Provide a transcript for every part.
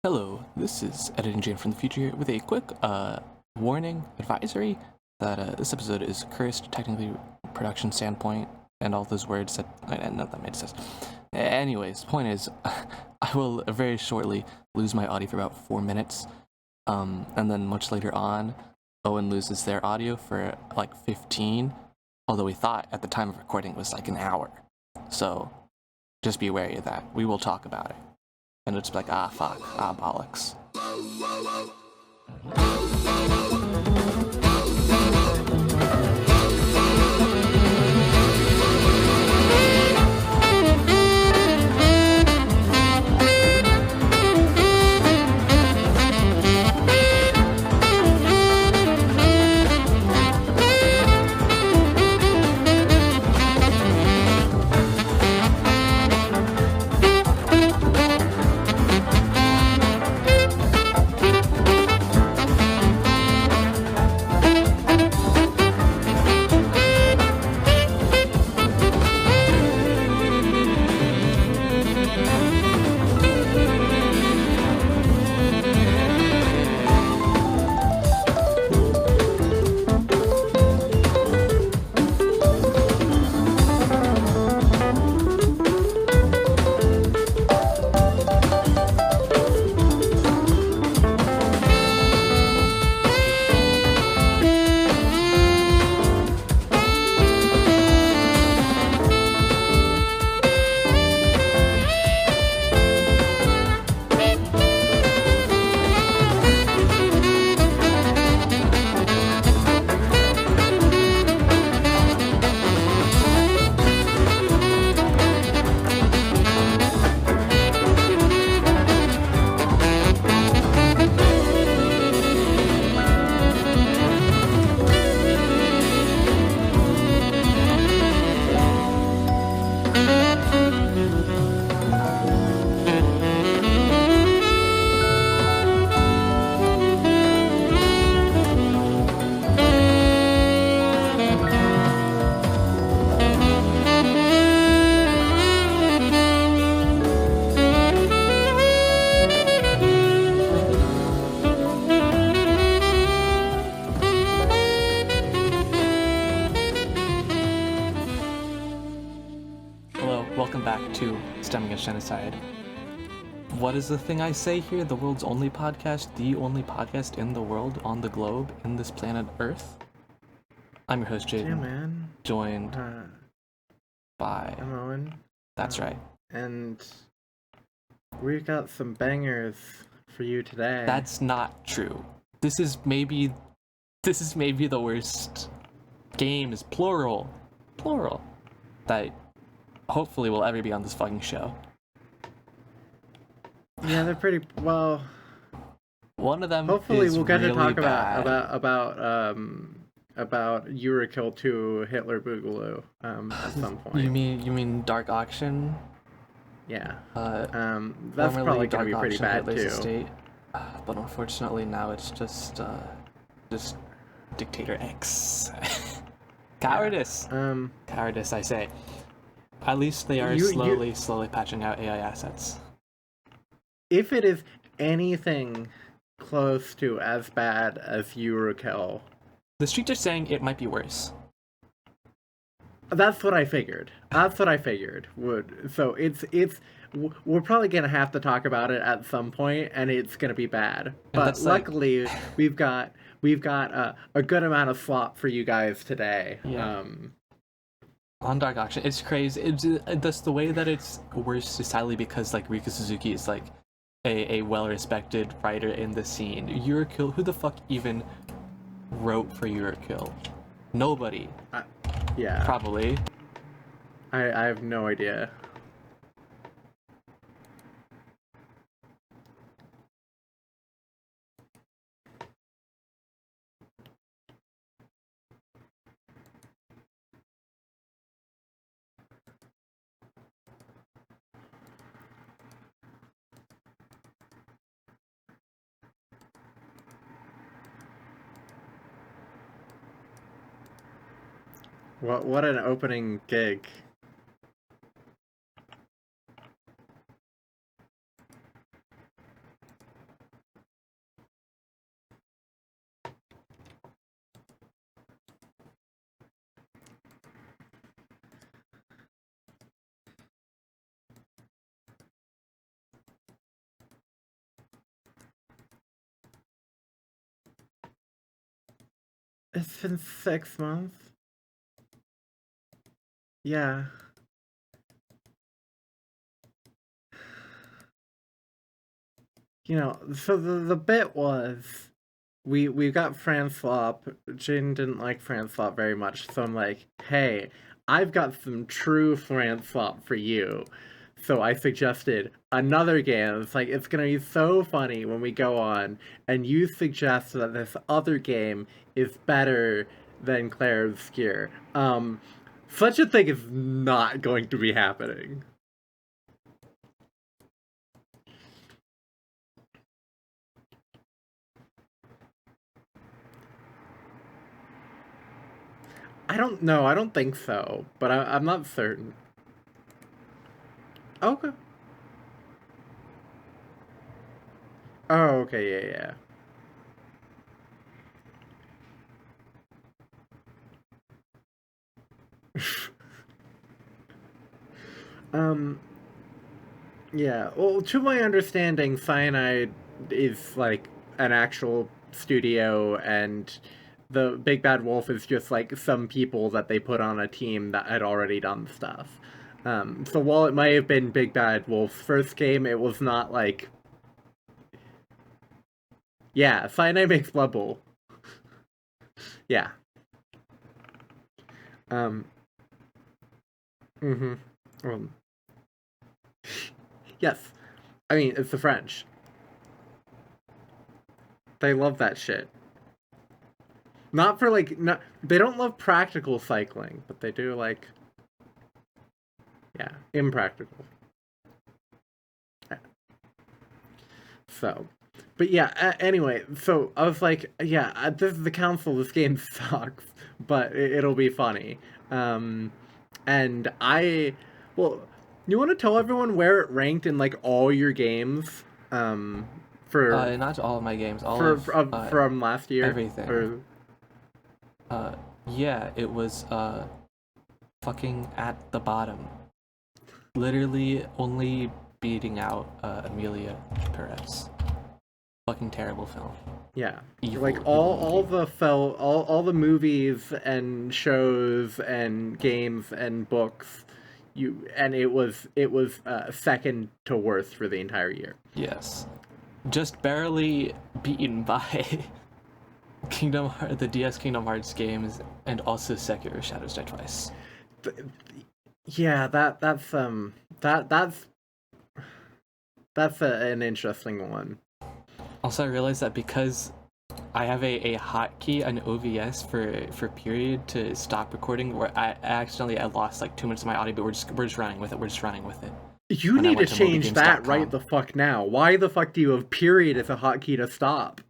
Hello, this is Editing Jane from the future here with a quick warning advisory that this episode is cursed, technically production standpoint, and all those words that that made sense. Anyways, point is, I will very shortly lose my audio for about 4 minutes, and then much later on, Owen loses their audio for like 15, although we thought at the time of recording it was like an hour. So just be wary of that. We will talk about it. And it's like, fuck, bollocks. Genocide. What is the thing I say here? The world's only podcast, the only podcast in the world, on the globe, in this planet Earth. I'm your host, Jaden. Yeah, man. Joined by... I'm Owen. That's right. And we've got some bangers for you today. That's not true. This is maybe the worst games, plural, that hopefully will ever be on this fucking show. Yeah, they're pretty well. One of them. Hopefully, we'll get really to talk bad. about Yurukill 2 Hitler Boogaloo at some point. You mean Dark Auction? Yeah. That's probably gonna be pretty bad too. Estate. But unfortunately, now it's just Dictator X. Cowardice. Yeah. Cowardice, I say. At least they are slowly patching out AI assets. If it is anything close to as bad as Yurukill, the streets are saying it might be worse. That's what I figured. So we're probably gonna have to talk about it at some point, and it's gonna be bad. But luckily, we've got a good amount of slop for you guys today. Yeah. On Dark Auction, it's crazy. That's the way that it's worse is sadly because like Rika Suzuki is like a well-respected writer in the scene. Yurukill, who the fuck even wrote for Yurukill? Nobody. Yeah. Probably. I have no idea. What an opening gig. It's been 6 months. Yeah. You know, so the bit was we got Franslop. Jin didn't like Franslop very much, so I'm like, hey, I've got some true Franslop for you. So I suggested another game. It's like, it's gonna be so funny when we go on, and you suggest that this other game is better than Clair Obscur. Such a thing is not going to be happening. I don't know. I don't think so, but I'm not certain. Okay. Oh, okay, yeah. Yeah. Well, to my understanding, Cyanide is like an actual studio, and the Big Bad Wolf is just like some people that they put on a team that had already done stuff. So while it might have been Big Bad Wolf's first game, it was not like. Yeah, Cyanide makes Blood Bowl. Yeah. Mm-hmm. Yes. I mean, it's the French. They love that shit. Not for like, not, they don't love practical cycling, but they do like, yeah, impractical. So, but yeah, anyway, so I was like, yeah, this is the council, this game sucks, but it'll be funny. And well, you want to tell everyone where it ranked in like all your games? For not all of my games, from last year. Everything. Yeah, it was fucking at the bottom. Literally only beating out Emilia Perez. Fucking terrible film. Yeah, evil, like all the movies and shows and games and books, it was second to worst for the entire year. Yes, just barely beaten by the DS Kingdom Hearts games, and also Sekiro Shadows Die Twice. Yeah, that's an interesting one. Also, I realized that because I have a hotkey, an OVS for period to stop recording, where I lost like 2 minutes of my audio, but we're just running with it. You need to change that right the fuck now. Why the fuck do you have period as a hotkey to stop?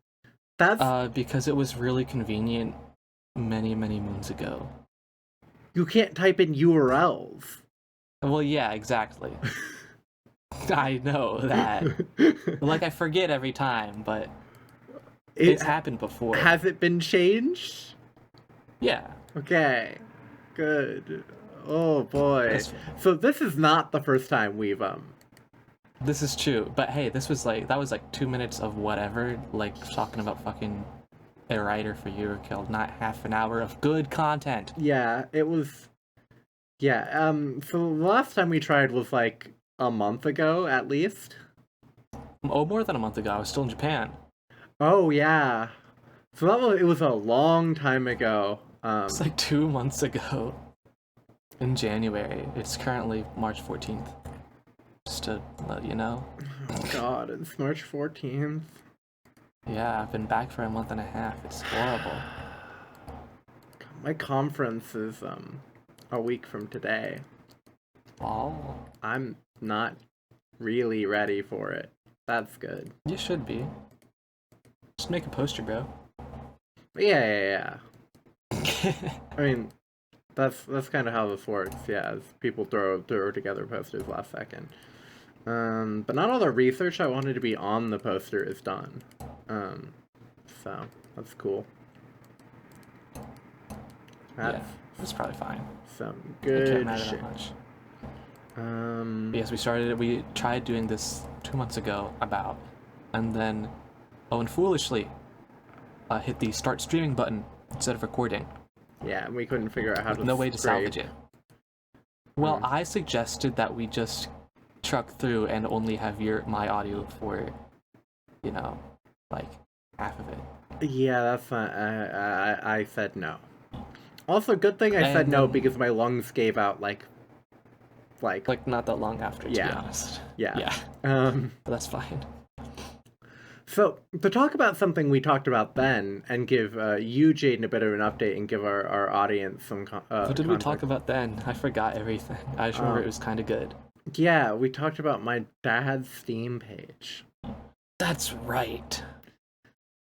That's because it was really convenient many moons ago. You can't type in URLs. Well, yeah, exactly. I know that. Like, I forget every time, but it's happened before. Has it been changed? Yeah. Okay. Good. Oh boy. So this is not the first time we've This is true, but hey, that was like 2 minutes of whatever, like talking about fucking a writer for Yurukill, not half an hour of good content. Yeah, it was. Yeah. So the last time we tried was like a month ago, at least. Oh, more than a month ago. I was still in Japan. Oh yeah. So it was a long time ago. It's like 2 months ago. In January. It's currently March 14th. Just to let you know. Oh god, it's March 14th. Yeah, I've been back for a month and a half. It's horrible. My conference is a week from today. Oh. I'm not really ready for it. That's good. You should be. Just make a poster, bro. Yeah. I mean, that's kind of how this works. Yeah, as people throw together posters last second. But not all the research I wanted to be on the poster is done. So that's cool. That's probably fine. Some good shit. Yes, we tried doing this 2 months ago and then, and foolishly, hit the start streaming button instead of recording. Yeah, and we couldn't figure out how to No way to scrape. salvage it. Well, I suggested that we just truck through and only have my audio for, you know, like half of it. Yeah, that's fine. I said no. Also, good thing I said no because my lungs gave out like not that long after, to be honest. Yeah. But that's fine. So, to talk about something we talked about then, and give you, Jaden, a bit of an update, and give our audience some What did we talk about then? I forgot everything. I just remember it was kind of good. Yeah, we talked about my dad's Steam page. That's right.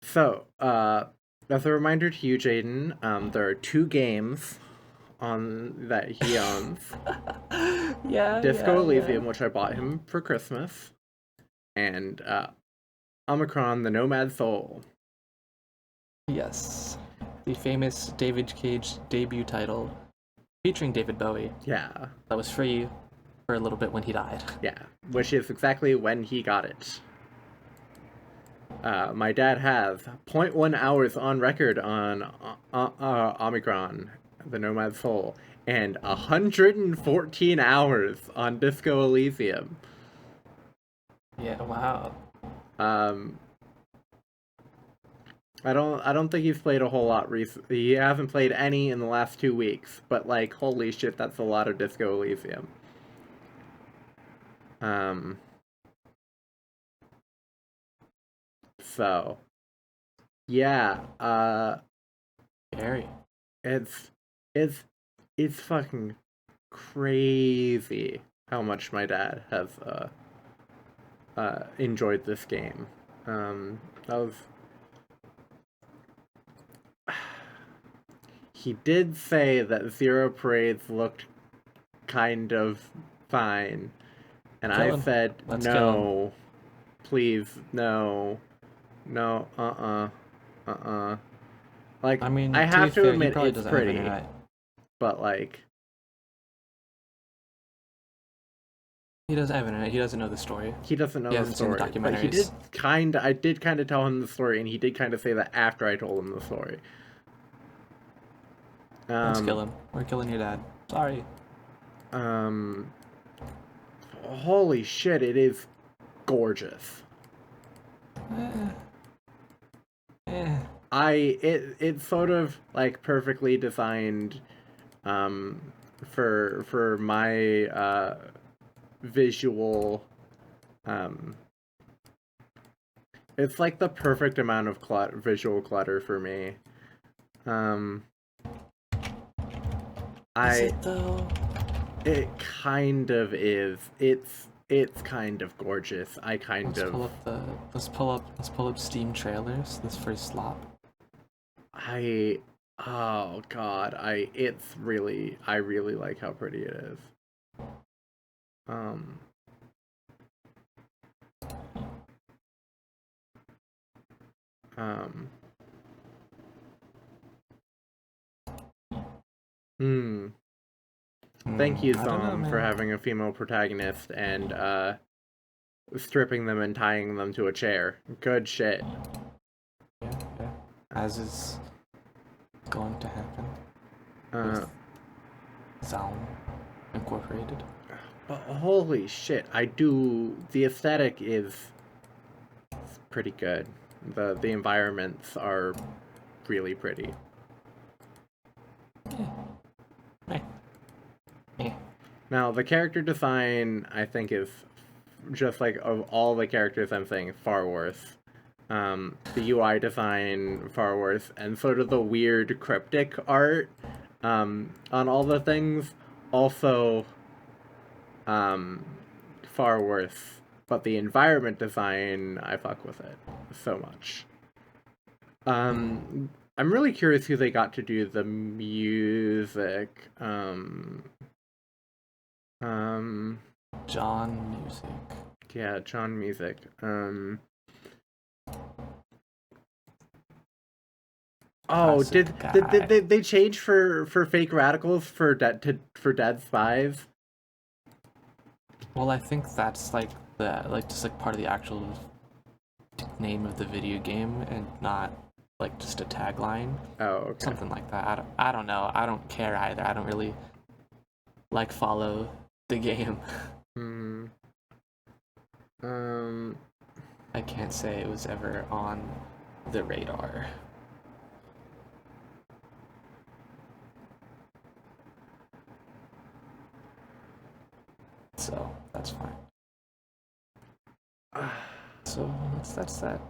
So, as a reminder to you, Jaden, there are 2 games that he owns. Disco Elysium, which I bought him for Christmas, and Omikron, the Nomad Soul. Yes. The famous David Cage debut title featuring David Bowie. Yeah. That was free for a little bit when he died. Yeah, which is exactly when he got it. My dad has 0.1 hours on record on Omikron, the Nomad Soul, and 114 hours on Disco Elysium. Yeah, wow. I don't think he's played a whole lot recently. He hasn't played any in the last 2 weeks, but like, holy shit, that's a lot of Disco Elysium. So, yeah, Scary. It's fucking crazy how much my dad has enjoyed this game. He did say that Zero Parades looked kind of fine, and I said no, please, no, Like, I mean, I have to fair, admit it's pretty, but like, he doesn't have internet. He doesn't know the story. He doesn't know the story. Seen the documentaries. But I did kind of tell him the story, and he did kind of say that after I told him the story. Let's kill him. We're killing your dad. Sorry. Holy shit, it is gorgeous. It's sort of like perfectly designed for my visual, it's like the perfect amount of visual clutter for me. Is it though? It kind of is. It's kind of gorgeous. Let's pull up Steam trailers. This first slop. Oh god, I really like how pretty it is. Thank you, Zom, for having a female protagonist and stripping them and tying them to a chair. Good shit. Yeah. As is going to happen with Zom Incorporated. But holy shit, the aesthetic is pretty good. The environments are really pretty. Now, the character design, I think, is just like of all the characters I'm saying, far worse. The UI design, far worse, and sort of the weird cryptic art on all the things, also far worse. But the environment design, I fuck with it so much. I'm really curious who they got to do the music. John Music. Yeah, John Music. Oh, did they change for fake radicals for Dead Spies? Well, I think that's like just like part of the actual name of the video game, and not like just a tagline, Oh, okay. something like that. I don't know. I don't care either. I don't really like follow the game. Hmm. I can't say it was ever on the radar. So that's fine. So that's that.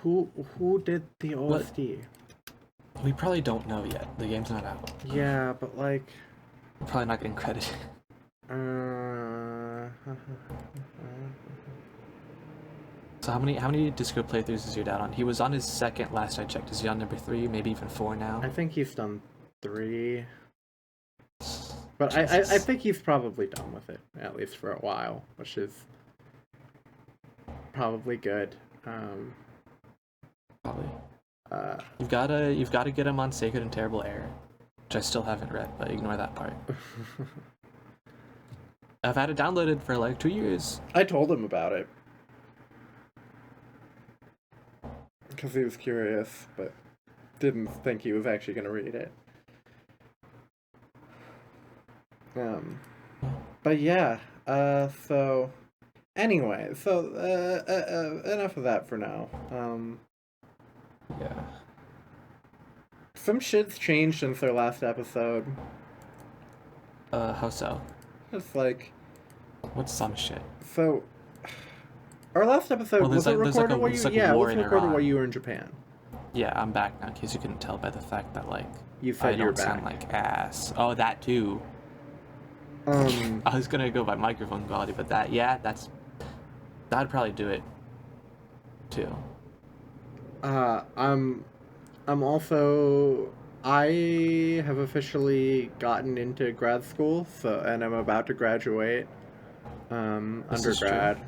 Who did the OST? We probably don't know yet. The game's not out. Yeah, but like, We're probably not getting credit. So how many Disco playthroughs is your dad on? He was on his second last I checked. Is he on number 3? Maybe even 4 now? I think he's done 3. But I think he's probably done with it, at least for a while, which is probably good. Probably. You've gotta get him on Sacred and Terrible Error, which I still haven't read, but ignore that part. I've had it downloaded for like 2 years. I told him about it. Because he was curious, but didn't think he was actually going to read it. But yeah, so anyway, so enough of that for now. Yeah. Some shit's changed since their last episode. How so? It's like, What's some shit? so our last episode was it recorded while you? Yeah, it was recorded while you were in Japan. Yeah, I'm back now. In case you couldn't tell by the fact that like You said I you're don't sound back. like ass. Oh, that too. I was gonna go by microphone quality, but that'd probably do it too. I'm also, I have officially gotten into grad school, and I'm about to graduate undergrad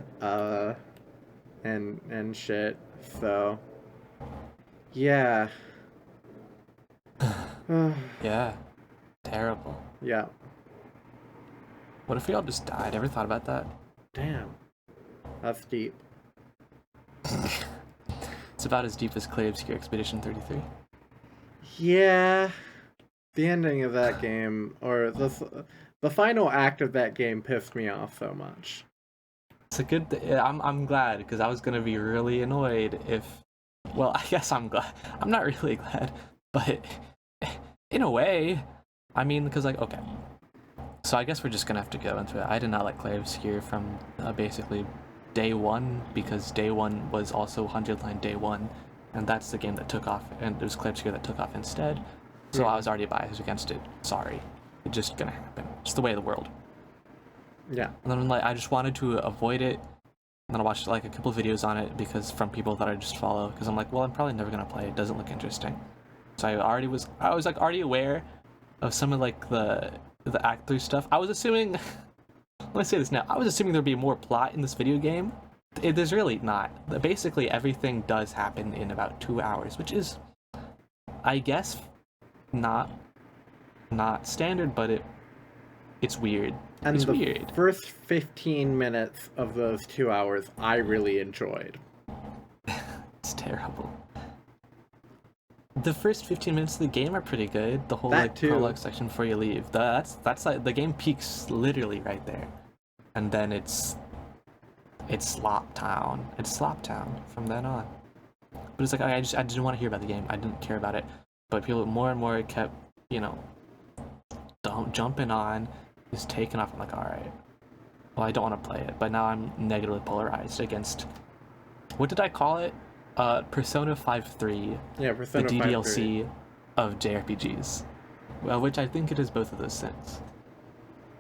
and shit. So yeah. Yeah. Terrible. Yeah. What if we all just died? Ever thought about that? Damn. That's deep. It's about as deep as Clair Obscur Expedition 33. Yeah. The ending of that game, or the final act of that game, pissed me off so much. It's a good. I'm glad, because I was gonna be really annoyed if. Well, I guess I'm glad. I'm not really glad, but in a way, I mean, because like, okay. So I guess we're just gonna have to go into it. I did not like Clair Obscur from basically day one, because day one was also 100 line day one, and that's the game that took off, and it was Clair Obscur that took off instead. So I was already biased against it. Sorry, it's just gonna happen. It's the way of the world. Yeah. And then like I just wanted to avoid it, and then I watched like a couple of videos on it because from people that I just follow, because I'm like, well, I'm probably never gonna play it. It doesn't look interesting. So I was like already aware of some of like the act 3 stuff. I was assuming. Let me say this now. I was assuming there'd be more plot in this video game. There's really not. Basically, everything does happen in about 2 hours, which is, I guess, not standard, but it's weird. And it's the weird. First 15 minutes of those 2 hours, I really enjoyed. It's terrible. The first 15 minutes of the game are pretty good. The whole like prologue section before you leave. That's like the game peaks literally right there, and then it's Slop Town. It's Slop Town from then on. But it's like I didn't want to hear about the game. I didn't care about it. But people more and more kept, jumping on, just taking off. I'm like, all right. Well, I don't want to play it, but now I'm negatively polarized against. What did I call it? Persona 5-3. Yeah, Persona 5-3. The DDLC of JRPGs. Well, which I think it is both of those things.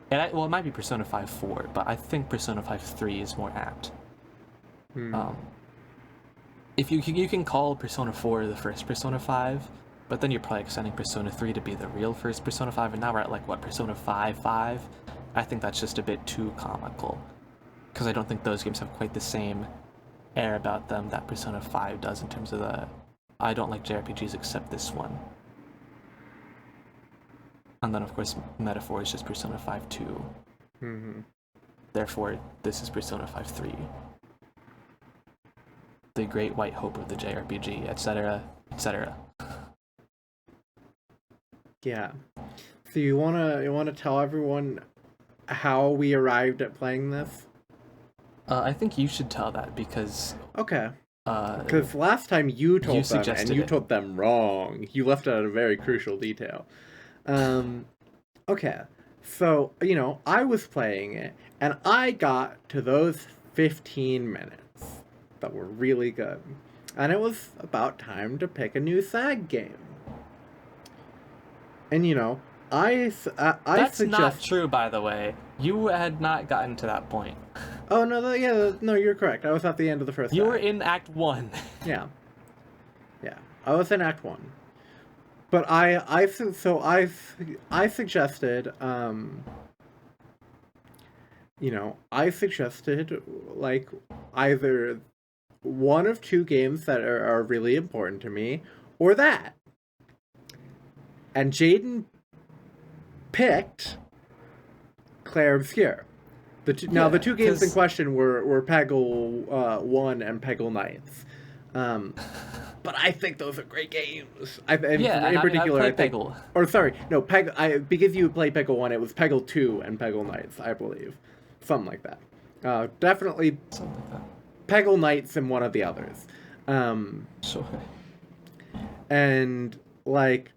And it might be Persona 5-4, but I think Persona 5-3 is more apt. If you can call Persona 4 the first Persona 5, but then you're probably extending Persona 3 to be the real first Persona 5, and now we're at like, what, Persona 5-5? I think that's just a bit too comical. Because I don't think those games have quite the same air about them that Persona 5 does in terms of the I don't like JRPGs except this one. And then of course Metaphor is just Persona 5-2. Therefore this is Persona 5-3. the great white hope of the JRPG, etc., etc. Yeah. So you wanna tell everyone how we arrived at playing this? I think you should tell that because Okay. Because last time you told them, and you told them wrong. You left out a very crucial detail. Okay. So, I was playing it, and I got to those 15 minutes that were really good. And it was about time to pick a new SAG game. And, That's not true, by the way. You had not gotten to that point. Oh, no, no, you're correct. I was at the end of the first You act. were in Act 1. Yeah. I was in Act 1. But I suggested, I suggested, like, either one of two games that are really important to me, or that. And Jaden picked Clair Obscur. The two games in question were Peggle 1 and Peggle Knights. But I think those are great games. In particular, I think Peggle. Or sorry, no, because you played Peggle 1, it was Peggle 2 and Peggle Knights, I believe. Something like that. Definitely something like that. Peggle Knights and one of the others. Sure. And, like,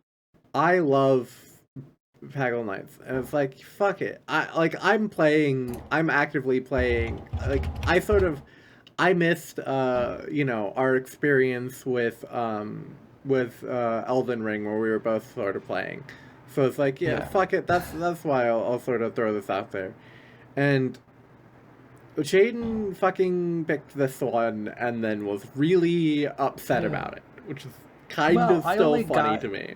I love Peggle Knights, and it's like, fuck it. I'm actively playing, like, I missed, our experience with Elden Ring, where we were both sort of playing. So it's like, fuck it, that's why I'll sort of throw this out there. And Jaden fucking picked this one, and then was really upset about it, which is kind of still funny to me.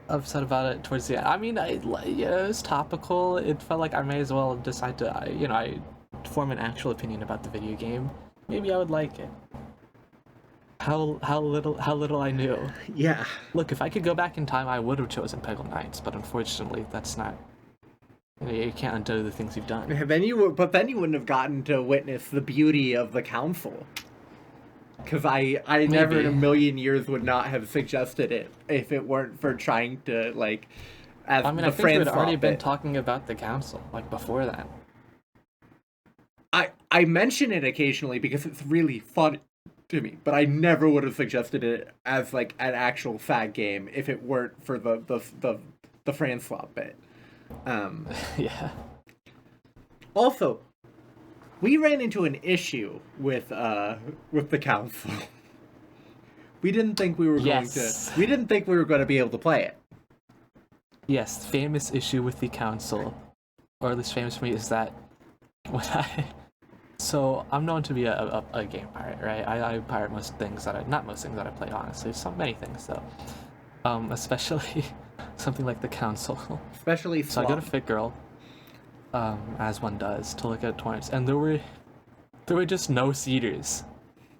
Upset about it towards the end. I mean, it was topical. It felt like I may as well decide to, I form an actual opinion about the video game. Maybe I would like it. How little I knew. Yeah. Look, if I could go back in time, I would have chosen Peggle Knights, but unfortunately, that's not. You can't undo the things you've done. Then you wouldn't have gotten to witness the beauty of the council. Because I never in a million years would not have suggested it if it weren't for trying to, like, as I think we'd already been talking about the council, like, before that. I mention it occasionally because it's really fun to me, but I never would have suggested it as, like, an actual SAG game if it weren't for the Fran swap bit. Yeah. Also, we ran into an issue with the council. We didn't think we were going to be able to play it. Yes, famous issue with the council, or at least famous for me, is that when so I'm known to be a game pirate, right? I pirate most things not most things that I play, honestly. Many things though. Especially something like the council. Especially So I go to Fit Girl, as one does, to look at tournaments, and there were just no seeders.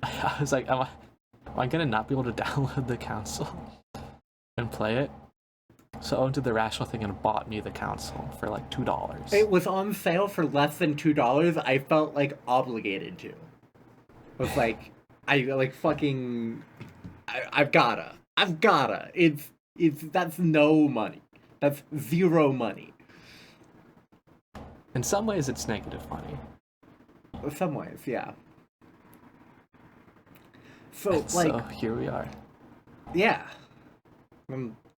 I was like, am I gonna not be able to download the council and play it? So I went to the rational thing and bought me the council for like $2. It was on sale for less than $2. I felt like obligated to. It was like, I've gotta. That's no money. That's zero money. In some ways, it's negative money. In some ways, yeah. So here we are. Yeah.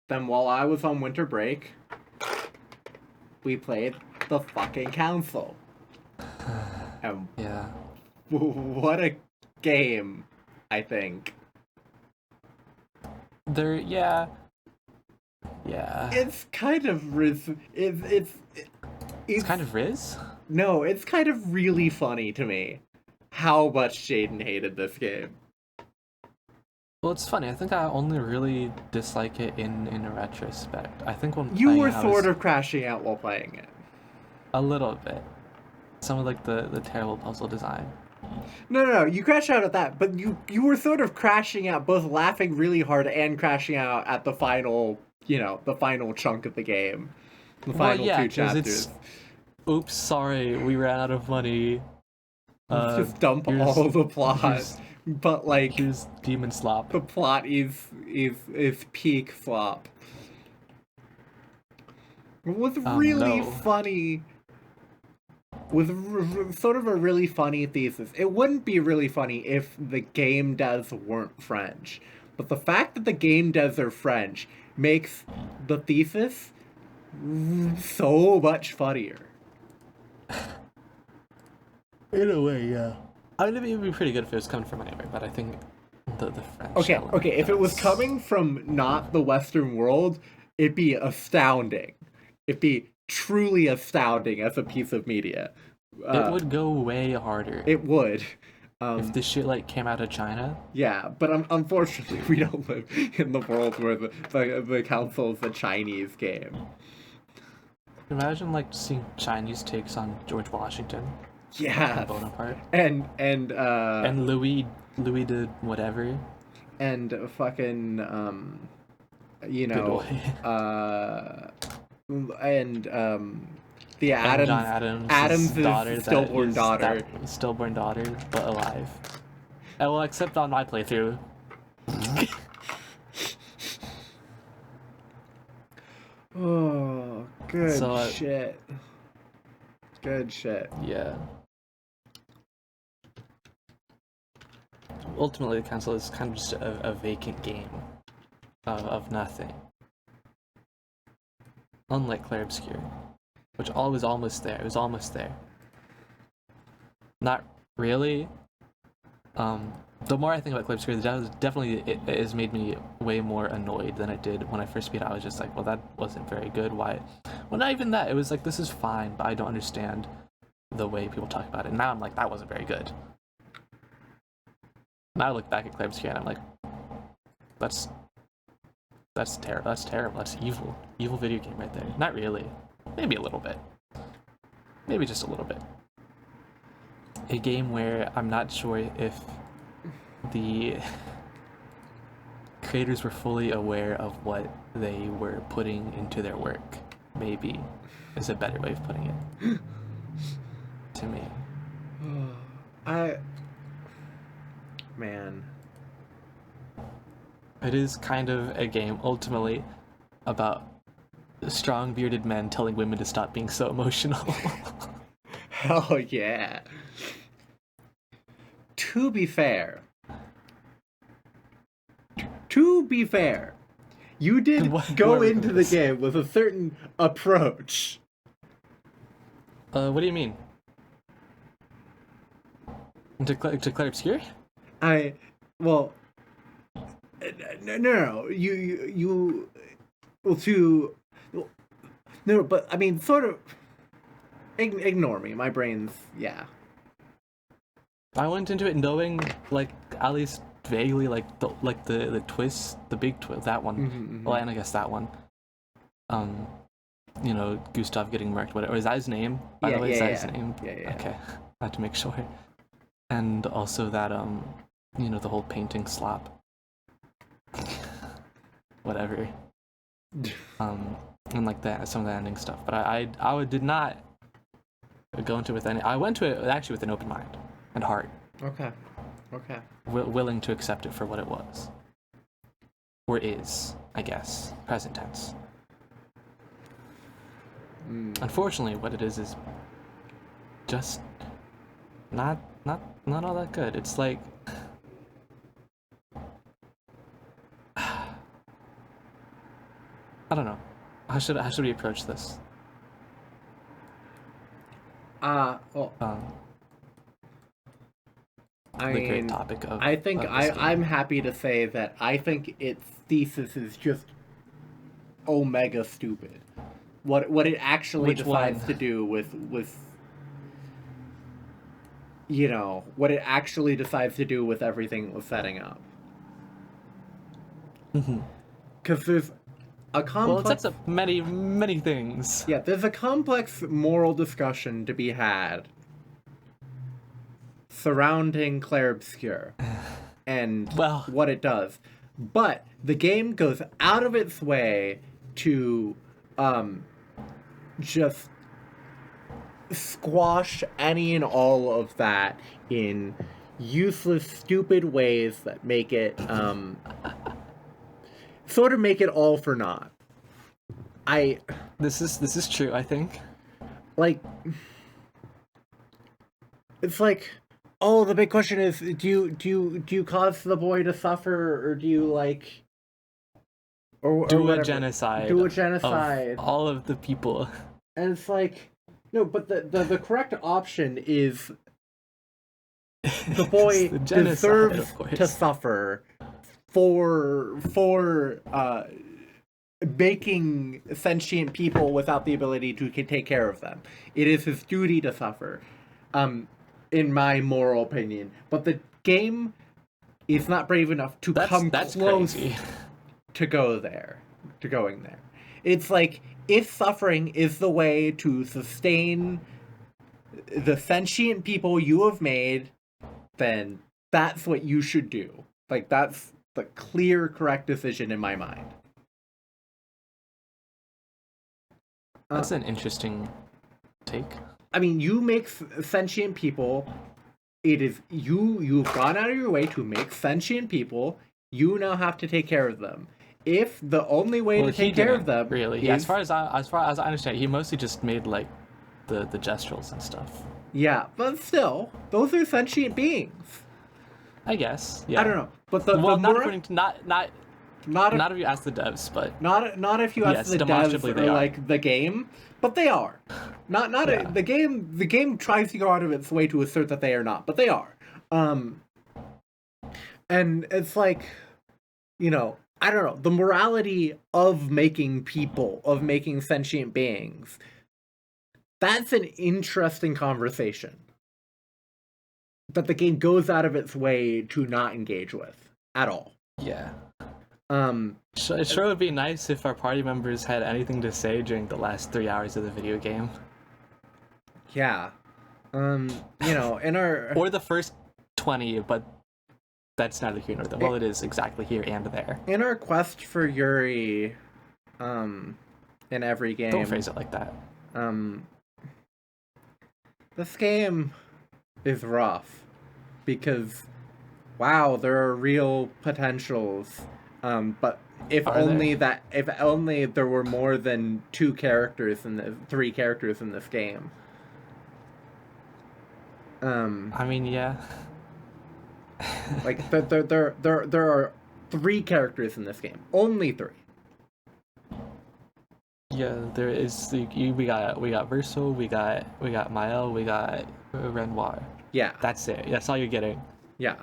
Then while I was on winter break, we played the fucking council. And yeah. What a game, I think. Yeah. It's kind of it's kind of Riz? No, it's kind of really funny to me how much Jaden hated this game. Well, it's funny. I think I only really dislike it in retrospect. I think when you were sort of crashing out while playing it. A little bit. Some of like the terrible puzzle design. No, you crashed out at that, but you were sort of crashing out, both laughing really hard and crashing out at the final, the final chunk of the game. The final two chapters. Oops, sorry, we ran out of money. Let's just dump all the plot. but like Here's demon slop. the plot is peak flop. What's really No. funny with sort of a really funny thesis. It wouldn't be really funny if the game devs weren't French. But the fact that the game devs are French makes the thesis so much funnier. In a way, yeah. I mean, it would be pretty good if it was coming from anywhere, but I think the French. Okay, if it was coming from not the Western world, it'd be astounding. It'd be truly astounding as a piece of media. It would go way harder. It would. If this shit like came out of China. Yeah, but unfortunately, we don't live in the world where the council is a Chinese game. Imagine like seeing Chinese takes on George Washington. Yeah. And Bonaparte. And Louis did whatever. And fucking you know, the Adams' stillborn daughter, but alive. Well, except on my playthrough. Oh, good shit. Good shit. Yeah. Ultimately, the console is kind of just a vacant game of nothing. Unlike Clair Obscur, which was almost there. It was almost there. Not really. The more I think about Clair Obscur, it has made me way more annoyed than it did when I first beat it. I was just like, well, that wasn't very good. Why? Well, not even that. It was like, this is fine, but I don't understand the way people talk about it. Now I'm like, that wasn't very good. Now I look back at Clair Obscur and I'm like, that's terrible. That's terrible. That's evil. Evil video game right there. Not really. Maybe a little bit. Maybe just a little bit. A game where I'm not sure if the creators were fully aware of what they were putting into their work. Maybe is a better way of putting it. To me. Man. It is kind of a game, ultimately, about strong bearded men telling women to stop being so emotional. Hell yeah. To be fair, you did go into the game with a certain approach. What do you mean? To Clair Obscur? No, but I mean, sort of, ignore me, my brain's, yeah. I went into it knowing, like, at least vaguely, like the twist, the big twist, that one. Mm-hmm. Well, and I guess that one. You know, Gustav getting murked, whatever. Is that his name? By the way, is that his name? Yeah. Okay, I had to make sure. And also that, you know, the whole painting slap. Whatever. And like that, some of the ending stuff. But I did not go into it with any. I went to it actually with an open mind and heart. Okay. Willing to accept it for what it was. Or is, I guess. Present tense. Unfortunately, what it is just not all that good. It's like I don't know. How should we approach this? Well, the great topic of. I think I'm happy to say that I think its thesis is just omega stupid. What it actually decides to do with you know, what it actually decides to do with everything it was setting up. Because there's a complex... Well, it sets up many things. Yeah, there's a complex moral discussion to be had surrounding Clair Obscur and what it does. But the game goes out of its way to just squash any and all of that in useless, stupid ways that make it sort of make it all for naught. This is true, I think. Like, it's like, oh, the big question is, do you cause the boy to suffer, or do you like, or do whatever. a genocide? Do a genocide. Of all of the people. And it's like, no, but the correct option is the boy the genocide, deserves to suffer for making sentient people without the ability to take care of them. It is his duty to suffer, in my moral opinion. But the game is not brave enough to come close crazy. to going there. It's like, if suffering is the way to sustain the sentient people you have made, then that's what you should do. Like, that's the clear, correct decision in my mind. That's an interesting take. I mean, you make sentient people. It is you've gone out of your way to make sentient people. You now have to take care of them. If the only way to take care of them, really, is, as far as I understand, he mostly just made like the gesturals and stuff. Yeah, but still, those are sentient beings. I guess. Yeah. I don't know, but the not according to not if you ask the devs, but not if you ask the devs or like the game, but they are. The game tries to go out of its way to assert that they are not, but they are. And it's like, you know, I don't know, the morality of making people, of making sentient beings, that's an interesting conversation that the game goes out of its way to not engage with at all. Yeah. It sure would be nice if our party members had anything to say during the last 3 hours of the video game. Yeah. You know, in our... or the first 20, but that's neither here nor there. Well, it is exactly here and there. In our quest for Yuri, in every game... Don't phrase it like that. This game is rough, because, wow, there are real potentials. But if only there were more than 3 characters in this game. I mean, yeah. Like there are 3 characters in this game. Only 3. Yeah, there is. We got Verso, we got Mael, we got Renoir. Yeah, that's it. That's all you're getting. Yeah.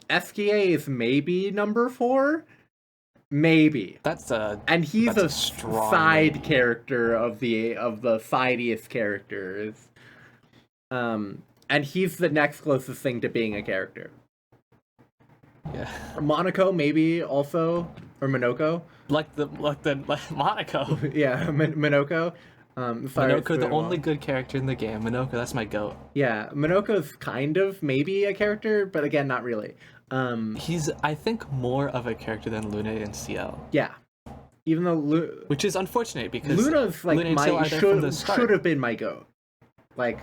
SKA is maybe number 4, maybe. And he's a side character of the sideiest characters. And he's the next closest thing to being a character. Yeah. Monaco maybe also, or Minoko. Like Monaco. Yeah, Minoko. Minoko, the only good character in the game. Minoko, that's my goat. Yeah, Minoko's kind of maybe a character, but again, not really. He's, I think, more of a character than Luna and CL. Yeah, even though which is unfortunate because Luna's like Luna should have been my goat. Like,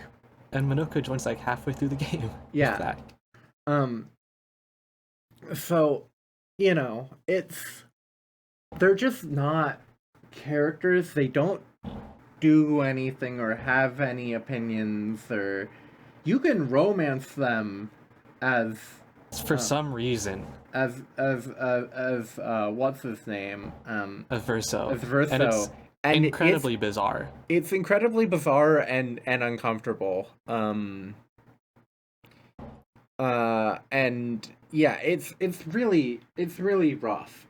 and Minoko joins like halfway through the game. Yeah. So, you know, they're just not characters. They don't do anything or have any opinions, or you can romance them as for some reason as what's his name, as Verso. And it's incredibly bizarre. It's incredibly bizarre and uncomfortable. And yeah, it's really rough.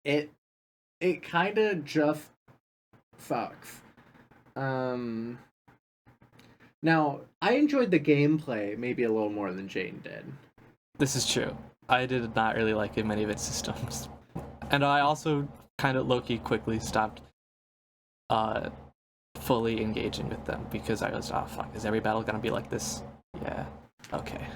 It kind of just sucks. Now, I enjoyed the gameplay maybe a little more than Jane did. This is true. I did not really like many of its systems. And I also kind of low-key quickly stopped fully engaging with them because I was, oh fuck, is every battle gonna be like this? Yeah, okay.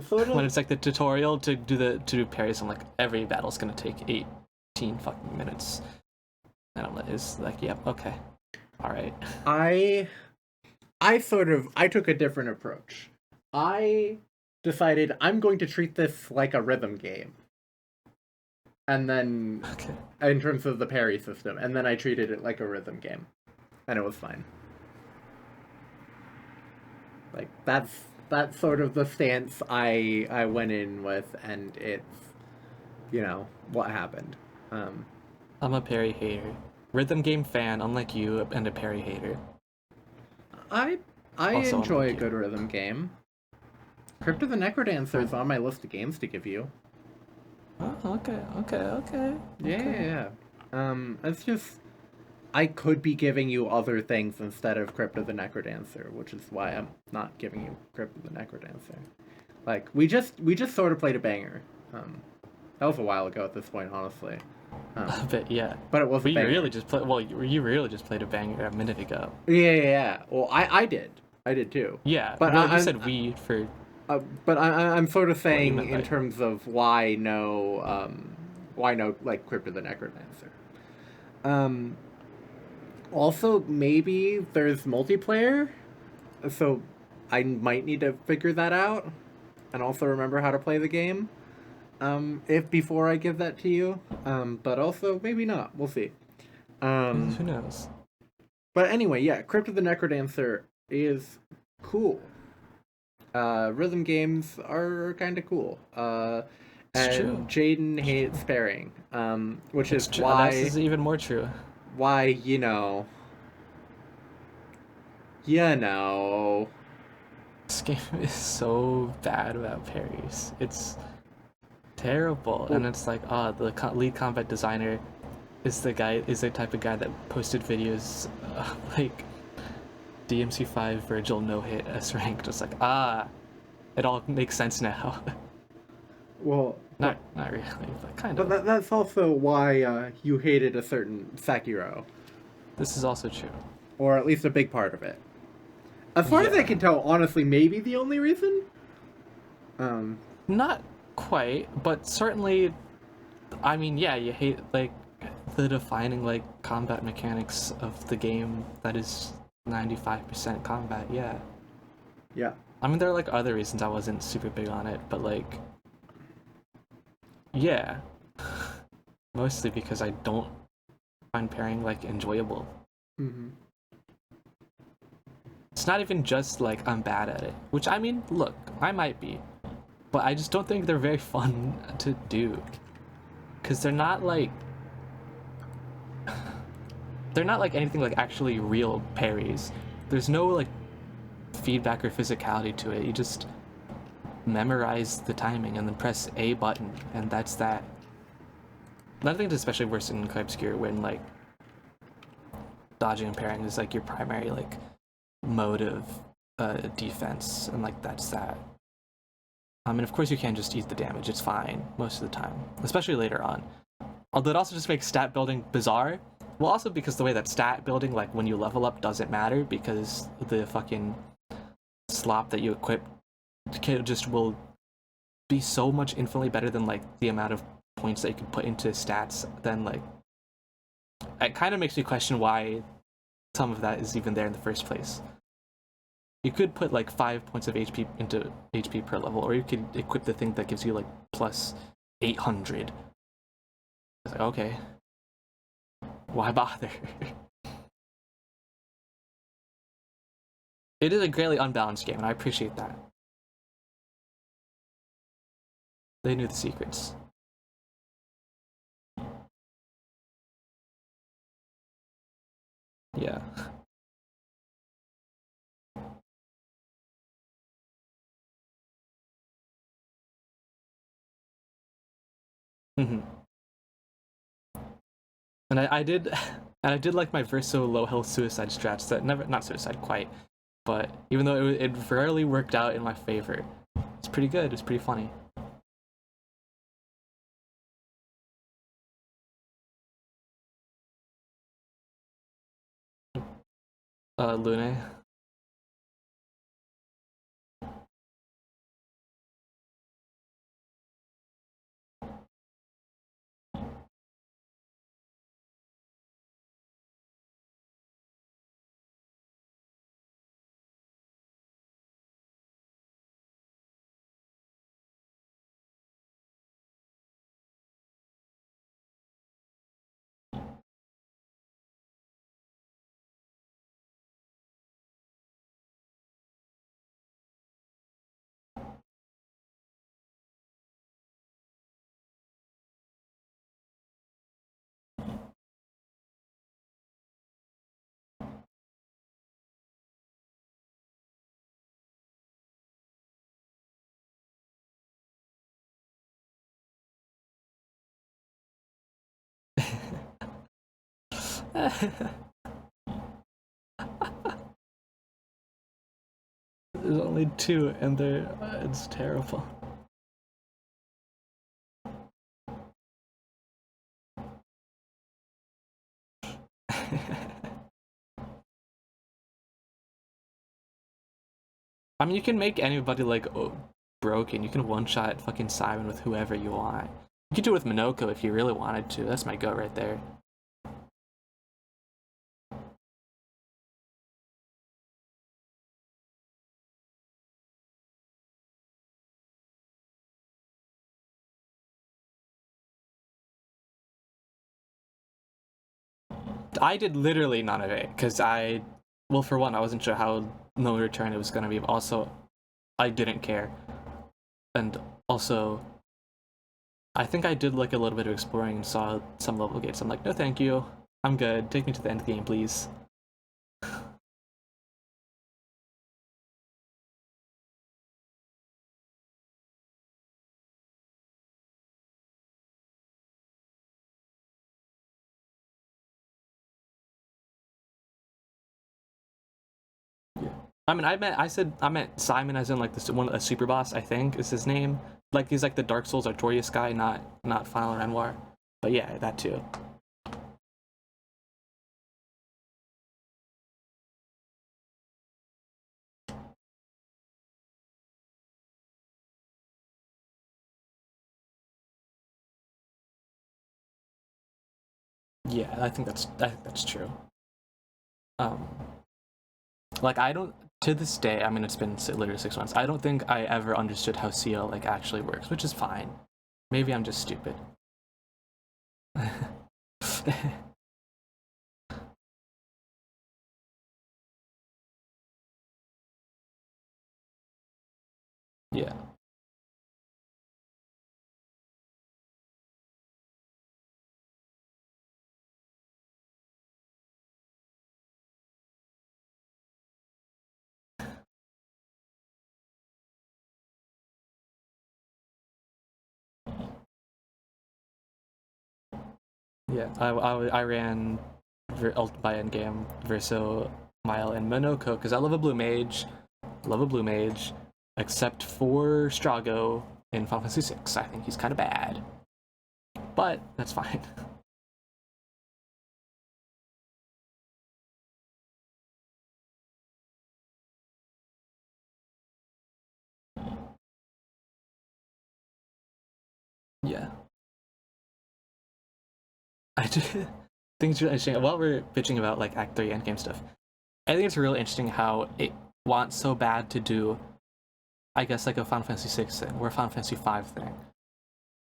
When it's like the tutorial to do parries, I'm like, every battle's gonna take 18 fucking minutes. And it's like, yep, okay. Alright. I took a different approach. I decided I'm going to treat this like a rhythm game. And then, Okay. in terms of the parry system, and then I treated it like a rhythm game. And it was fine. Like, that's sort of the stance I went in with, and it's, what happened. I'm a parry hater. Rhythm game fan, unlike you, and a parry hater. I Also enjoy a unlike good you. rhythm game. Crypt of the Necrodancer is on my list of games to give you. Oh, okay. Yeah. It's just I could be giving you other things instead of Crypt of the Necrodancer, which is why I'm not giving you Crypt of the Necrodancer. Like we just sort of played a banger. That was a while ago at this point, honestly. But yeah. But it was a We banger. really just played. Well, you really just played a banger a minute ago. Yeah. Well, I did. I did too. Yeah. But Well, you said we for. but I'm sort of What you saying meant in by. terms of why no like Crypt of the Necrodancer. Also maybe there's multiplayer, so I might need to figure that out, and also remember how to play the game. If before I give that to you, but also maybe not. We'll see. Who knows? But anyway, yeah, Crypt of the Necrodancer is cool. Rhythm games are kind of cool. It's true. And Jaden hates sparing, which It's is true. This why is even more true. you know. This game is so bad about parries. It's terrible, Well, and it's like, lead combat designer is the type of guy that posted videos like DMC5 Virgil no hit S rank, just like it all makes sense now. well, not really, but kind of. but that's also why you hated a certain Sekiro, This is also true. or at least a big part of it. As far as I Yeah. can tell, honestly, maybe the only reason. Not quite, but certainly. I mean, yeah, you hate like the defining like combat mechanics of the game that is 95% combat. Yeah. Yeah. I mean, there are like other reasons I wasn't super big on it, but like, yeah, mostly because I don't find pairing like enjoyable. Mm-hmm. It's not even just like I'm bad at it, which I mean, look, I might be, but I just don't think they're very fun to do, because they're not like anything like actually real parries. There's no like feedback or physicality to it. You just memorize the timing and then press A button, and that's that. And I think it's especially worse in Clair Obscur when like dodging and parrying is like your primary like mode of defense, and like that's that. And of course you can't just eat the damage. It's fine most of the time, especially later on. Although it also just makes stat building bizarre. Well, also because the way that stat building, like when you level up, doesn't matter because the fucking slop that you equip just will be so much infinitely better than like the amount of points that you can put into stats. Then like it kind of makes me question why some of that is even there in the first place. You could put like 5 points of HP into HP per level, or you could equip the thing that gives you like plus 800. It's like, okay, why bother? It is a greatly unbalanced game, and I appreciate that. They knew the secrets. Yeah. Mm-hmm. And I did, and I did like my verso low health suicide strats that not suicide quite, but even though it rarely worked out in my favor, it's pretty good. It's pretty funny. Lune. There's only 2, and it's terrible. I mean, you can make anybody like broken. You can one-shot fucking Simon with whoever you want. You could do it with Minoko if you really wanted to. That's my go right there. I did literally none of it because well, for one, I wasn't sure how No Return it was gonna be. But also, I didn't care, and also, I think I did like a little bit of exploring and saw some level gates. I'm like, no, thank you. I'm good. Take me to the end of the game, please. I mean, I meant Simon as in like a super boss. I think is his name. Like he's like the Dark Souls Artorias guy, not Final Renoir. But yeah, that too. Yeah, I think that's true. Like I don't to this day. I mean, it's been literally 6 months. I don't think I ever understood how CL like actually works, which is fine. Maybe I'm just stupid. Yeah. Yeah, I ran by endgame Verso, Mile, and Minoko because I love a blue mage. Love a blue mage, except for Strago in Final Fantasy VI. I think he's kind of bad, but that's fine. Yeah, I do think it's really interesting. While we're bitching about like Act 3 endgame stuff, I think it's really interesting how it wants so bad to do, I guess, like a Final Fantasy 6 thing or a Final Fantasy 5 thing,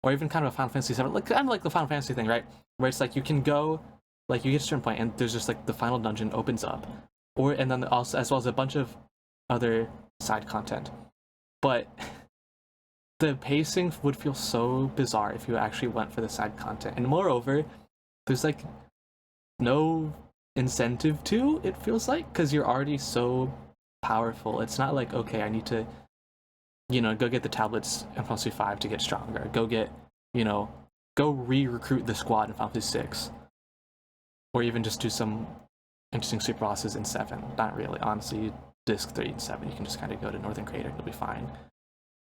or even kind of a Final Fantasy 7, like kind of like the Final Fantasy thing, right? Where it's like you can go, like you get to a certain point, and there's just like the final dungeon opens up, and then also as well as a bunch of other side content, but the pacing would feel so bizarre if you actually went for the side content, and moreover, there's like no incentive to, it feels like, because you're already so powerful. It's not like, okay, I need to, go get the tablets in Final Fantasy 5 to get stronger. Go get, go re-recruit the squad in Final Fantasy 6. Or even just do some interesting super bosses in 7. Not really, honestly. Disc 3 and 7, you can just kind of go to Northern Crater and you'll be fine.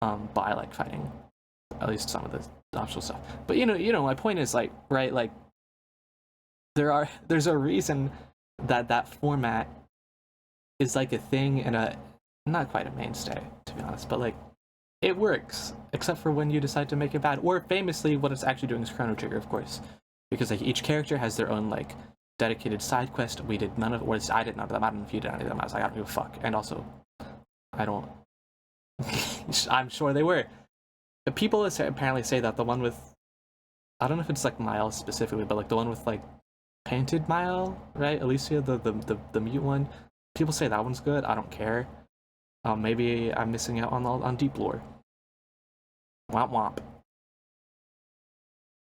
But I like fighting at least some of the optional stuff. But my point is like, right, like there's a reason that format is like a thing and a not quite a mainstay, to be honest, but like it works, except for when you decide to make it bad. Or famously, what it's actually doing is Chrono Trigger, of course, because like each character has their own like dedicated side quest. We did none of it, or I did none of them. I don't know if you did any of them. I was like, I don't give a fuck. And also, I don't. I'm sure they were. But people apparently say that the one with, I don't know if it's like Miles specifically, but like the one with like painted Mile, right? Elysium, the mute one. People say that one's good. I don't care. Maybe I'm missing out on deep lore. Womp womp.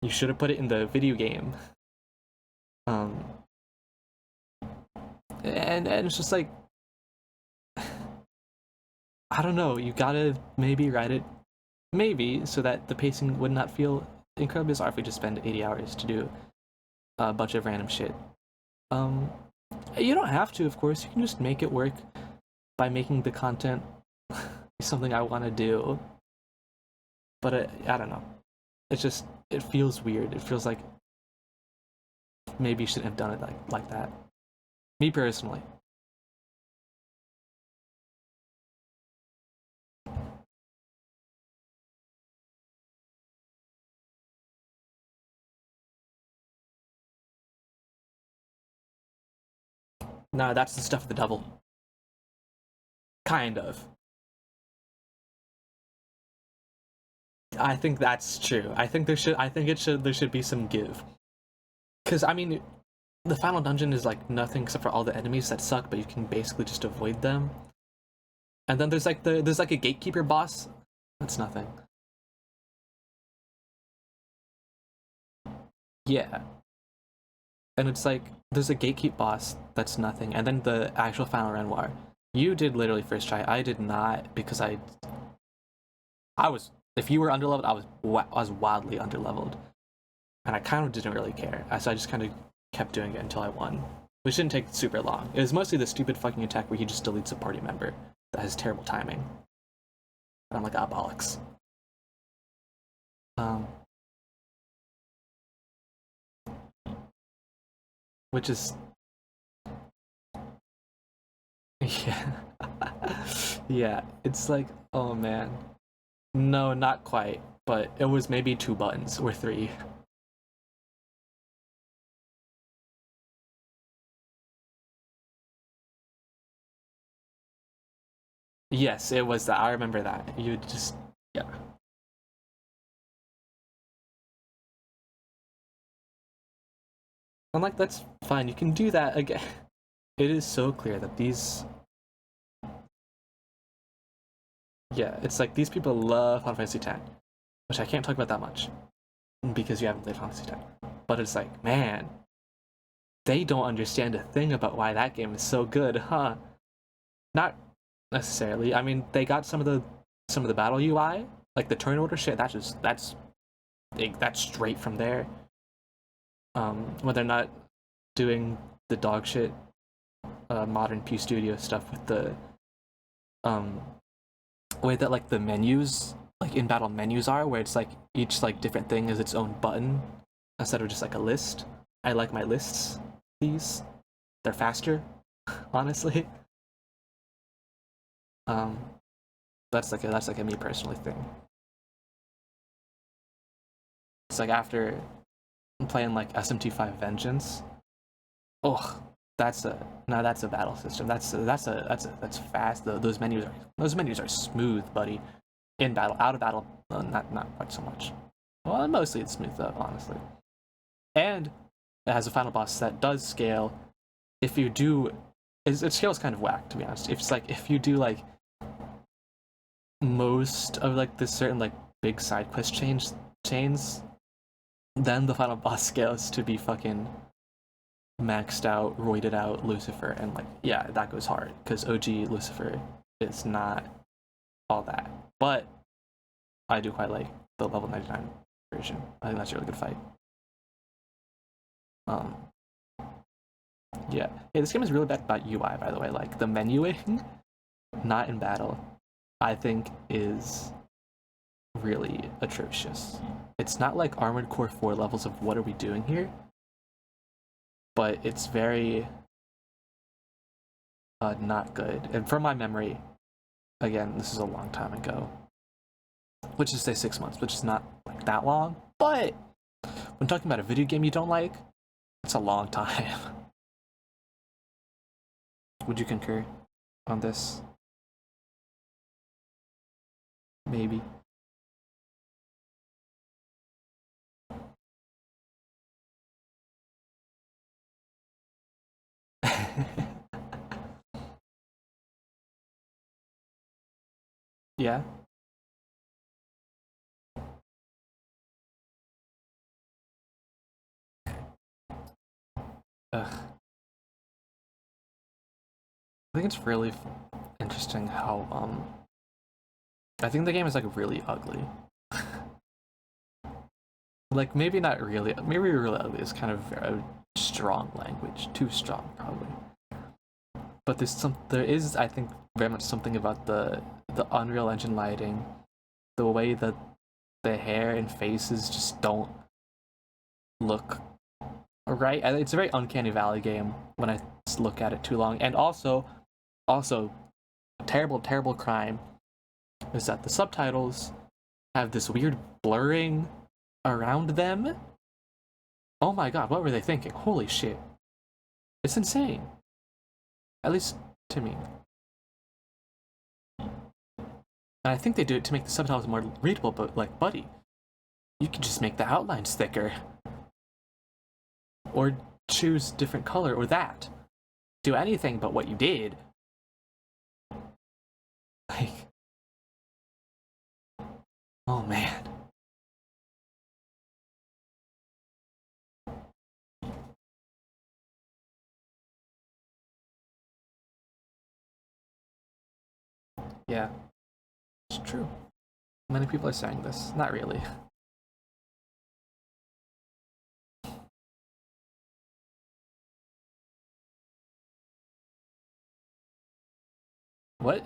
You should have put it in the video game. And it's just like, I don't know. You gotta maybe write it, maybe, so that the pacing would not feel incredibly bizarre if we just spend 80 hours to do a bunch of random shit. You don't have to, of course. You can just make it work by making the content something I want to do. But I don't know. It feels weird. It feels like maybe you shouldn't have done it like that. Me personally. No, that's the stuff of the devil. Kind of. I think that's true. I think there should be some give. Cause I mean, the final dungeon is like nothing except for all the enemies that suck, but you can basically just avoid them. And then there's like a gatekeeper boss. That's nothing. Yeah. And it's like there's a gatekeep boss that's nothing, and then the actual final Renoir. You did literally first try. I did not because I was. If you were underleveled, I was wildly underleveled, and I kind of didn't really care. So I just kind of kept doing it until I won, which didn't take super long. It was mostly the stupid fucking attack where he just deletes a party member that has terrible timing. And I'm like, ah, bollocks. Which is, yeah, yeah. It's like, oh man, no, not quite. But it was maybe 2 buttons or 3. Yes, it was that. I remember that. You just, yeah. I'm like, that's fine. You can do that again. It is so clear that these. Yeah, it's like these people love Final Fantasy X, which I can't talk about that much because you haven't played Final Fantasy X. But it's like, man, they don't understand a thing about why that game is so good, huh? Not necessarily. I mean, they got some of the battle UI, like the turn order shit. That's straight from there. When they're not doing the dog shit modern Pew Studio stuff with the way that like the menus, like in battle menus are, where it's like each like different thing is its own button instead of just like a list. I like my lists. They're faster, honestly. That's like a me personally thing. It's like after playing like SMT5 Vengeance. Oh, that's a battle system. That's fast. Those menus are smooth, buddy. In battle, out of battle, not quite so much. Well, mostly it's smooth though, honestly. And it has a final boss that does scale. If you do, it scales kind of whack, to be honest. If you do like most of like this certain like big side quest chains, then the final boss scales to be fucking maxed out, roided out Lucifer, and like, yeah, that goes hard because OG Lucifer is not all that. But I do quite like the level 99 version. I think that's a really good fight. Yeah. Hey, this game is really bad about UI, by the way. Like the menuing, not in battle, I think is really atrocious. It's not like Armored Core 4 levels of what are we doing here, but it's very not good. And from my memory, again, this is a long time ago, which is say 6 months, which is not like that long, but when talking about a video game you don't like, it's a long time. Would you concur on this? Maybe. Yeah. Ugh. I think it's really interesting how I think the game is like really ugly. Like maybe not really, maybe really ugly is kind of a strong language, too strong probably. But there is, I think, very much something about the Unreal Engine lighting, the way that the hair and faces just don't look right. It's a very uncanny valley game when I look at it too long. And also, terrible crime is that the subtitles have this weird blurring around them. Oh my god, what were they thinking? Holy shit. It's insane. At least to me. And I think they do it to make the subtitles more readable, but like, buddy, you could just make the outlines thicker. Or choose different color, or that. Do anything but what you did. Like, oh man. Yeah, it's true. Many people are saying this. Not really. What?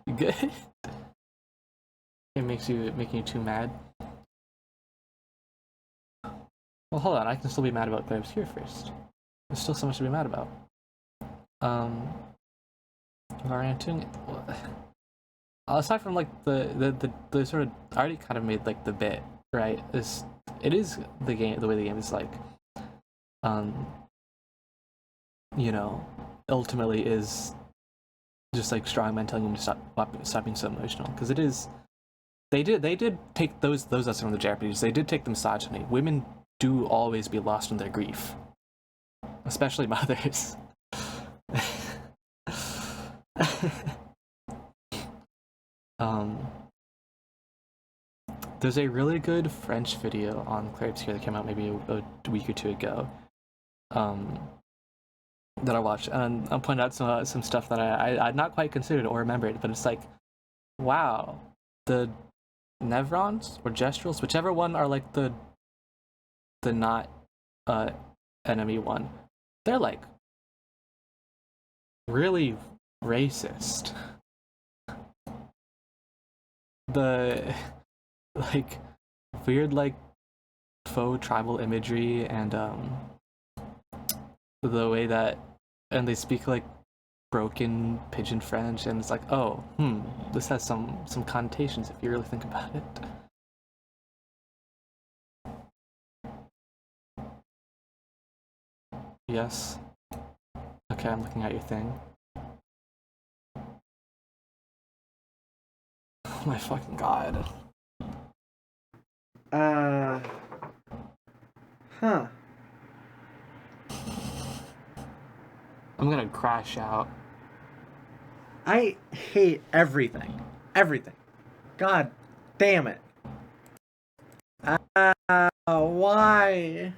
You good? It making you too mad? Well, hold on. I can still be mad about Clair Obscur first. There's still so much to be mad about. Varianting. Aside from like the sort of, I already kind of made like the bit, right? It is the game, the way the game is like, you know, ultimately is just like strong men telling them to stop being so emotional, because it is. They did take those lessons from the Japanese. They did take the misogyny. Women do always be lost in their grief, especially mothers. There's a really good French video on Clair Obscur that came out maybe a week or two ago, that I watched, and I'm pointing out some stuff that I'd not quite considered or remembered, but it's like, wow, the Nevrons or Gestrals, whichever one are like the not enemy one, they're like really racist. The like weird like faux tribal imagery and the way that, and they speak like broken pidgin French, and it's like, oh, this has some connotations if you really think about it. Yes. Okay, I'm looking at your thing. Oh my fucking god. Huh. I'm gonna crash out. I hate everything. Everything. God damn it. Why?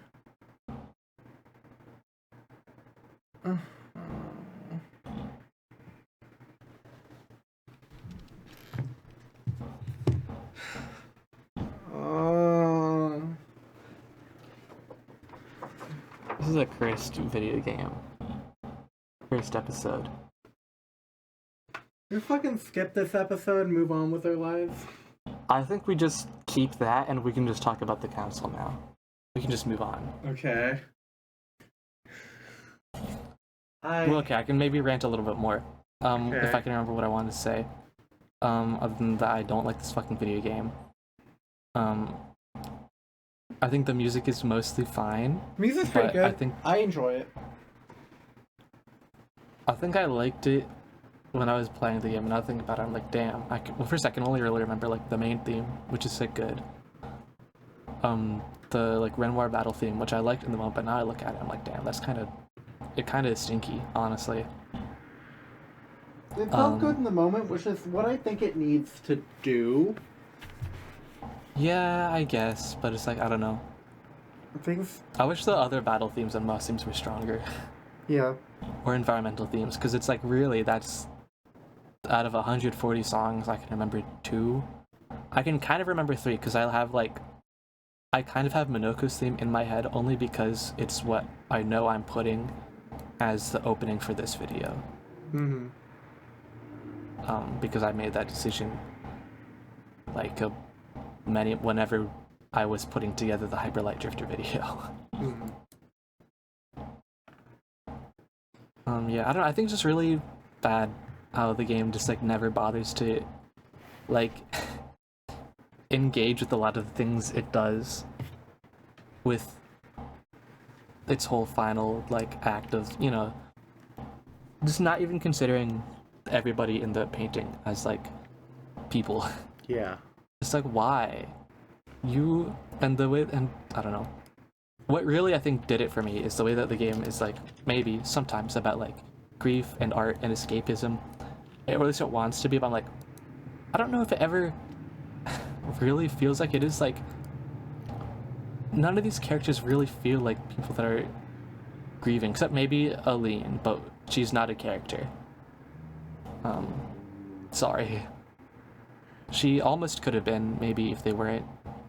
This is a cursed video game. First episode. We fucking skip this episode and move on with our lives. I think we just keep that and we can just talk about the council now. We can just move on. Okay. Well, okay, I can maybe rant a little bit more. Okay. If I can remember what I wanted to say. Other than that, I don't like this fucking video game. I think the music is mostly fine. Music's pretty good. I enjoy it. I think I liked it when I was playing the game, and now thinking about it, I'm like, damn. Well, first I can only really remember like the main theme, which is sick good. The like Renoir battle theme, which I liked in the moment, but now I look at it, I'm like, damn, that's kind of stinky, honestly. It felt good in the moment, which is what I think it needs to do. Yeah, I guess, but it's like, I don't know. I wish the other battle themes and boss themes were stronger. Yeah. Or environmental themes, because it's like, really, that's out of 140 songs, I can remember 2. I can kind of remember 3 because I kind of have Minoko's theme in my head only because it's what I know I'm putting as the opening for this video. Mm-hmm. Because I made that decision like whenever I was putting together the Hyperlight Drifter video. Mm-hmm. Yeah, I don't know, I think it's just really bad how the game just like never bothers to like engage with a lot of the things it does with its whole final like act of, you know, just not even considering everybody in the painting as like people. Yeah. It's like, why? You and the way, and I don't know. What really I think did it for me is the way that the game is like maybe sometimes about like grief and art and escapism. Or at least it wants to be, but I'm like, I don't know if it ever really feels like it is. Like, none of these characters really feel like people that are grieving, except maybe Aline, but she's not a character. Sorry. She almost could have been, maybe if they weren't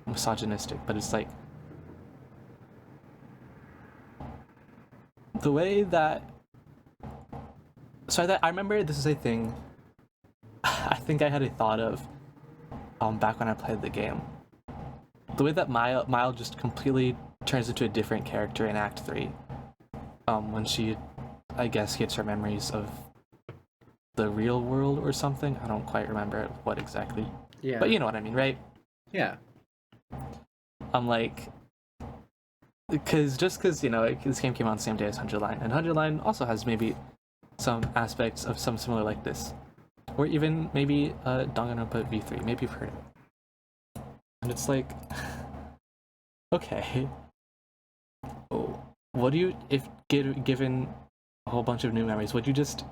misogynistic, but it's like the way that, so I remember this is a thing I think I had a thought of back when I played the game. The way that Mile just completely turns into a different character in Act 3. When she, I guess, gets her memories of the real world or something. I don't quite remember what exactly. Yeah. But you know what I mean, right? Yeah. I'm like, because you know, this game came out on the same day as 100 Line, and 100 Line also has maybe some aspects of some similar like this. Or even maybe Danganronpa V3, maybe you've heard of it. And it's like, okay. Oh, what do you, if given a whole bunch of new memories, would you just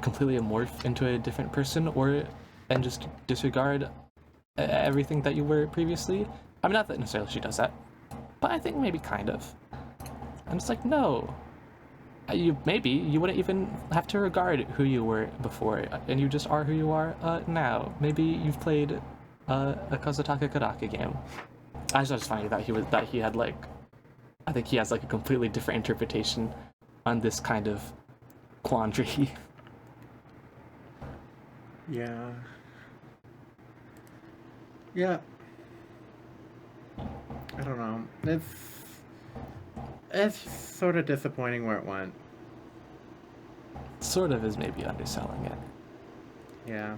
completely morph into a different person, and just disregard everything that you were previously? I mean, not that necessarily she does that, but I think maybe kind of. And it's like, no. You wouldn't even have to regard who you were before, and you just are who you are now. Maybe you've played a Kazutaka Karaka game. I just thought it was funny that he had like, I think he has like a completely different interpretation on this kind of quandary. Yeah. Yeah. I don't know. It's sort of disappointing where it went. Sort of is maybe underselling it. Yeah.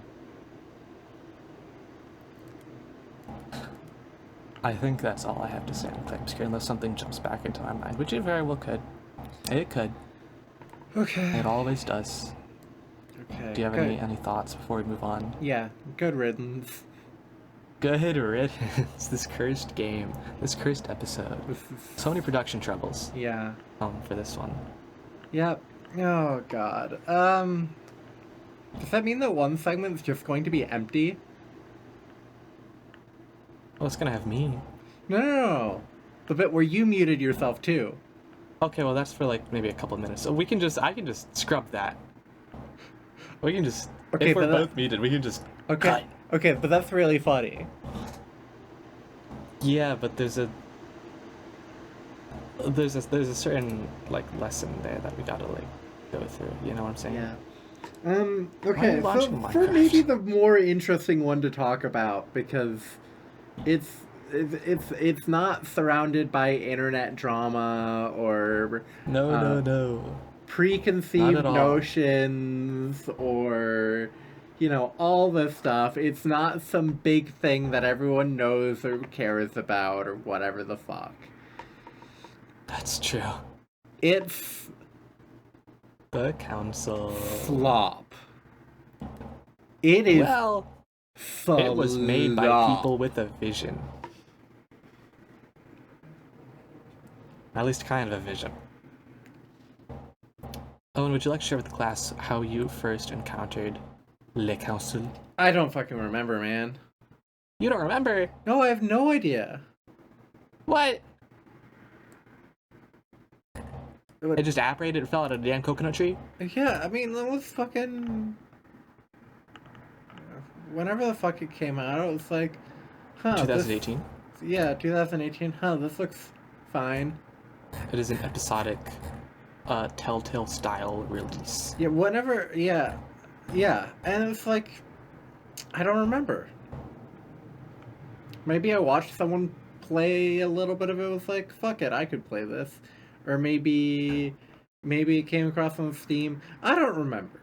I think that's all I have to say on Clair Obscur, unless something jumps back into my mind, which it very well could. It could. Okay. It always does. Okay. Do you have any thoughts before we move on? Yeah. Good riddance. Good riddance. This cursed game. This cursed episode. So many production troubles. Yeah. For this one. Yep. Oh god. Does that mean that one segment's just going to be empty? Well, it's gonna have me. No. The bit where you muted yourself too. Okay, well that's for like maybe a couple minutes. So I can just scrub that. We can just, okay, if we're both muted, we can just cut. Okay, but that's really funny. Yeah, but there's a certain like lesson there that we gotta like go through. You know what I'm saying? Yeah. Okay, Why are you so watching for Minecraft? maybe the more interesting one to talk about, because it's not surrounded by internet drama or No. preconceived Not at all. notions or, you know, all this stuff. It's not some big thing that everyone knows or cares about or whatever the fuck. That's true. It's The council. flop. It is Well, it was made by flop. people with a vision. At least kind of a vision. Owen, would you like to share with the class how you first encountered Le Council? I don't fucking remember, man. You don't remember? No, I have no idea. What? It just apparated and fell out of the damn coconut tree? Yeah, I mean, that was fucking... whenever the fuck it came out, it was like, huh, 2018. Yeah, 2018. Huh, this looks fine. It is an episodic, Telltale style release. Yeah, whenever, yeah, and it's like, I don't remember. Maybe I watched someone play a little bit of it, was like, fuck it, I could play this. Or maybe it came across on Steam. I don't remember.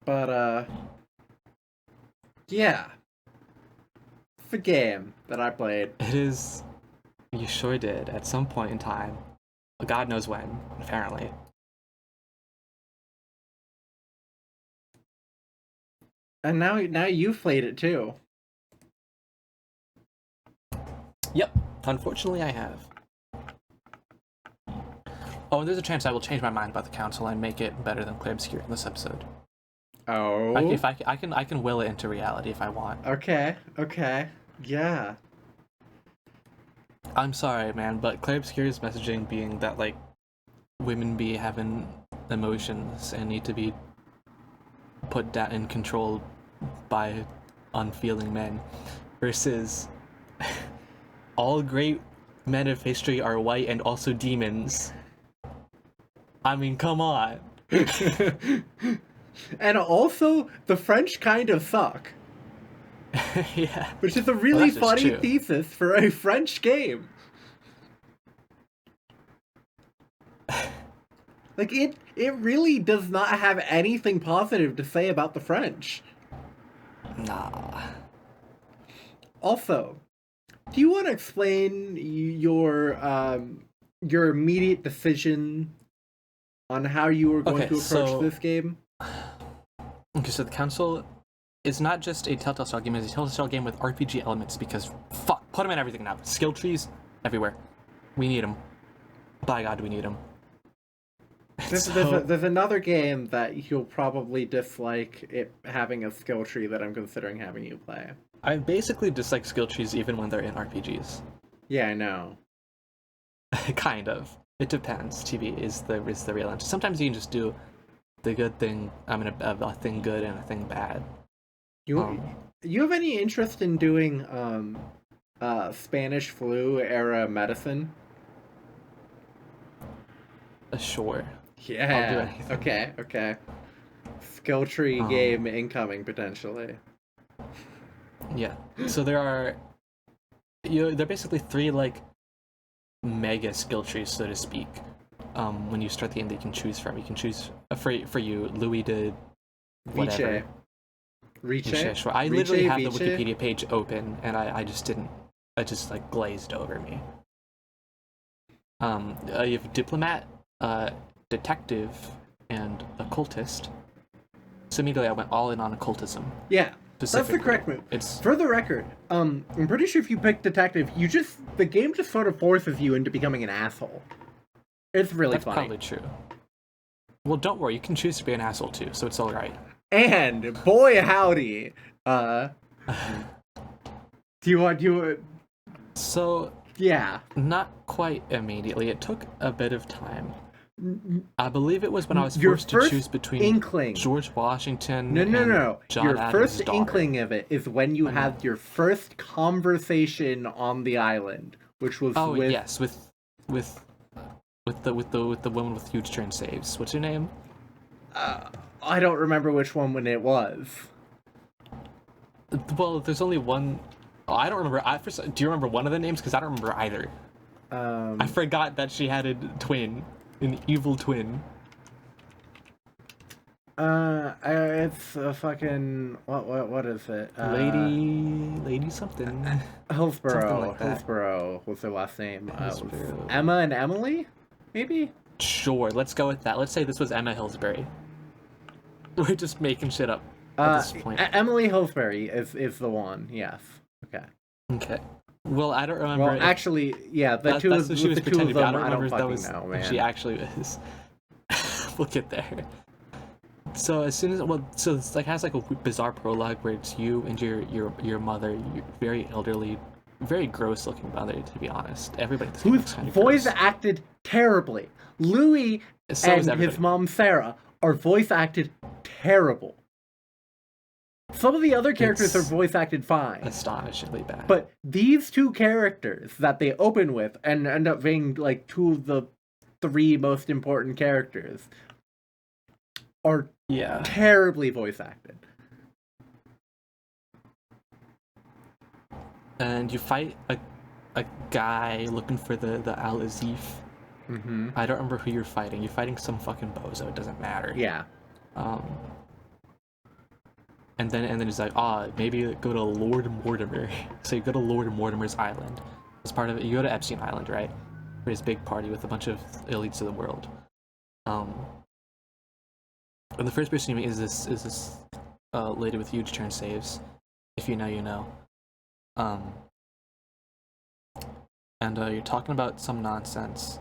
But, yeah. It's a game that I played. It is. You sure did, at some point in time. God knows when, apparently. And now you've played it too. Yep, unfortunately I have. Oh, and there's a chance I will change my mind about the council and make it better than Clair Obscur in this episode. Oh. I can will it into reality if I want. Okay. Yeah. I'm sorry, man, but Clair Obscur's messaging being that, like, women be having emotions and need to be put down and controlled by unfeeling men, versus all great men of history are white and also demons. I mean, come on. And also, the French kind of suck. Yeah. Which is a really funny thesis for a French game. Like, it really does not have anything positive to say about the French. Nah. Also, do you want to explain your immediate decision on how you were going to approach this game? Okay, so the council is not just a Telltale style game, it's a Telltale game with RPG elements, because fuck, put them in everything now. Skill trees everywhere. We need them. By God, we need them. There's another game that you'll probably dislike it having a skill tree that I'm considering having you play. I basically dislike skill trees even when they're in RPGs. Yeah, I know. Kind of. It depends. TV is the real answer. Sometimes you can just do the good thing. A thing good and a thing bad. You have any interest in doing Spanish flu era medicine? Sure. Yeah. I'll do anything. Okay. Skill tree game incoming potentially. Yeah. So there are, they're basically three like mega skill trees, so to speak. When you start the game, that you can choose from. You can choose for you. Louis did whatever. Riche. Sure. I literally have the Wikipedia page open, and I just didn't. It just like glazed over me. You have diplomat, detective, and occultist. So immediately I went all in on occultism. Yeah. That's the correct move. It's for the record. I'm pretty sure if you pick detective, the game just sort of forces you into becoming an asshole. It's really funny. That's probably true. Well, don't worry. You can choose to be an asshole too, so it's all right. And boy, howdy. Do you want? So yeah. Not quite immediately. It took a bit of time. I believe it was when I was forced to choose between inkling. George Washington No. and John Your Adams' first daughter. inkling of it is when you had your first conversation on the island, which was with the woman with huge turn saves. What's her name? I don't remember which one when it was. Well, there's only one. Oh, I don't remember. Do you remember one of the names? Because I don't remember either. I forgot that she had a twin. An evil twin. It's a fucking what is it? Lady something. Hillsborough. Something like that. Hillsborough was their last name. Emma and Emily, maybe. Sure, let's go with that. Let's say this was Emma Hillsbury. We're just making shit up at this point. Emily Hillsbury is the one. Yes. Okay. Well, I don't remember. Well, actually, yeah, that's what she was pretending to be. I don't remember if that was man. She actually was. We'll get there. So as soon as so it's like has like a bizarre prologue where it's you and your mother, your very elderly very gross looking mother, to be honest. Everybody in this Who's game looks kind of voice gross. acted terribly. Louis So is and everybody. his mom Sarah are voice acted terrible. Some of the other characters are It's voice acted fine. astonishingly bad. But these two characters that they open with and end up being like two of the three most important characters are yeah. terribly voice acted. And you fight a guy looking for the Al-Azif. Mm-hmm. I don't remember who you're fighting. You're fighting some fucking bozo. It doesn't matter. Yeah. And then he's like, maybe go to Lord Mortimer. So you go to Lord Mortimer's island. As part of it, you go to Epstein Island, right? For his big party with a bunch of elites of the world. And the first person you meet is this lady with huge turn saves. If you know, you know. And you're talking about some nonsense,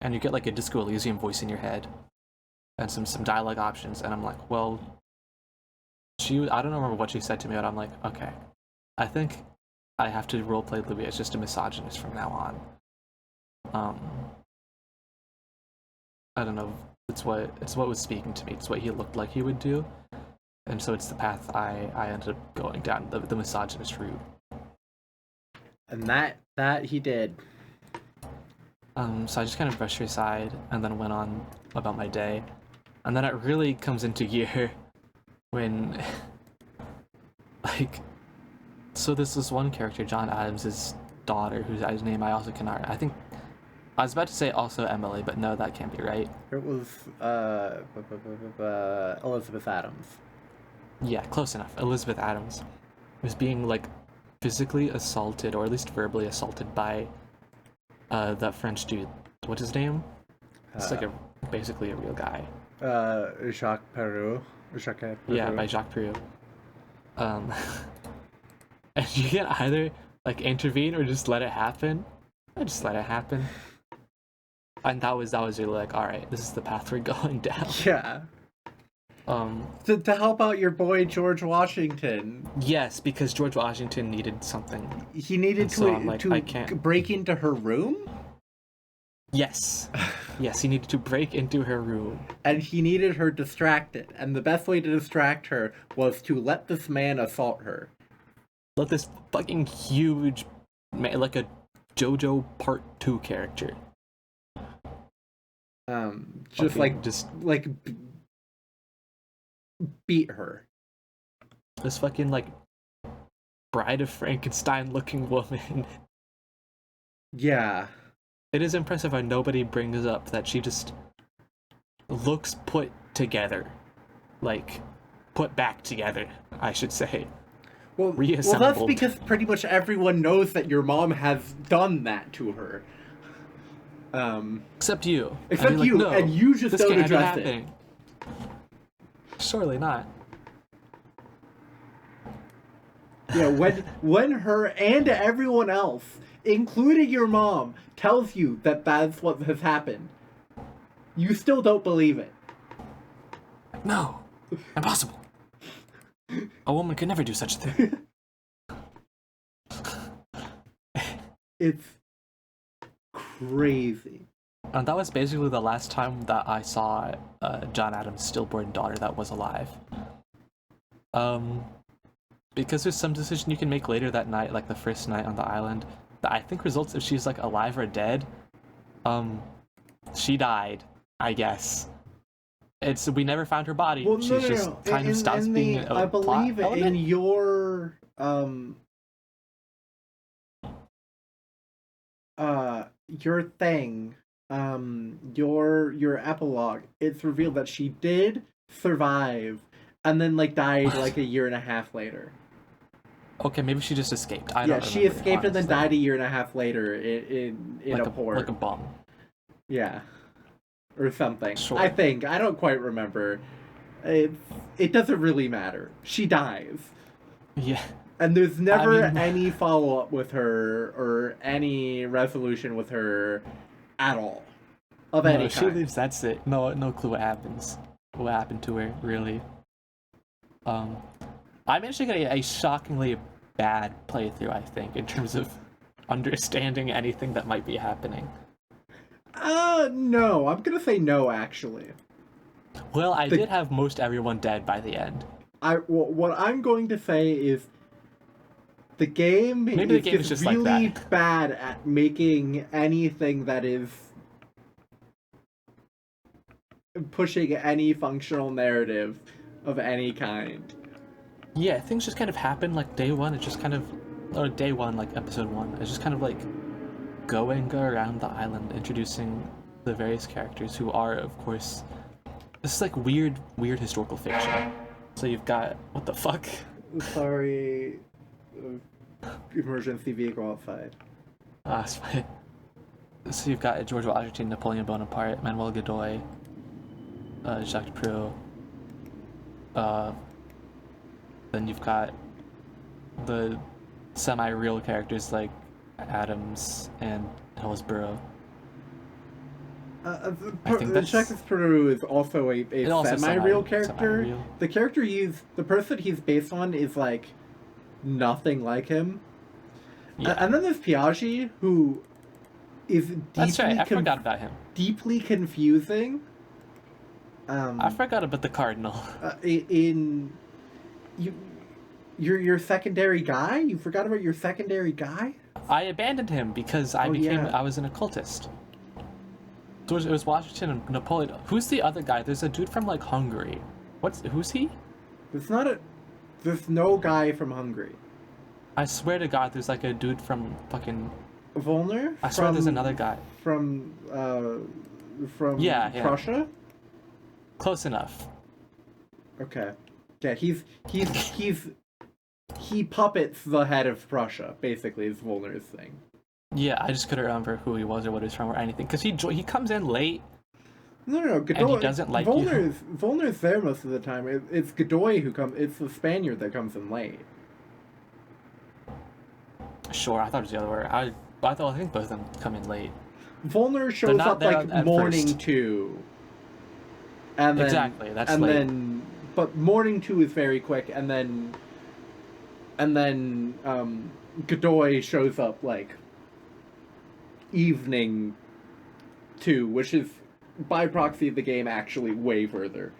and you get like a Disco Elysium voice in your head, and some dialogue options, and I'm like, well, I don't remember what she said to me, but I'm like, okay, I think I have to roleplay Louis as just a misogynist from now on. I don't know, it's what was speaking to me, it's what he looked like he would do, and so it's the path I ended up going down, the misogynist route. And that he did. So I just kind of brushed her aside and then went on about my day. And then it really comes into gear when, like, so there's this one character, John Adams' daughter, whose name I also cannot, I think, I was about to say also Emily, but no, that can't be right. It was Elizabeth Adams. Yeah, close enough. Elizabeth Adams was being, like, physically assaulted, or at least verbally assaulted by that French dude. What's his name? It's like basically a real guy. Jacques Perrot. Yeah, by Jacques Perrot. And you can either like intervene or just let it happen. I just let it happen. And that was really like, all right, this is the path we're going down. Yeah. To help out your boy George Washington. Yes, because George Washington needed something. He needed to break into her room? Yes. Yes, he needed to break into her room. And he needed her distracted. And the best way to distract her was to let this man assault her. Let this fucking huge man, like a JoJo Part 2 character. Beat her. This fucking, like, Bride of Frankenstein looking woman. Yeah. It is impressive how nobody brings up that she just looks put together. Like, put back together, I should say. Well, that's because pretty much everyone knows that your mom has done that to her. Except you. Except you, no, and you just don't address it. Surely not. Yeah, when her and everyone else, including your mom, tells you that that's what has happened, you still don't believe it. No. Impossible. A woman could never do such a thing. It's crazy. And that was basically the last time that I saw John Adams' stillborn daughter that was alive. Because there's some decision you can make later that night, like the first night on the island, that I think results if she's like alive or dead. She died, I guess. We never found her body. Well, She's just kind of stops being a I believe plot in your thing, your epilogue, it's revealed that she did survive and then like died like a year and a half later. Okay, maybe she just escaped. I don't remember, she escaped and then died a year and a half later in like a port. Like a bum. Yeah. Or something. Sure. I think. I don't quite remember. It doesn't really matter. She dies. Yeah. And there's never any follow-up with her or any resolution with her at all. Of any kind. She leaves, that's it. No clue what happens. What happened to her, really. I managed to get a shockingly bad playthrough, I think, in terms of understanding anything that might be happening? No. I'm gonna say no, actually. Well, I did have most everyone dead by the end. What I'm going to say is the game is just really like bad at making anything that is pushing any functional narrative of any kind. Yeah, things just kind of happen like day one. It's just kind of, or day one, like episode 1. It's just kind of like go around the island, introducing the various characters who are, of course, this is like weird historical fiction. So you've got, what the fuck? Sorry, emergency vehicle outside. It's fine. So you've got George Washington, Napoleon Bonaparte, Manuel Godoy, Jacques Proulx. Then you've got the semi-real characters like Adams and Hillsborough. Jacques Proulx is also a semi-real character. Semi-real. The person he's based on is like nothing like him. Yeah. And then there's Piaggi, who is deeply That's right. I forgot about him. Deeply confusing. I forgot about the Cardinal. Your secondary guy? You forgot about your secondary guy? I abandoned him because I was an occultist. So it was Washington and Napoleon. Who's the other guy? There's a dude from like Hungary. Who's he? There's no guy from Hungary. I swear to God, there's like a dude from fucking Volner? I swear there's another guy. From yeah. Prussia? Close enough. Okay. Yeah, he puppets the head of Prussia, basically, is Volner's thing. Yeah, I just couldn't remember who he was or what he was from or anything. Because he comes in late. No. Godoy, and he doesn't like Volner's there most of the time. It's Godoy who comes. It's the Spaniard that comes in late. Sure, I thought it was the other way. I think both of them come in late. Volner shows up like morning 2. And then, exactly, that's and late. then, but morning 2 is very quick, and then Godoy shows up like evening 2, which is by proxy of the game actually way further.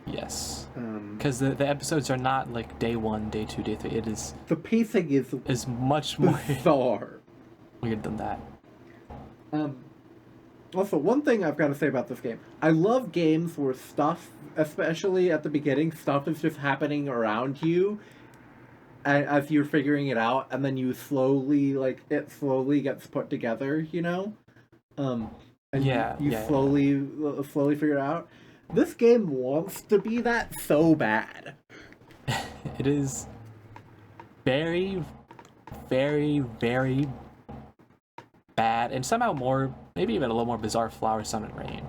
Yes, because the episodes are not like day 1, day 2, day 3. It is the pacing is much more bizarre, weird than that. Also, one thing I've got to say about this game, I love games where stuff, especially at the beginning, stuff is just happening around you as you're figuring it out, and then you slowly gets put together, you know? And you slowly figure it out. This game wants to be that so bad. It is very, very, very bad, and somehow more, maybe even a little more bizarre Flower, Sun, and Rain.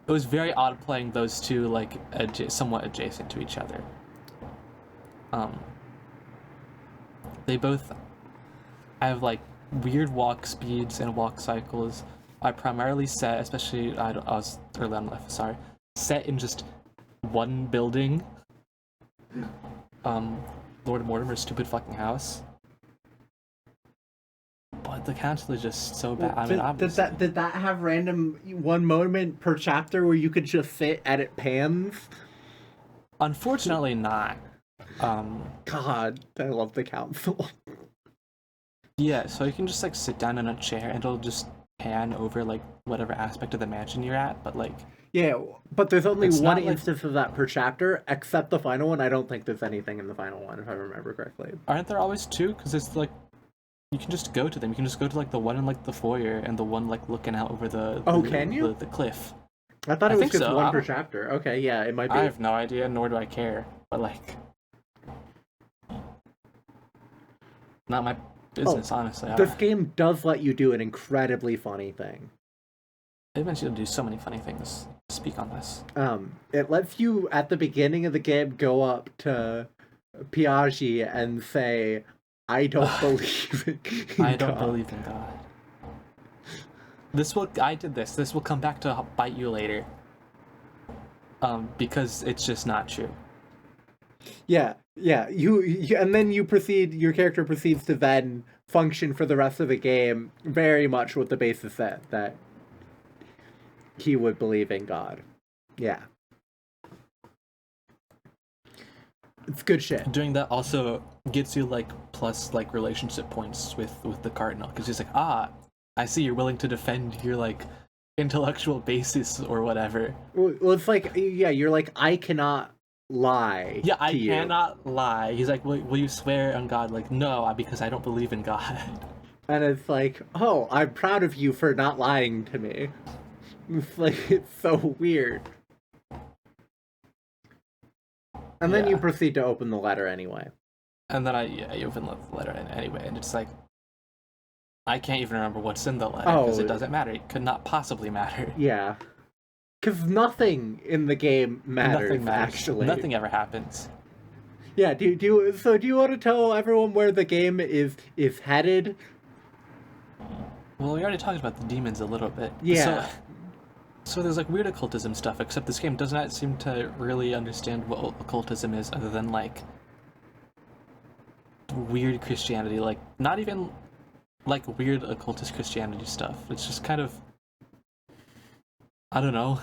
It was very odd playing those two like somewhat adjacent to each other. They both have like weird walk speeds and walk cycles. I primarily set, especially I was early on life, sorry, set in just one building. Lord Mortimer's stupid fucking house. But the council is just so bad. Did that have random one moment per chapter where you could just sit, edit pans? Unfortunately not. God, I love the council. Yeah, so you can just like sit down in a chair and it'll just pan over like whatever aspect of the mansion you're at, but like yeah, but there's only one instance of that per chapter, except the final one. I don't think there's anything in the final one, if I remember correctly. Aren't there always 2? Because it's like you can just go to them. You can just go to like the one in like the foyer and the one like looking out over the can you? The cliff. I thought it was just one per chapter. Okay, yeah, it might be. I have no idea, nor do I care. But like, not my business, honestly. This game does let you do an incredibly funny thing. It meant you to do so many funny things. Speak on this. It lets you at the beginning of the game go up to Piaggi and say, "I don't believe in God. I don't believe in God." I did this. This will come back to bite you later. Because it's just not true. Yeah, yeah. You and then your character proceeds to then function for the rest of the game very much with the basis that he would believe in God. Yeah. It's good shit. Doing that also gets you like plus like relationship points with the cardinal, because he's like, I see you're willing to defend your like intellectual basis or whatever. Well, it's like, yeah, you're like, I cannot lie. Yeah, I to you. cannot lie. He's like, will you swear on God? Like, no, because I don't believe in God. And it's like, oh, I'm proud of you for not lying to me. It's like, it's so weird. And then you proceed to open the letter anyway. And then you open the letter anyway, and it's like, I can't even remember what's in the letter, because it doesn't matter. It could not possibly matter. Yeah. Because nothing in the game matters, actually. Nothing ever happens. Yeah, do you want to tell everyone where the game is headed? Well, we already talked about the demons a little bit. Yeah. So there's like weird occultism stuff, except this game does not seem to really understand what occultism is, other than like weird Christianity, like not even like weird occultist Christianity stuff. It's just kind of, I don't know.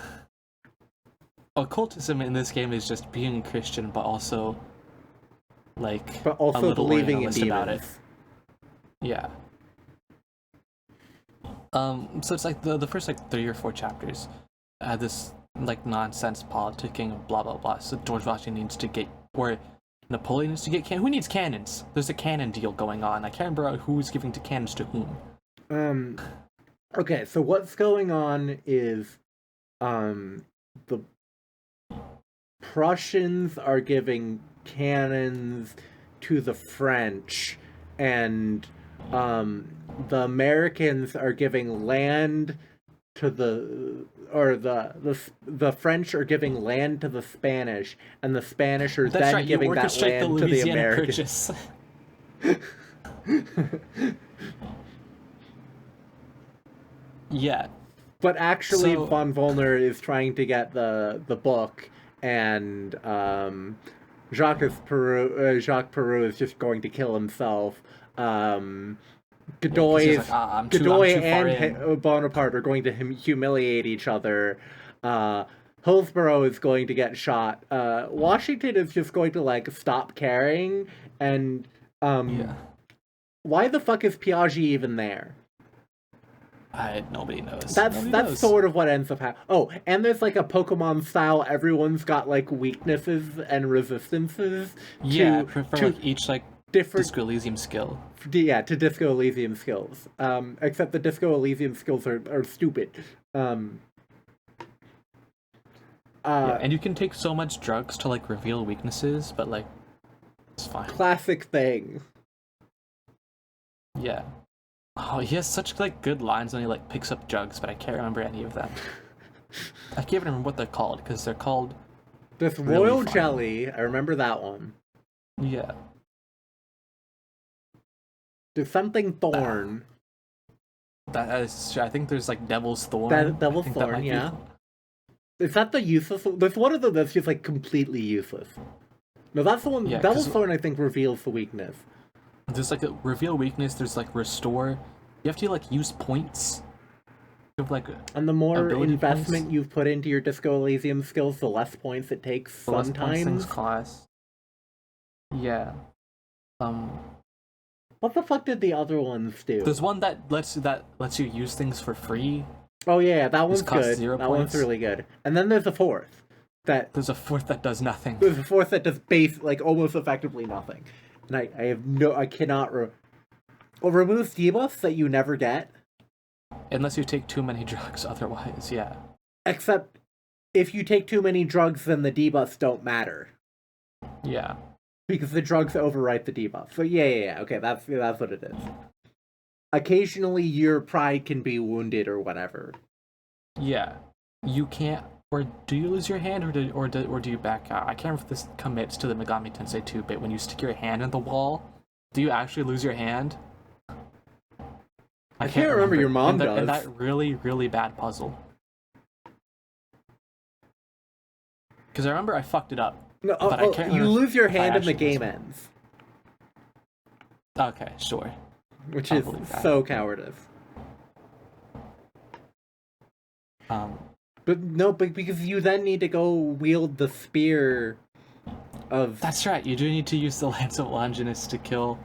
Occultism in this game is just being a Christian, but also like a little believing in demons about it. Yeah. So it's like the first like 3 or 4 chapters had this like nonsense politicking, blah blah blah. So George Washington needs to get, or Napoleon needs to get who needs cannons? There's a cannon deal going on. I can't remember who's giving to cannons to whom. Okay, so what's going on is the Prussians are giving cannons to the French, and the Americans are giving land to the French are giving land to the Spanish, and the Spanish are then giving that land to the Americans. Yeah. But actually, von Wollner is trying to get the book, and Jacques Perrault is just going to kill himself. Godoy and Bonaparte are going to humiliate each other. Hillsborough is going to get shot. Washington is just going to like stop caring, and why the fuck is Piaggi even there? Nobody knows. That's sort of what ends up happening. Oh, and there's like a Pokemon style. Everyone's got like weaknesses and resistances. For like each like different Disco Elysium skill. Yeah, to Disco Elysium skills. Except the Disco Elysium skills are stupid. And you can take so much drugs to like reveal weaknesses, but like it's fine. Classic thing. Yeah. Oh, he has such like good lines when he like picks up jugs, but I can't remember any of them. I can't even remember what they're called, because they're called this royal jelly. I remember that one. Yeah. There's something thorn. That is, I think there's like Devil's Thorn. Devil's Thorn, yeah. Is that the useless one? There's one of them that's just like completely useless. No, that's the one. Yeah, Devil's Thorn, I think, reveals the weakness. There's like a reveal weakness. There's like restore. You have to like use points. Like, and the more investment points you've put into your Disco Elysium skills, the less points it takes sometimes. Class. Yeah. What the fuck did the other ones do? There's one that lets you use things for free. Oh yeah, that one's good. That one's really good. And then there's a fourth. There's a fourth that does nothing. There's a fourth that does like almost effectively nothing. And I cannot removes debuffs that you never get. Unless you take too many drugs, otherwise, yeah. Except if you take too many drugs, then the debuffs don't matter. Yeah. Because the drugs overwrite the debuff. So yeah. Okay, that's what it is. Occasionally, your pride can be wounded or whatever. Yeah. You can't. Or do you lose your hand, or do you back out? I can't remember if this commits to the Megami Tensei 2 bit. When you stick your hand in the wall, do you actually lose your hand? I can't remember. Your mom does. In that really, really bad puzzle. Because I remember I fucked it up. No, but I can't you remember lose your if I hand and the actually game was- ends, Okay, sure. which I'll is believe that. so cowardice. Um, But no, but because you then need to go wield the spear of... that's right. You do need to use the Lance of Longinus to kill.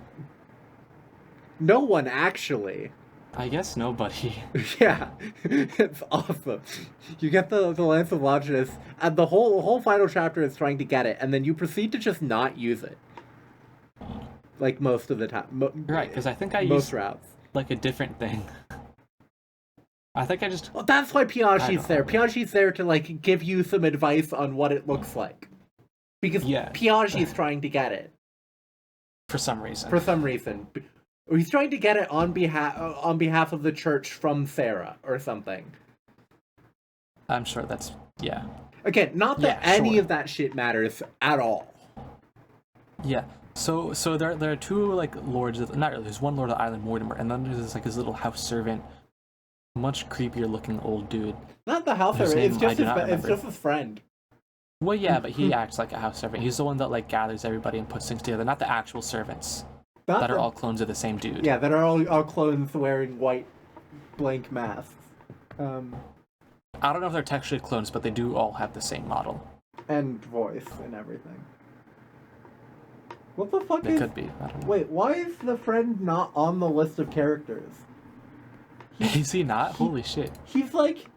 No one, actually. I guess nobody. Yeah, it's awesome. You get the Lance of Longinus, and the whole final chapter is trying to get it, and then you proceed to just not use it. Like most of the time. Right, because I think I most used routes. like a different thing. I think I just. Well, that's why I Piaget's don't there. know. Piaget's there to like give you some advice on what it looks like, because Yeah. Piaget's trying to get it For some reason. for some reason. He's trying to get it on behalf of the church from Sarah or something. I'm sure that's. Yeah. Again, not that Yeah, any sure. of that shit matters at all. Yeah. So there are two like lords. Not really. There's one lord of the island, Mortimer, and then there's like his little house servant, much creepier looking old dude. Not the house His servant. name It's I just do his, not it's remember. just his friend. Well, yeah, but he acts like a house servant. He's the one that like gathers everybody and puts things together. Not the actual servants Not that are the- all clones of the same dude. Yeah, that are all clones wearing white blank masks. I don't know if they're textually clones, but they do all have the same model. And voice and everything. What the fuck They is... could be. I don't know. Wait, why is the friend not on the list of characters? Is he not? Holy shit. He's like,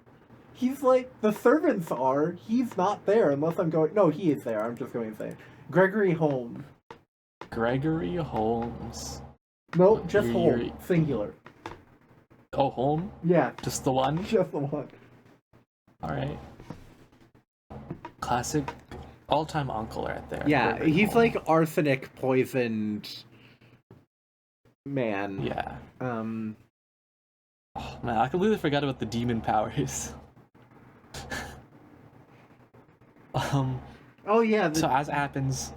the servants are. He's not there unless I'm going... No, he is there. I'm just going to say. Gregory Holmes. Gregory Holmes. No, just You're- Holmes. you're- Singular. Oh, Holm? Yeah, Just the one? just the one. Alright. Classic all-time uncle right there. Yeah, Gregory he's Holm. like arsenic poisoned man. Yeah. Um, Oh, man, I completely forgot about the demon powers. oh yeah, So as it happens,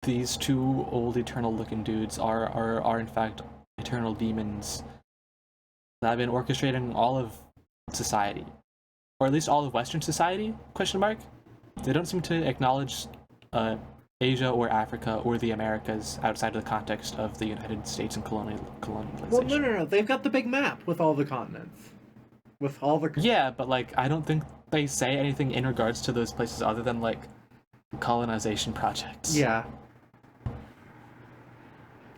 these two old eternal-looking dudes are in fact eternal demons that have been orchestrating all of society, or at least all of Western society? Question mark. They don't seem to acknowledge Asia or Africa or the Americas outside of the context of the United States and colonialization. well, no. They've got the big map with all the continents, with all the. Yeah, but like I don't think they say anything in regards to those places other than like colonization projects. Yeah.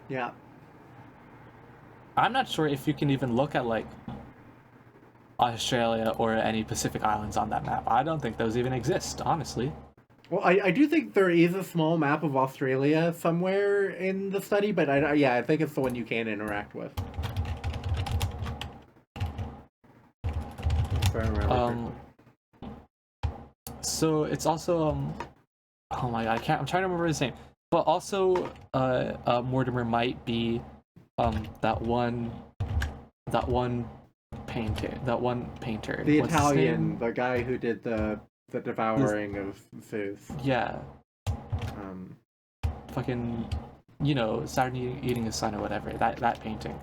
Yeah. I'm not sure if you can even look at like Australia or any Pacific islands on that map. I don't think those even exist, honestly. Well, I do think there is a small map of Australia somewhere in the study, but I think it's the one you can interact with. If I remember correctly. So it's also oh my god, I'm trying to remember his name. But also Mortimer might be that one painter. The What's his Italian, name? the guy who did the devouring of Zeus. Yeah. Um, Fucking, Saturn eating his son or whatever. That painting.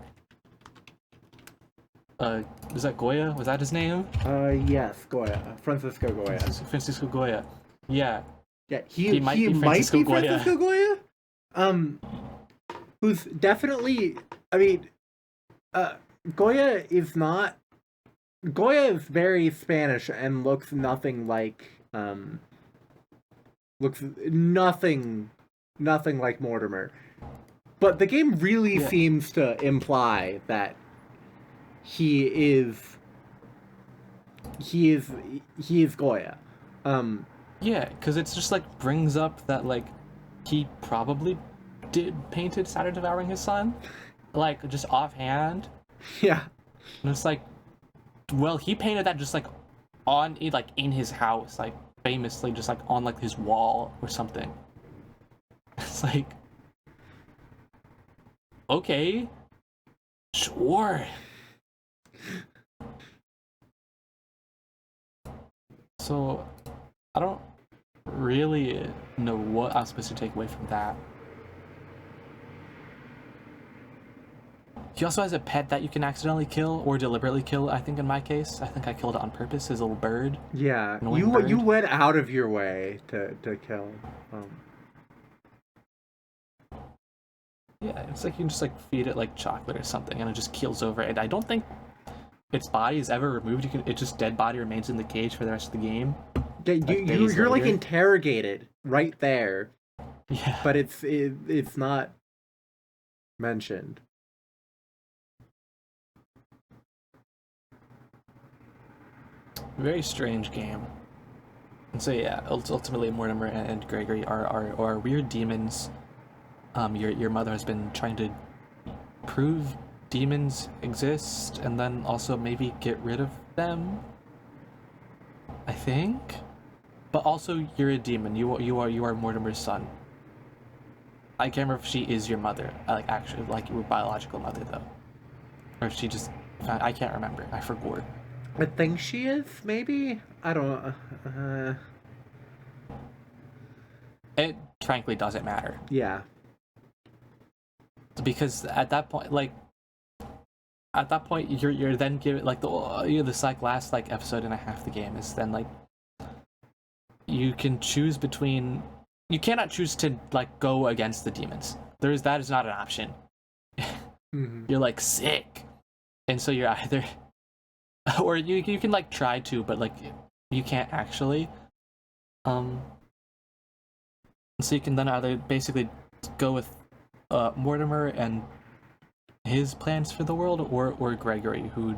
Was that Goya? Was that his name? yes, Goya, Francisco Goya. Francisco Goya. Yeah. Yeah, he might might be be Francisco Goya. Francisco Goya. Who's definitely. I mean, Goya is not. Goya is very Spanish and looks nothing like. Looks nothing like Mortimer. But the game really Yeah. seems to imply that he is Goya. Yeah, because it's just like brings up that like he probably painted Saturn devouring his son, like just offhand, Yeah. and it's like, well, he painted that just like in his house, like famously, just like on like his wall or something. It's like, okay, sure. So, I don't really know what I'm supposed to take away from that. He also has a pet that you can accidentally kill or deliberately kill. I think in my case, I think I killed it on purpose. His little bird. Yeah, Bird. you went out of your way to kill. Yeah, it's like you can just like feed it like chocolate or something, and it just keels over. And I don't think its body is ever removed. It just dead body remains in the cage for the rest of the game. You're like interrogated right there. Yeah, but it's not mentioned. Very strange game. And so yeah, ultimately Mortimer and Gregory are weird demons. Your mother has been trying to prove demons exist and then also maybe get rid of them, I think. But also you're a demon. You are Mortimer's son. I can't remember if she is your mother, like actually like your biological mother though, or if she just I can't remember. I forgot. I think she is, maybe. I don't. It frankly doesn't matter. Yeah. Because at that point, you're then given like this like last like episode and a half of the game is then like you can choose between. You cannot choose to like go against the demons. That is not an option. Mm-hmm. You're like sick, and so you're either, or you can like try to, but like you can't actually. So you can then either basically go with Mortimer and his plans for the world, or Gregory, who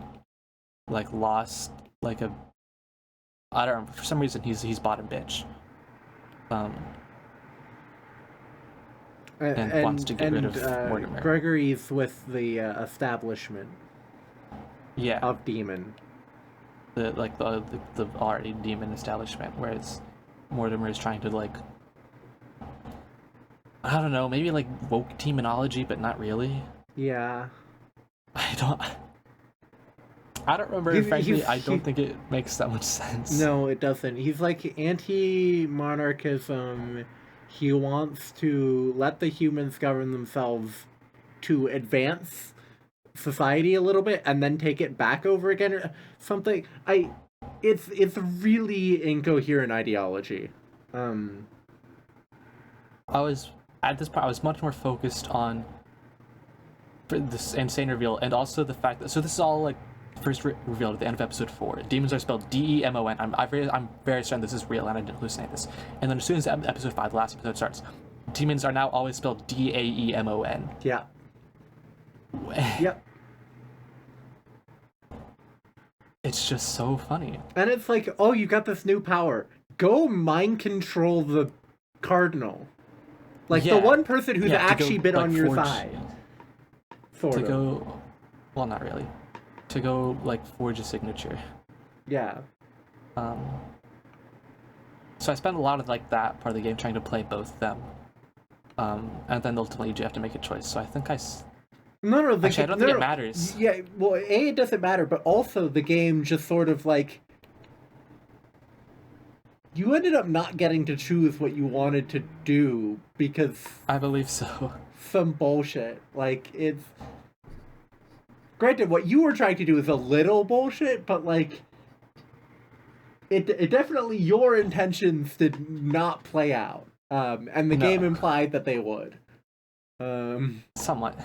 like lost like a, I don't know, for some reason he's bottom bitch. And wants to get rid of Mortimer. Gregory's with the establishment. Yeah. Of demon. The already demon establishment, whereas Mortimer is trying to like, I don't know, maybe like woke demonology, but not really. Yeah. I don't remember. Frankly, I don't think it makes that much sense. No, it doesn't. He's like anti-monarchism. He wants to let the humans govern themselves to advance society a little bit and then take it back over again or something. It's really incoherent ideology. I was at this point I was much more focused on this insane reveal, and also the fact that this is all like first revealed at the end of episode 4. Demons are spelled D-E-M-O-N. I'm very certain this is real and I didn't hallucinate this. And then as soon as episode 5, the last episode starts, demons are now always spelled D-A-E-M-O-N. Yeah. Yep. It's just so funny. And it's like, oh, you got this new power. Go mind control the cardinal. Like the one person who's actually been on your side. Sort of. Go, well, not really. To go like forge a signature. Yeah. So I spent a lot of like that part of the game trying to play both of them. And then ultimately you have to make a choice. So I think No, actually, I don't think it matters. Yeah, well, it doesn't matter, but also the game just sort of like you ended up not getting to choose what you wanted to do because I believe so. Some bullshit. Like it's granted, what you were trying to do is a little bullshit, but like it definitely your intentions did not play out. And the game implied that they would. Somewhat.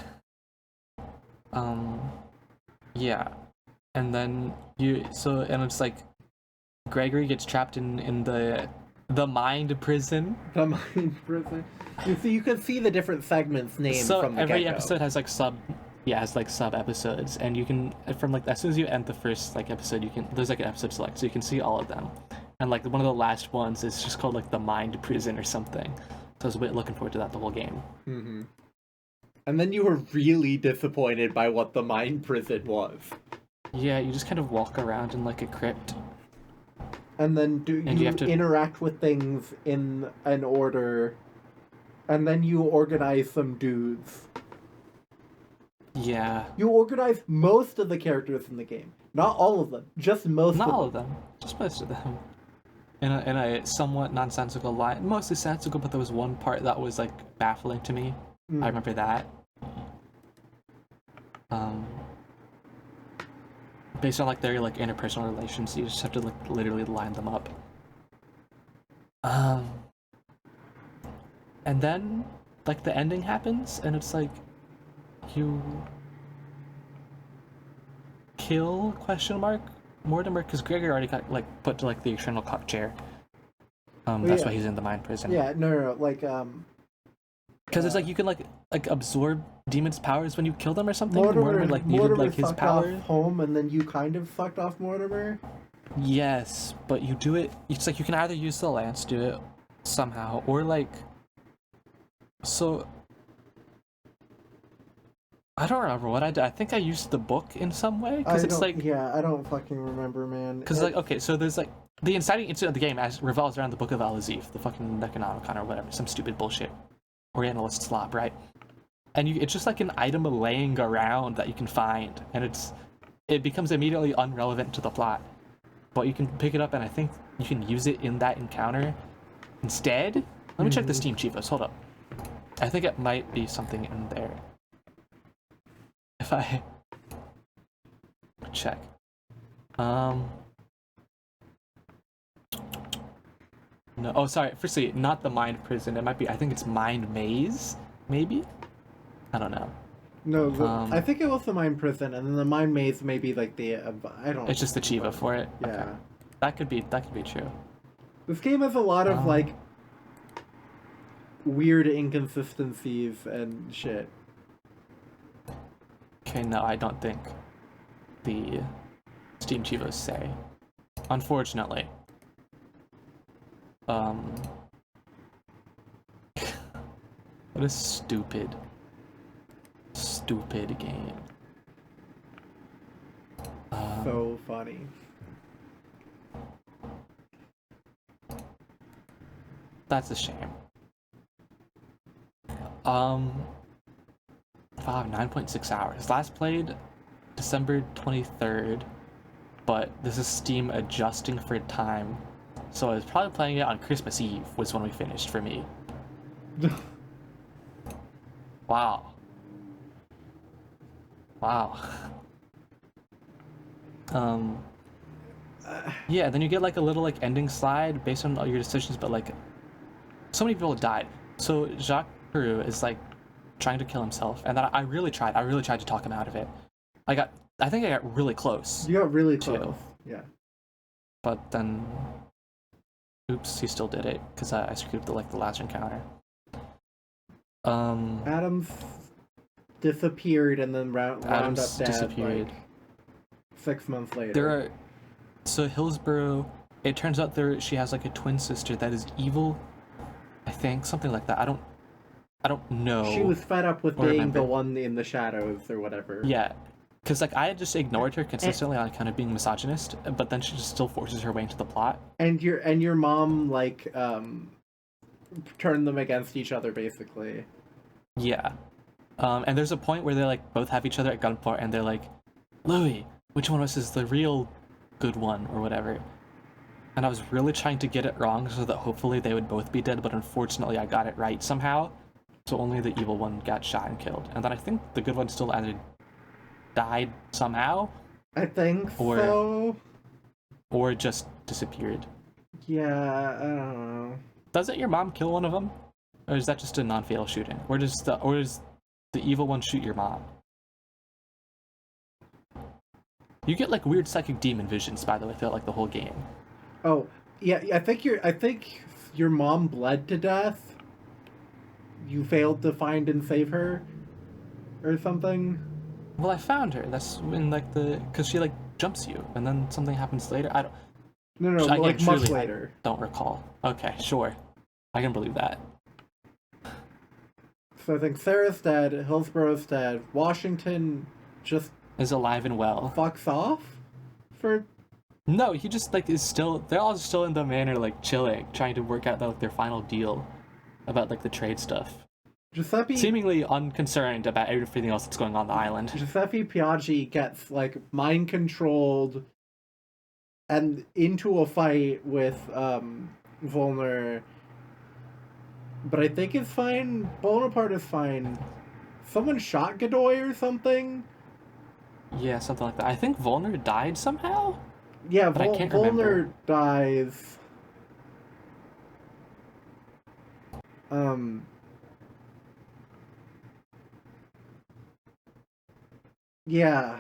Yeah. And then and it's like Gregory gets trapped in the mind prison. The mind prison. You can see the different segments named from the every get-go. episode has like sub episodes, and you can from like as soon as you end the first like episode, there's like an episode select, so you can see all of them. And like one of the last ones is just called like the mind prison or something. So I was a bit looking forward to that the whole game. Mm-hmm. And then you were really disappointed by what the mind prison was. Yeah, you just kind of walk around in like a crypt. And then you have to interact with things in an order, and then you organize some dudes. Yeah. You organize most of the characters in the game. Not all of them, just most of them. Not all of them, just most of them. In a somewhat nonsensical line. Mostly sensical, but there was one part that was like baffling to me. I remember that. Um, based on like their like interpersonal relations, you just have to like literally line them up. And then like the ending happens, and it's like you kill Mortimer, because Gregor already got like put to like the eternal cock chair. That's why he's in the mind prison. Yeah, no, like because it's like you can like absorb demons' powers when you kill them or something. Mortimer like needed like his power. Off home, and then you kind of fucked off Mortimer. Yes, but you do it. It's like you can either use the lance, do it somehow, or like. So I don't remember what I did. I think I used the book in some way, because it's like I don't fucking remember, man. Because like okay, so there's like the inciting incident of the game as revolves around the Book of Elysium, the fucking Necronomicon or whatever, some stupid bullshit, Orientalist slop, right? And it's just like an item laying around that you can find, and it becomes immediately irrelevant to the plot, but you can pick it up, and I think you can use it in that encounter instead. Let me check the Steam Chivas. Hold up. I think it might be something in there. If I check. No. Oh, sorry. Firstly, not the mind prison. It might be. I think it's mind maze. Maybe. I don't know. No, I think it was the mind prison, and then the mind maze may be like the. I don't. It's just the Chiva for it. Yeah. Okay. That could be true. This game has a lot of like weird inconsistencies and shit. Okay, no, I don't think the Steam Chivas say. Unfortunately. What a stupid game. So funny. That's a shame. Wow, 9.6 hours. Last played December 23rd, but this is Steam adjusting for time. So I was probably playing it on Christmas Eve was when we finished for me. Wow. Yeah, then you get like a little like ending slide based on all your decisions, but like so many people died. So Jacques Peru is like trying to kill himself, and then I really tried to talk him out of it. I think I got really close. You got really close. Yeah. But then oops, he still did it because I screwed the last encounter. Adams disappeared and then wound up dead disappeared. like 6 months later. So Hillsborough, it turns out she has like a twin sister that is evil. I think something like that. I don't know. She was fed up with being the one in the shadows or whatever. Yeah. Because like I had just ignored her consistently on kind of being misogynist, but then she just still forces her way into the plot. And your mom like turned them against each other basically. Yeah. And there's a point where they like both have each other at gunpoint, and they're like, Louis, which one of us is the real good one or whatever? And I was really trying to get it wrong so that hopefully they would both be dead, but unfortunately I got it right somehow. So only the evil one got shot and killed. And then I think the good one still either died somehow. I think so. Or just disappeared. Yeah, I don't know. Doesn't your mom kill one of them? Or is that just a non-fatal shooting? Or does the evil one shoot your mom? You get like weird psychic demon visions, by the way, throughout like the whole game. Oh, yeah, I think your mom bled to death. You failed to find and save her or something. Well, I found her. That's when like because she like jumps you, and then something happens later. I don't. No, like much later. I don't recall. Okay, sure, I can believe that. So I think Sarah's dead, Hillsborough's dead, Washington just is alive and well. Fucks off for. No, he just like is still. They're all still in the manor, like chilling, trying to work out like their final deal about like the trade stuff. Giuseppe seemingly unconcerned about everything else that's going on the island. Giuseppe Piaggi gets like mind controlled and into a fight with Volner, but I think it's fine. Bonaparte is fine. Someone shot Godoy or something. Yeah, something like that. I think Volner died somehow, Yeah, but I can't remember. Volner dies. Um. Yeah.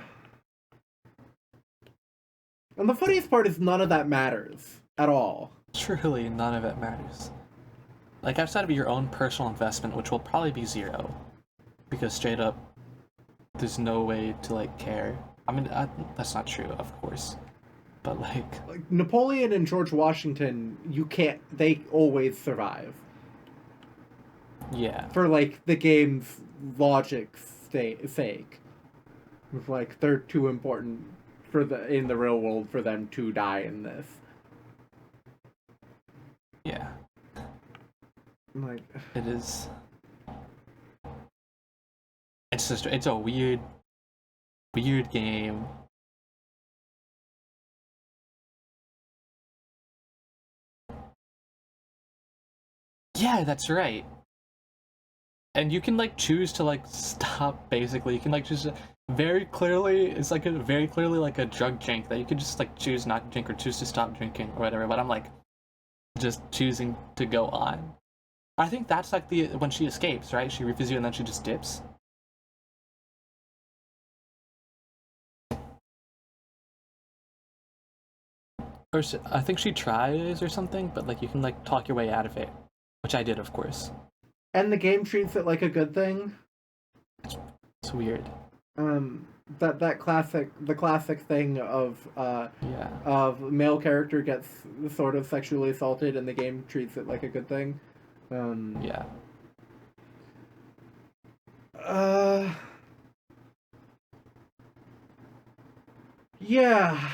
And the funniest part is none of that matters at all. Truly, none of it matters. Like, outside of your own personal investment, which will probably be 0, because straight up, there's no way to, like, care. I mean, that's not true, of course. But, Like Napoleon and George Washington, you can't. They always survive. yeah. For, like, the game's logic's sake. It's like, they're too important in the real world for them to die in this. Yeah. Like, it is. It's a weird game. Yeah, that's right. And you can like choose to like stop. Basically, you can like just very clearly. It's like very clearly like a drug drink that you could just like choose not to drink or choose to stop drinking or whatever. But I'm like just choosing to go on. I think that's like the when she escapes, right? She refuses you and then she just dips. Or I think she tries or something, but like you can like talk your way out of it, which I did, of course. and the game treats it like a good thing. It's weird. The classic thing of Yeah. of male character gets sort of sexually assaulted and the game treats it like a good thing. Yeah. Yeah.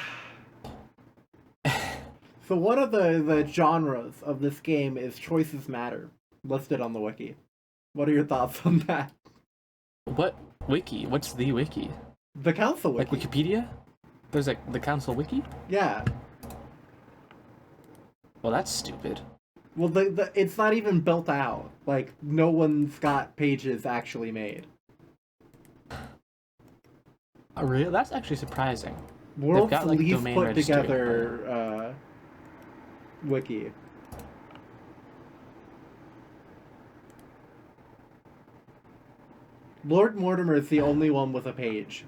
So one of the genres of this game is choices matter, listed on the wiki. What are your thoughts on that? What wiki? What's the wiki? The council wiki. Like Wikipedia? There's like the council wiki? Yeah. Well, that's stupid. Well, it's not even built out. Like, no one's got pages actually made. Oh, really? That's actually surprising. World's got, like, least domain put registry, together wiki. Lord Mortimer is the only one with a page.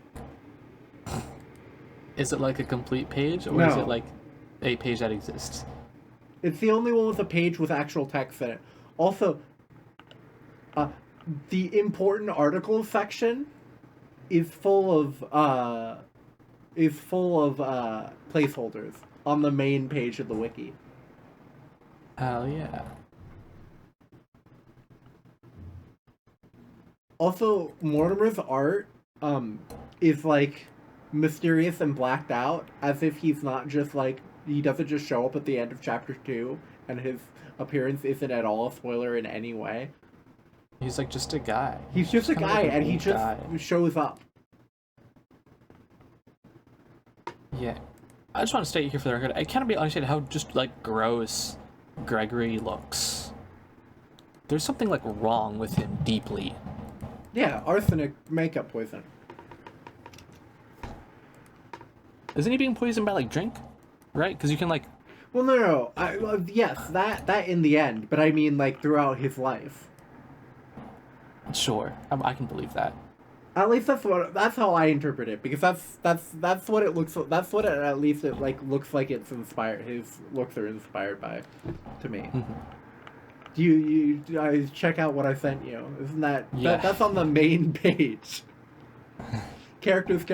Is it like a complete page, or No. is it like a page that exists? It's the only one with a page with actual text in it. Also, the important articles section is full of placeholders on the main page of the wiki. Hell yeah. Also, Mortimer's art is like mysterious and blacked out, as if he's not just like he doesn't just show up at the end of chapter 2 and his appearance isn't at all a spoiler in any way. He's like just a guy. He's just a guy, like and he just shows up. Yeah. I just want to state here for the record, I cannot be understated how just like gross Gregory looks. There's something like wrong with him deeply. Yeah, arsenic makeup poison. Isn't he being poisoned by like drink? Right? Because you can like. Well, no. Yes, that in the end, but I mean like throughout his life. Sure, I can believe that. At least that's how I interpret it, because that's what it looks. That's what at least it like looks like it's inspired. His looks are inspired by, to me. Mm-hmm. You check out what I sent you. Isn't that's on the main page. characters,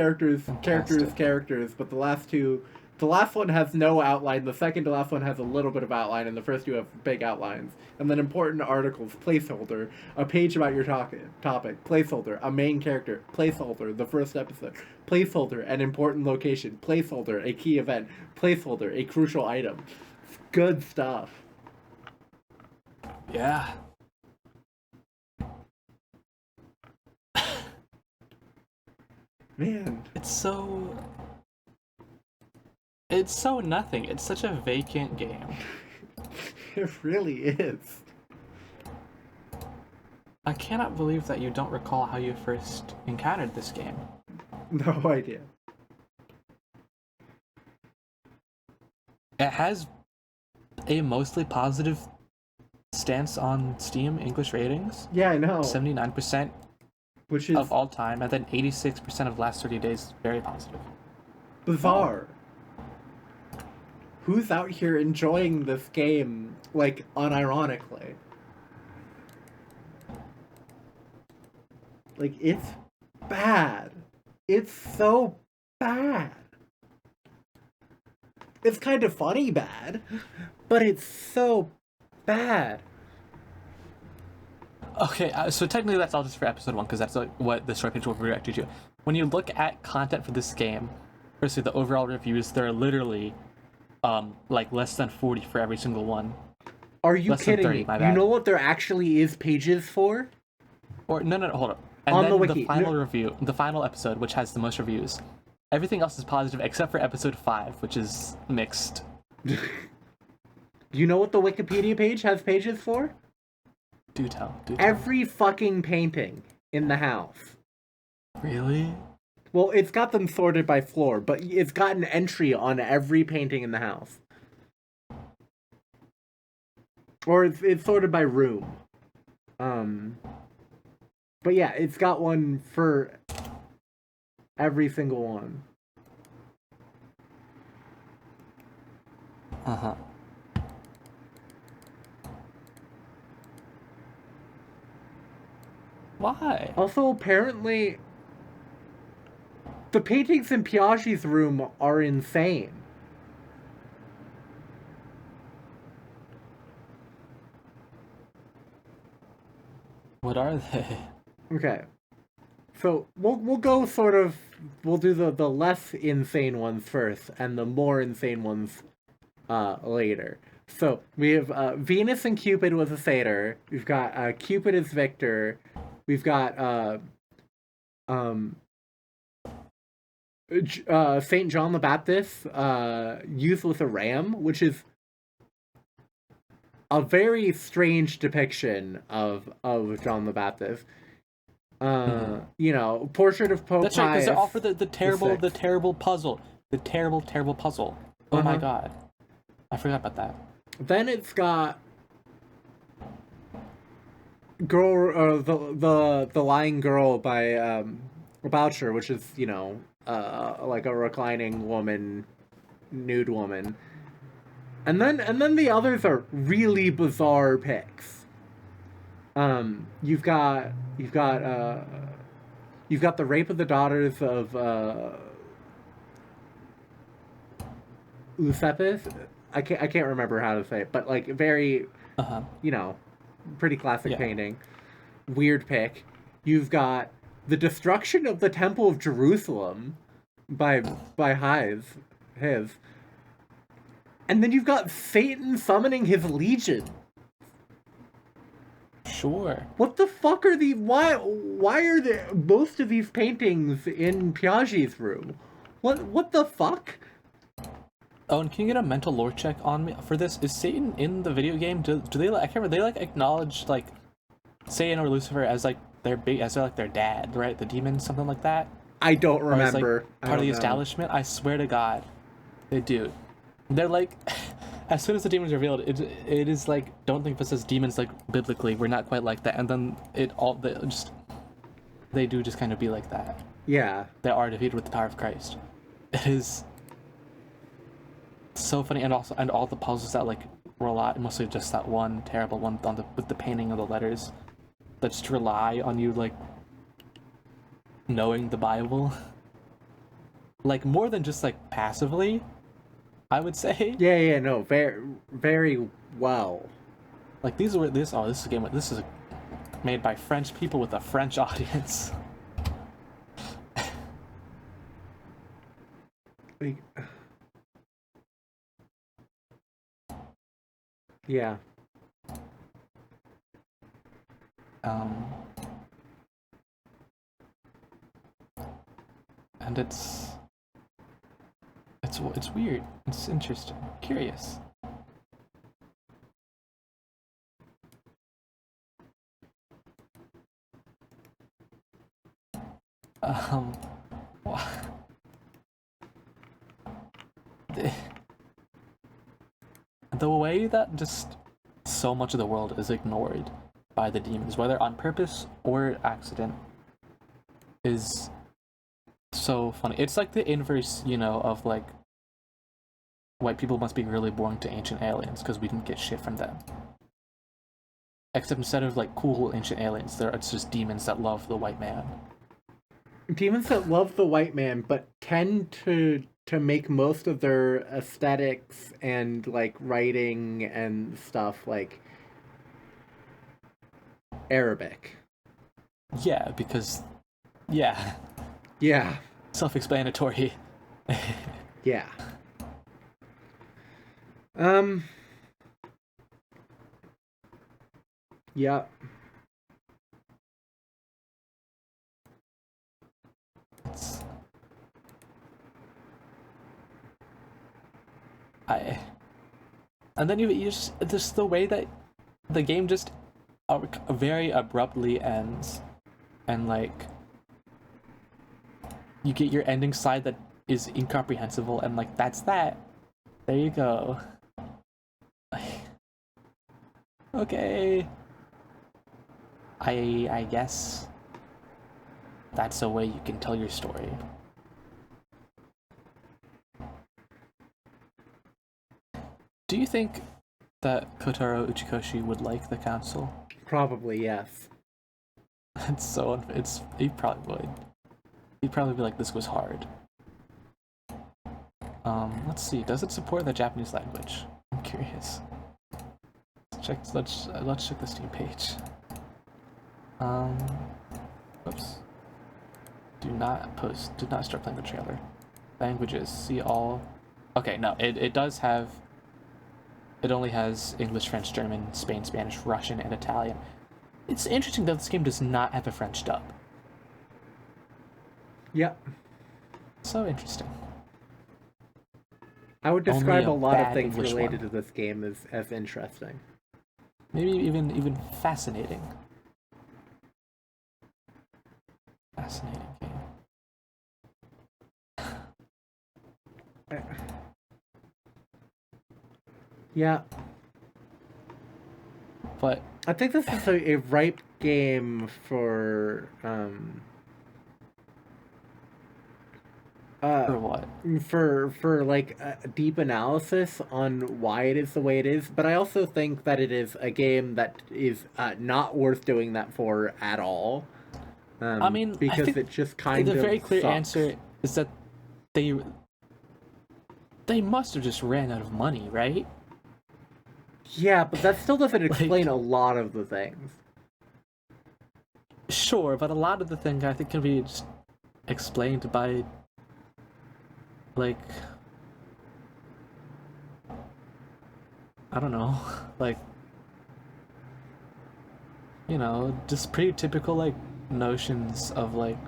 but the last one has no outline, the second to last one has a little bit of outline, and the first two have big outlines. And then important articles, placeholder, a page about your topic, placeholder, a main character, placeholder, the first episode, placeholder, an important location, placeholder, a key event, placeholder, a crucial item. It's good stuff. Yeah. Man. It's so nothing. It's such a vacant game. It really is. I cannot believe that you don't recall how you first encountered this game. No idea. It has a mostly positive stance on Steam English ratings. Yeah, I know. 79% Which is of all time, and then 86% of last 30 days, very positive. bizarre. Who's out here enjoying this game, like, unironically? Like, it's bad. It's so bad. It's kind of funny bad, but it's so bad. Okay, so technically that's all just for episode 1, because that's like what the story page will react to. When you look at content for this game, firstly, the overall reviews, there are literally like less than 40 for every single one. Are you Less than kidding 30, me? my You bad. know what there actually is pages for? Or no, hold up. And On then the wiki. the final review, the final episode, which has the most reviews, everything else is positive except for episode 5, which is mixed. Do you know what the Wikipedia page has pages for? Do tell. Every fucking painting in the house. Really? Well, it's got them sorted by floor, but it's got an entry on every painting in the house. Or it's sorted by room. But yeah, it's got one for every single one. Uh-huh. Why? Also, apparently, the paintings in Piaggi's room are insane. What are they? Okay. So, we'll go sort of... We'll do the less insane ones first, and the more insane ones later. So, we have Venus and Cupid was a satyr. We've got Cupid as Victor. We've got Saint John the Baptist used with a ram, which is a very strange depiction of John the Baptist. You know, portrait of Pope That's right, because Pius they're all for the terrible puzzle. The terrible puzzle. Oh my god. I forgot about that. Then it's got girl, the lying girl by Boucher, which is, you know, like a reclining woman, nude woman. And then the others are really bizarre pics. You've got the rape of the daughters of Eusebis. I can't remember how to say it, but like very, you know, pretty classic painting. Weird pic. You've got the destruction of the Temple of Jerusalem by his. And then you've got Satan summoning his legion. Sure. What the fuck are these? Why are there most of these paintings in Piaggi's room? What the fuck? Oh, and can you get a mental lore check on me for this? Is Satan in the video game? Do they like? I can't remember. They like acknowledge like Satan or Lucifer as like their dad, right? The demon, something like that. I don't Or as, like, remember. part of the establishment. I swear to God, they do. They're like, as soon as the demon's revealed, it is like, don't think of us as demons like biblically. We're not quite like that. And then they do just kind of be like that. Yeah. They are defeated with the power of Christ. It is so funny, and all the puzzles that like were a lot, mostly just that one terrible one with the painting of the letters that just rely on you like knowing the Bible, like more than just like passively, I would say. Yeah, no, very, very well. Like this is a game. This is made by French people with a French audience. Like, yeah. And it's weird. It's interesting. Curious. The way that just so much of the world is ignored by the demons, whether on purpose or accident, is so funny. It's like the inverse, of like white people must be really boring to ancient aliens because we didn't get shit from them. Except instead of like cool ancient aliens, it's just demons that love the white man. Demons that love the white man, but tend to make most of their aesthetics and like writing and stuff like Arabic. Yeah, because yeah. Self-explanatory. Yeah. Yeah. And then you just the way that the game just very abruptly ends, and like you get your ending side that is incomprehensible, and like that's that. There you go. Okay. I guess that's a way you can tell your story. Do you think that Kotaro Uchikoshi would like the council? Probably, yes. He probably would. He'd probably be like, this was hard. Let's see, does it support the Japanese language? I'm curious. Let's check the Steam page. Oops. Do not start playing the trailer. Languages, see all. Okay, no, it does have. It only has English, French, German, Spain, Spanish, Russian, and Italian. It's interesting that this game does not have a French dub. Yep. So interesting. I would describe a lot of things English related to this game as interesting. Maybe even fascinating. Fascinating game. Yeah. But I think this is a ripe game for what? For like a deep analysis on why it is the way it is, but I also think that it is a game that is not worth doing that for at all. I mean, because it just kind of the very clear sucks. answer is that they must have just ran out of money, right? Yeah, but that still doesn't explain a lot of the things. Sure, but a lot of the things I think can be just explained by, like, I don't know, like, just pretty typical, like, notions of, like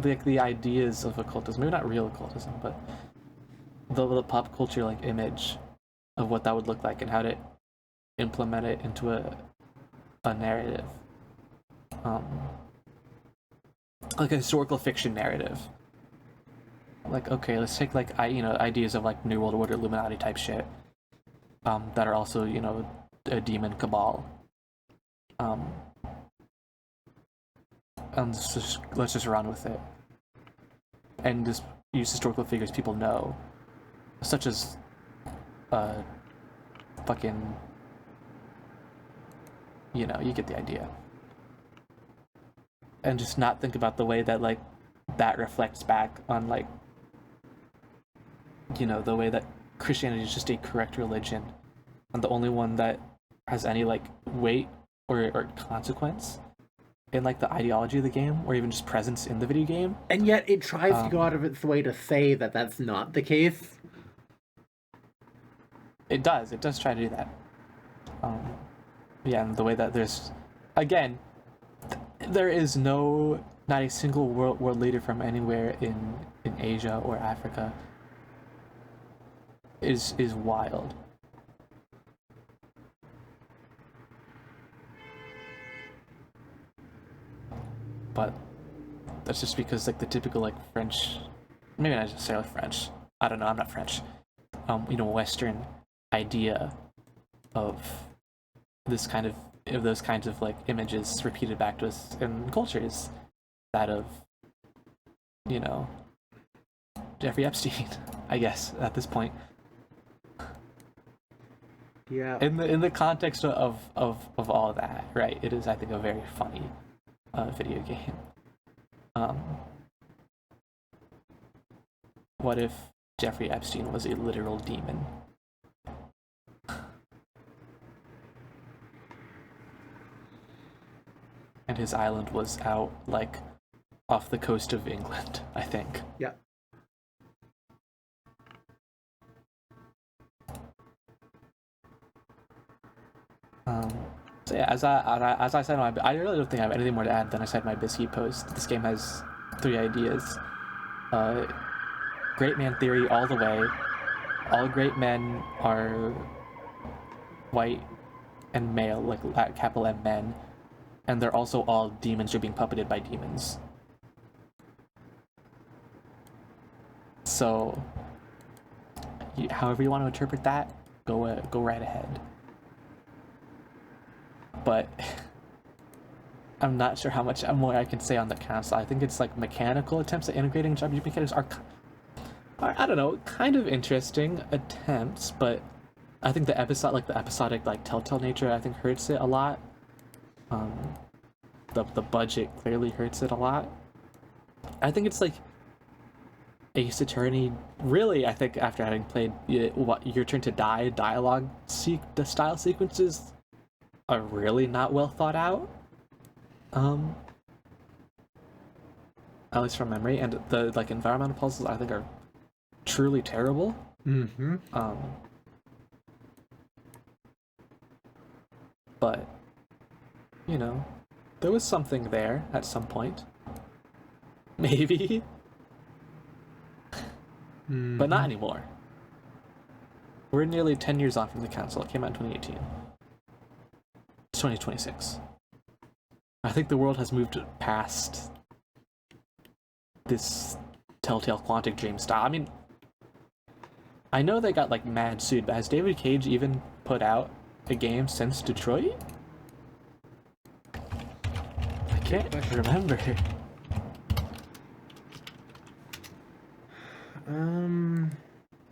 the ideas of occultism. Maybe not real occultism, but the pop culture, like, image of what that would look like and how to implement it into a narrative. Like a historical fiction narrative. Like, okay, let's take, like, ideas of, like, New World Order, Illuminati type shit, that are also, a demon cabal. And let's just run with it. And just use historical figures people know, such as, fucking, you get the idea. And just not think about the way that, like, that reflects back on, like, the way that Christianity is just a correct religion, and the only one that has any, like, weight or consequence in, like, the ideology of the game, or even just presence in the video game. And yet it tries to go out of its way to say that that's not the case. It does try to do that. Yeah, and the way that there's, again, there is not a single world leader from anywhere in Asia or Africa is wild. But that's just because like the typical like French, maybe not necessarily French. I don't know. I'm not French. Western idea of those kinds of like images repeated back to us in cultures, that of Jeffrey Epstein, I guess at this point. Yeah. In the context of all of that, right? It is, I think, a very funny video game. What if Jeffrey Epstein was a literal demon? And his island was out, like, off the coast of England, I think. Yeah. So yeah, as I said, I really don't think I have anything more to add than I said in my Biscuit post. This game has 3 ideas. Great man theory all the way. All great men are white and male, like capital M men, and they're also all demons who are being puppeted by demons. So, however you want to interpret that, go right ahead. But I'm not sure how much more I can say on the console. I think it's like mechanical attempts at integrating RPG mechanics are I don't know, kind of interesting attempts, but I think the episodic telltale nature, I think, hurts it a lot. The budget clearly hurts it a lot. I think it's like Ace Attorney, really, I think after having played Your Turn to Die dialogue style sequences are really not well thought out. At least from memory, and the environmental puzzles I think are truly terrible. Mm-hmm. But there was something there at some point. Maybe. Mm-hmm. But not anymore. We're nearly 10 years on from the console. It came out in 2018. It's 2026. I think the world has moved past this Telltale Quantic Dream style. I mean, I know they got mad sued, but has David Cage even put out a game since Detroit? I can't remember.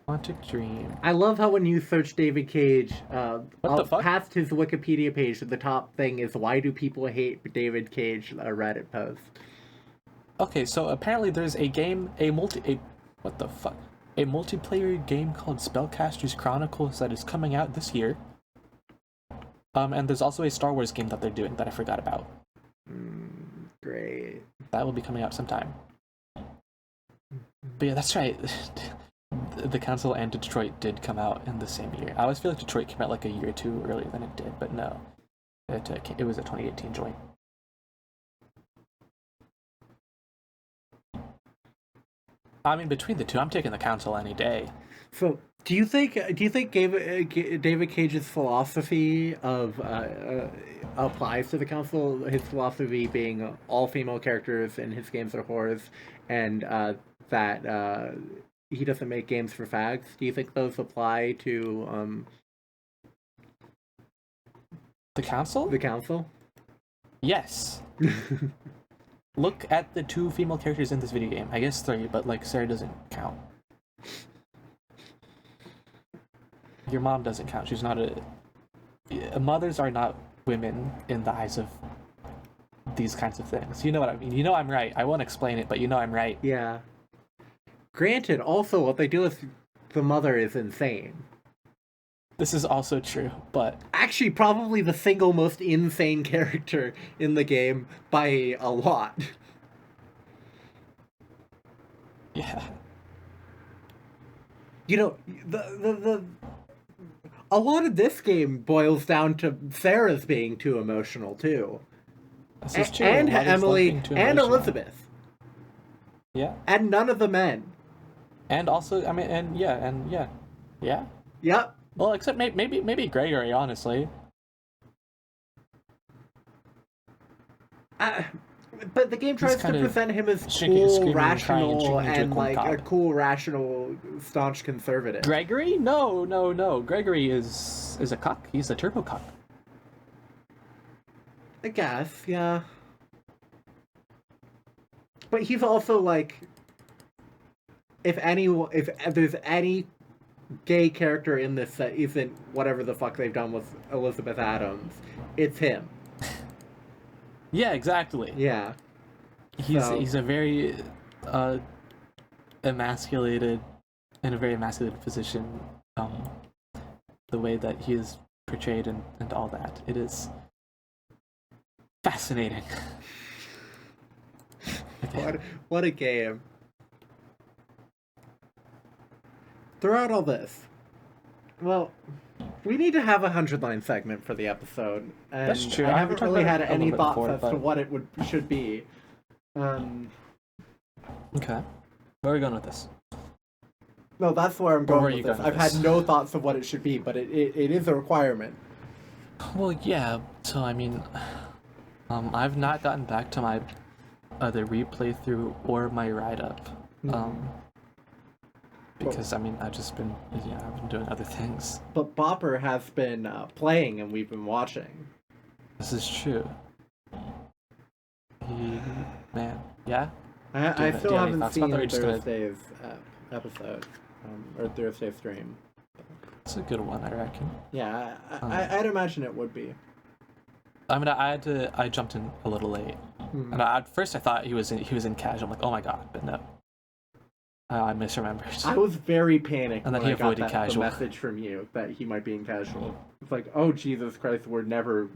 Quantic Dream. I love how when you search David Cage, what the fuck? Past his Wikipedia page, the top thing is "Why do people hate David Cage?" A Reddit post. Okay, so apparently there's a game, what the fuck? A multiplayer game called Spellcasters Chronicles that is coming out this year. And there's also a Star Wars game that they're doing that I forgot about. Great. That will be coming out sometime. But yeah, that's right. The console and Detroit did come out in the same year. I always feel like Detroit came out a year or two earlier than it did, but no. It was a 2018 joint. I mean, between the two, I'm taking the console any day. So, do you think David Cage's philosophy of applies to the console? His philosophy being all female characters in his games are whores, and that he doesn't make games for fags. Do you think those apply to the console? The console? Yes. Look at the 2 female characters in this video game. I guess 3, but Sarah doesn't count. Your mom doesn't count. She's not mothers are not women in the eyes of these kinds of things. You know what I mean? You know I'm right. I won't explain it, but you know I'm right. Yeah. Granted, also what they do with the mother is insane. This is also true, but actually probably the single most insane character in the game by a lot. Yeah. The a lot of this game boils down to Sarah's being too emotional too. This is true. And Emily and Elizabeth. Yeah. And none of the men. And also, I mean, yeah. Yep. Well, except maybe Gregory, honestly. But the game tries to present him as cool, rational, and like a cool, rational, staunch conservative. Gregory? No. Gregory is a cuck. He's a turbo cuck. I guess, yeah. But he's also like, if there's any gay character in this that isn't whatever the fuck they've done with Elizabeth Adams, it's him. Yeah, exactly. Yeah. He's a very emasculated, in a very emasculated position. The way that he is portrayed and all that. It is fascinating. Okay. What a game. Throughout all this, well, we need to have a 100-line segment for the episode. And that's true. I haven't really had any thoughts as to what it should be. Okay. Where are we going with this? No, that's where I'm going with this. I've had no thoughts of what it should be, but it is a requirement. Well, yeah. So, I mean, I've not gotten back to my either replay through or my write-up. Because, I mean, I've just been, I've been doing other things. But Bopper has been playing and we've been watching. This is true. Man, yeah? I still haven't seen Thursday's episode, or Thursday stream. It's a good one, I reckon. Yeah, I'd imagine it would be. I mean, I jumped in a little late. And at first I thought he was in casual. I'm like, oh my god, but no. I misremembered. I was very panicked and then when he avoided I got casual. the message from you that he might be in casual. It's like, oh Jesus Christ, we're never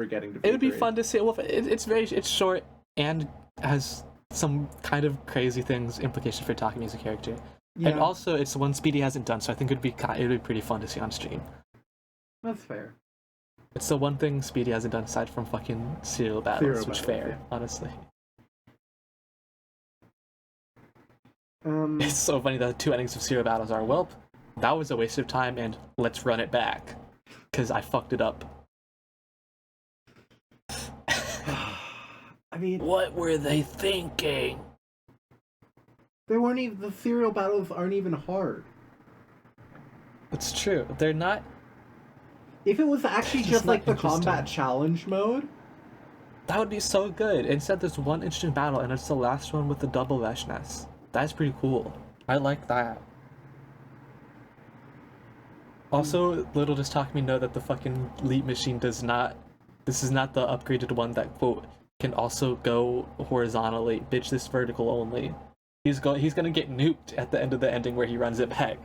getting to. It would be fun to see. Well, it's short and has some kind of crazy things implication for talking as a character, and also it's one Speedy hasn't done, so I think it'd be pretty fun to see on stream. That's fair. It's the one thing Speedy hasn't done aside from fucking serial battles, which fair, honestly. It's so funny that the two endings of serial battles are, well, that was a waste of time and let's run it back, because I fucked it up. I mean, what were they thinking? They weren't even, the serial battles aren't even hard. It's true. They're not. If it was actually just like the combat challenge mode, that would be so good. Instead, there's one interesting battle, and it's the last one with the double Veshness. That's pretty cool. I like that. Also, Little just talking me know that the fucking Leap Machine does not. This is not the upgraded one that, quote, can also go horizontally. Bitch, this vertical only. He's gonna get nuked at the end of the ending where he runs it back.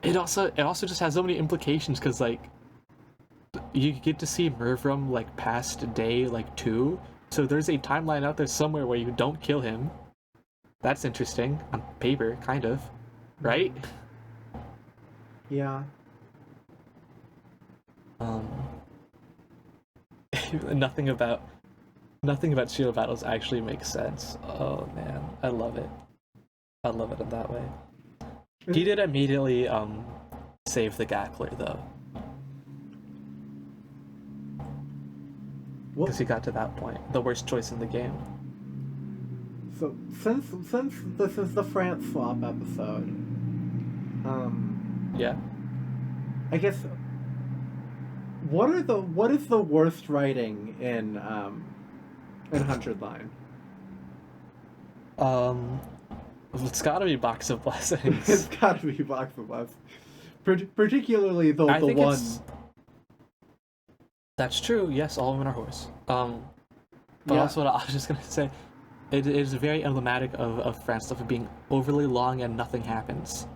It also just has so many implications, because like you get to see Mervram like past day like 2, so there's a timeline out there somewhere where you don't kill him. That's interesting on paper, kind of, right? Yeah. Nothing about shield battles actually makes sense. Oh man, I love it. I love it in that way. He did immediately save the Gackler though, because he got to that point, the worst choice in the game. So since this is the France swap episode, yeah, I guess what is the worst writing in 100 Line? It's gotta be Box of Blessings. It's gotta be Box of Blessings. Particularly the one. That's true. Yes, all women are whores. But also, what I was just gonna say, it is very emblematic of France stuff of being overly long and nothing happens.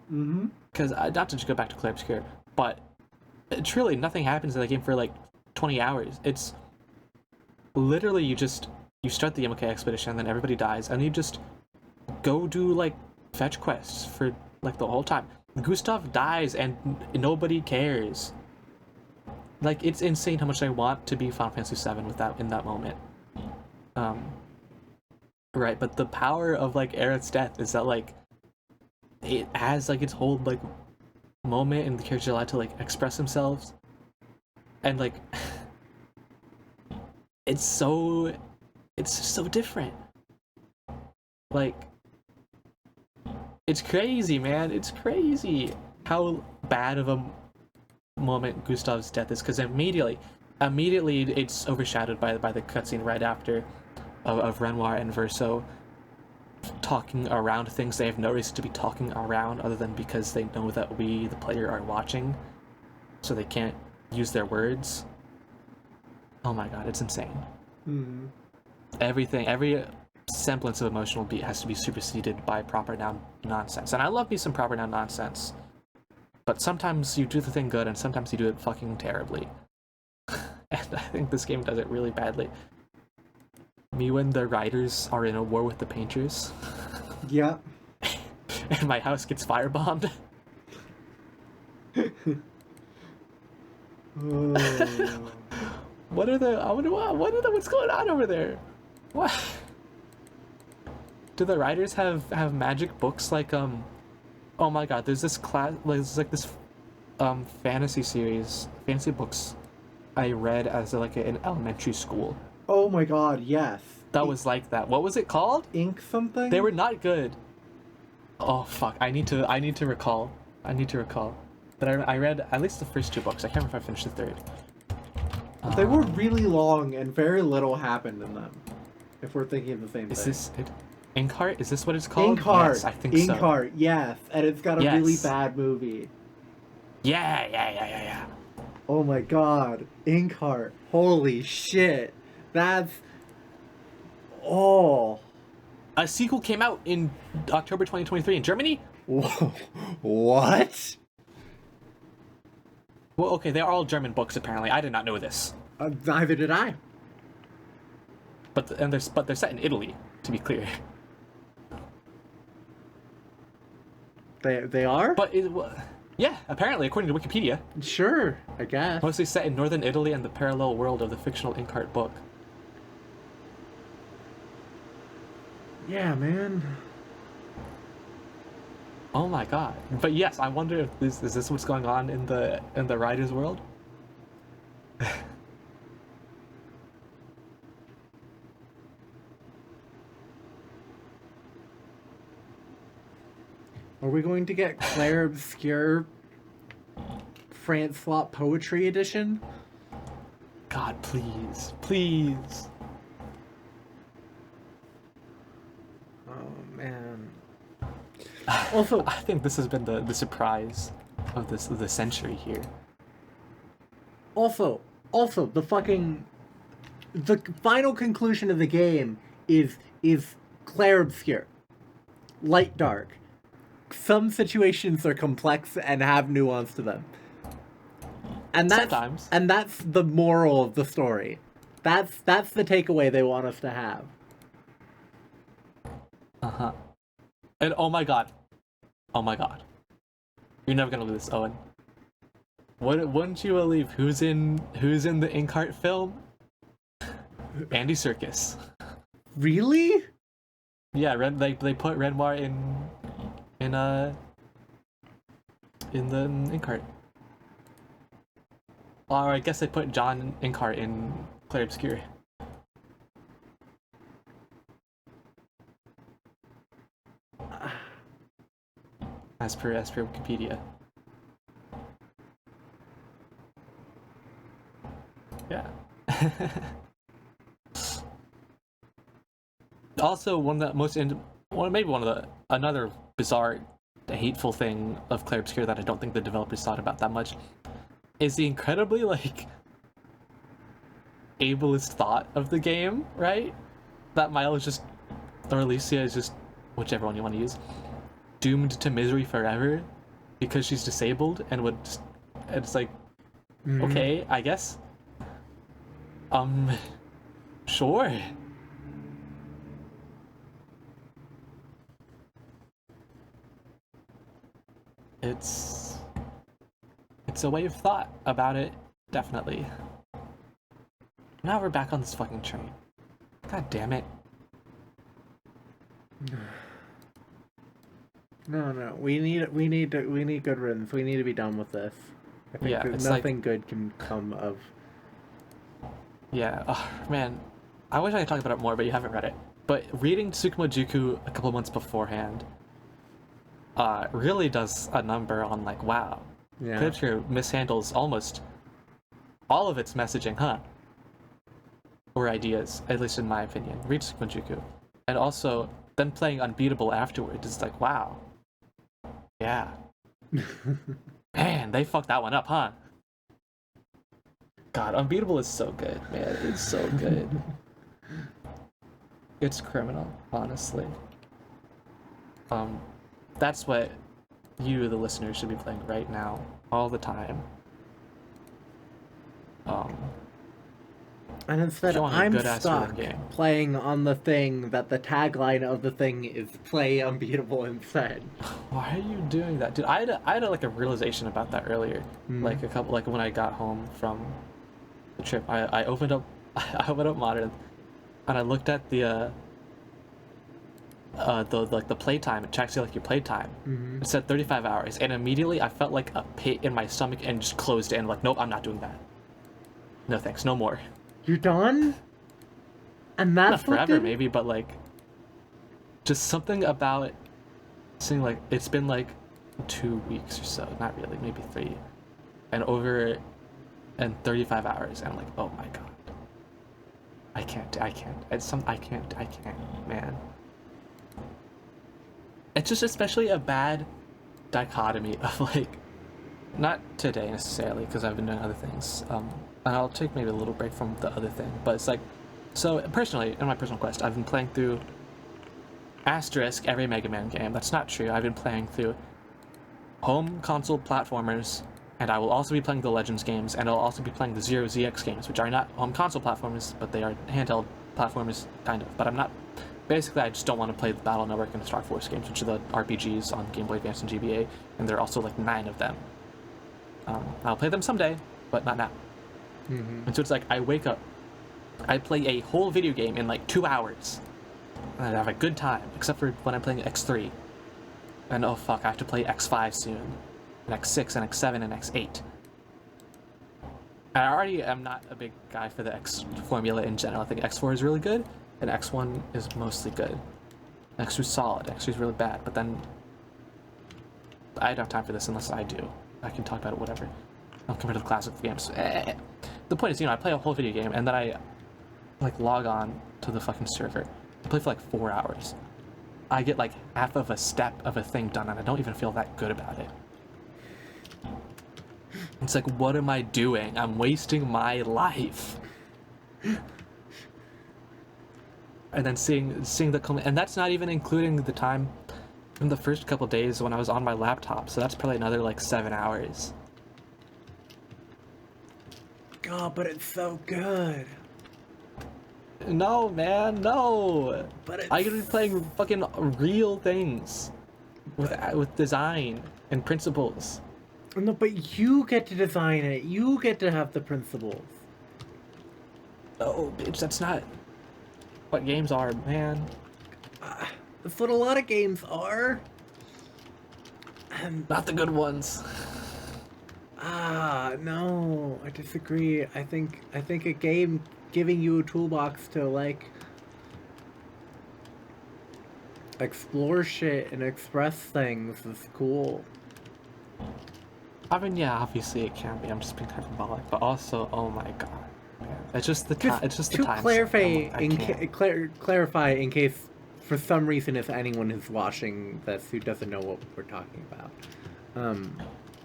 Because not to just go back to Clair Obscur, but truly nothing happens in that game for like 20 hours. It's literally you start the MK expedition, and then everybody dies, and you just go do like fetch quests for like the whole time. Gustav dies and nobody cares. Like, it's insane how much I want to be Final Fantasy VII with that in that moment. Right, but the power of like Aerith's death is that like it has like its whole like moment and the characters are allowed to like express themselves, and like it's so different. Like, it's crazy, man. It's crazy how bad of a moment Gustav's death is, because immediately it's overshadowed by the cutscene right after of Renoir and Verso talking around things they have no reason to be talking around other than because they know that we, the player, are watching, so they can't use their words. Oh my god, it's insane. Mm. Every semblance of emotional beat has to be superseded by proper noun nonsense. And I love me some proper noun nonsense, but sometimes you do the thing good and sometimes you do it fucking terribly. And I think this game does it really badly. Me when the writers are in a war with the painters. Yeah. And my house gets firebombed. Oh. What's going on over there? What? Do the writers have magic books like oh my god, there's this fantasy books I read as in elementary school. Oh my god, yes. That was like that. What was it called? Ink something? They were not good. Oh fuck, I need to recall. But I read at least the first 2 books. I can't remember if I finished the 3rd. They were really long and very little happened in them. If we're thinking of the same thing. Is this it? Inkheart? Is this what it's called? Inkheart. Yes, I think so. Inkheart, yes. And it's got a really bad movie. Yeah. Oh my god. Inkheart. Holy shit. That's... Oh. A sequel came out in October 2023 in Germany? Whoa. What? Well, okay, they are all German books apparently. I did not know this. Neither did I. But they're set in Italy, to be clear. They are? But yeah, apparently, according to Wikipedia. Sure, I guess. Mostly set in northern Italy and the parallel world of the fictional Inkheart book. Yeah, man. Oh my god. But yes, I wonder if is this what's going on in the writer's world? Are we going to get Clair Obscur France Flop Poetry Edition? God, please. Please. Oh, man. Also, I think this has been the surprise of the century here. Also, the final conclusion of the game is Clair Obscur. Light dark. Some situations are complex and have nuance to them. And that's the moral of the story. That's the takeaway they want us to have. Uh-huh. And oh my god. You're never gonna lose, Owen. Wouldn't you believe who's in the Inkheart film? Andy Serkis. Really? Yeah, they put Renoir in the Inkheart. Or I guess they put John Inkheart in Clair Obscur. As per Wikipedia. Yeah. Also, another bizarre, hateful thing of Clair Obscur that I don't think the developers thought about that much is the incredibly ableist thought of the game, right? That Mile is just, or Alicia is just, whichever one you want to use, doomed to misery forever because she's disabled and it's like, okay, I guess. Sure. It's a way of thought about it, definitely. Now we're back on this fucking train. God damn it. No. We need good riddance. We need to be done with this. I think Yeah, that it's nothing good can come of. Yeah, oh, man, I wish I could talk about it more, but you haven't read it. But reading Tsukumo Juku a couple months beforehand, really does a number on like, wow, Yeah. Crypt here mishandles almost all of its messaging, huh? Or ideas, at least in my opinion. Read Tsukumo Juku, and also then playing Unbeatable afterwards is like, wow, yeah, man, they fucked that one up, huh? God, Unbeatable is so good, man. It's so good. It's criminal, honestly. That's what you, the listener, should be playing right now, all the time. And instead, If you want a I'm good-ass stuck rhythm game. playing on the thing that the tagline of the thing is "Play Unbeatable" instead. Why are you doing that, dude? I had like a realization about that earlier. Like when I got home from the trip, I opened up I opened up Modern, and I looked at the playtime. It checks you like your playtime. It said 35 hours, and immediately I felt like a pit in my stomach and just closed it. And like, nope, I'm not doing that. No thanks, no more. You're done? And that's Not forever, maybe, but like, just something about seeing like it's been like 2 weeks or so, not really, maybe 3, and 35 hours, and I'm like, oh my god, I can't, man. It's just especially a bad dichotomy of like, not today necessarily because I've been doing other things, and I'll take maybe a little break from the other thing, but it's like, so personally, in my personal quest, I've been playing through asterisk every Mega Man game. That's not true. I've been playing through home console platformers, and I will also be playing the Legends games, and I'll also be playing the Zero ZX games, which are not home console platformers, but they are handheld platformers, kind of. But I'm not. Basically, I just don't want to play the Battle Network and the Star Force games, which are the RPGs on Game Boy Advance and GBA, and there are also like 9 of them. I'll play them someday, but not now. And so it's like, I wake up, I play a whole video game in like 2 hours, and I have a good time, except for when I'm playing X3. And oh fuck, I have to play X5 soon, and X6, and X7, and X8. I already am not a big guy for the X formula in general. I think X4 is really good, and X1 is mostly good. X2 is solid, X3 is really bad, but then I don't have time for this unless I do. I can talk about it, whatever. I'll compare to the classic games. The point is, I play a whole video game, and then I like log on to the fucking server. I play for like 4 hours. I get like half of a step of a thing done, and I don't even feel that good about it. It's like, what am I doing? I'm wasting my life. And then seeing the and that's not even including the time from the first couple days when I was on my laptop. So that's probably another like 7 hours. God, but it's so good. No, man, no. But I could be playing fucking real things with design and principles. No, but you get to design it. You get to have the principles. Oh, bitch, that's not what games are, man. That's what a lot of games are. And Not the good ones. no, I disagree. I think a game giving you a toolbox to like explore shit and express things is cool. I mean, yeah, obviously it can be. I'm just being hyperbolic, but also, oh my god, man, it's just the time. It's just the time. Clarify in case, for some reason, if anyone is watching this who doesn't know what we're talking about.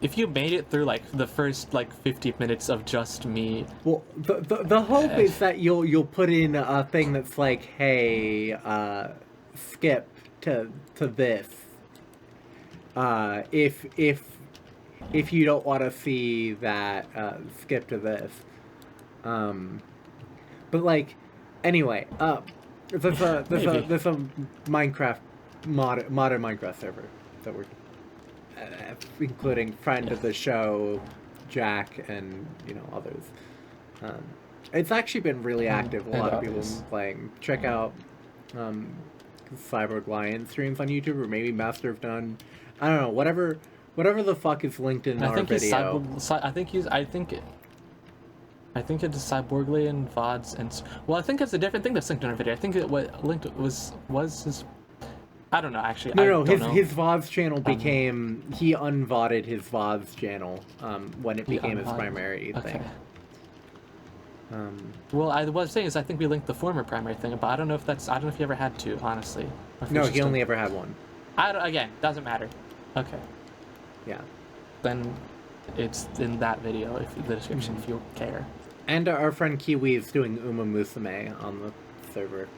If you made it through like the first like 50 minutes of just me, well, the hope is that you'll put in a thing that's like, hey, skip to this. If you don't want to see that, skip to this. But like, anyway, there's a Minecraft modern Minecraft server that we're including friend of the show, Jack, and others. It's actually been really active. A lot of people have been playing. Check out Cyborg Lion streams on YouTube, or maybe Master of None. I don't know. Whatever the fuck is linked in our video. I think it's Cyborglian VODs and I think it's a different thing that's linked in our video. I think what linked was his. I don't know actually. His VODs channel became he unVODed his VODs channel when it became his primary thing. Well, I was saying is I think we linked the former primary thing, but I don't know if you ever had to, honestly. No, he only ever had one. Again, doesn't matter. Okay. Yeah. Then it's in that video, if the description, if you care. And our friend Kiwi is doing Musume on the server.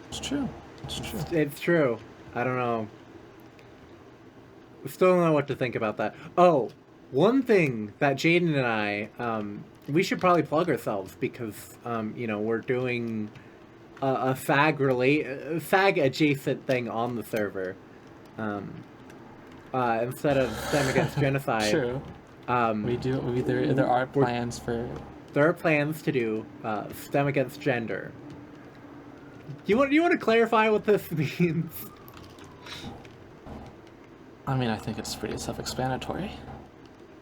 It's true. It's true. It's true. I don't know. Still don't know what to think about that. Oh, one thing that Jaden and I, we should probably plug ourselves because, we're doing a fag adjacent thing on the server. Instead of STEM against genocide. True. There are plans for. There are plans to do STEM against gender. Do you want to clarify what this means? I mean, I think it's pretty self-explanatory.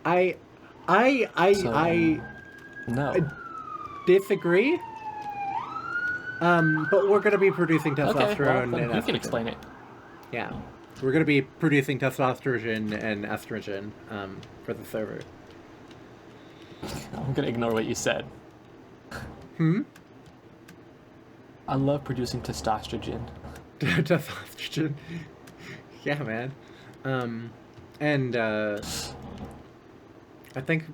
I disagree. But we're gonna be producing testosterone. Okay, well, you can explain it. Yeah, we're gonna be producing testosterone and estrogen for the server. I'm gonna ignore what you said. I love producing testosterone. Testosterone. Yeah, man. And I think,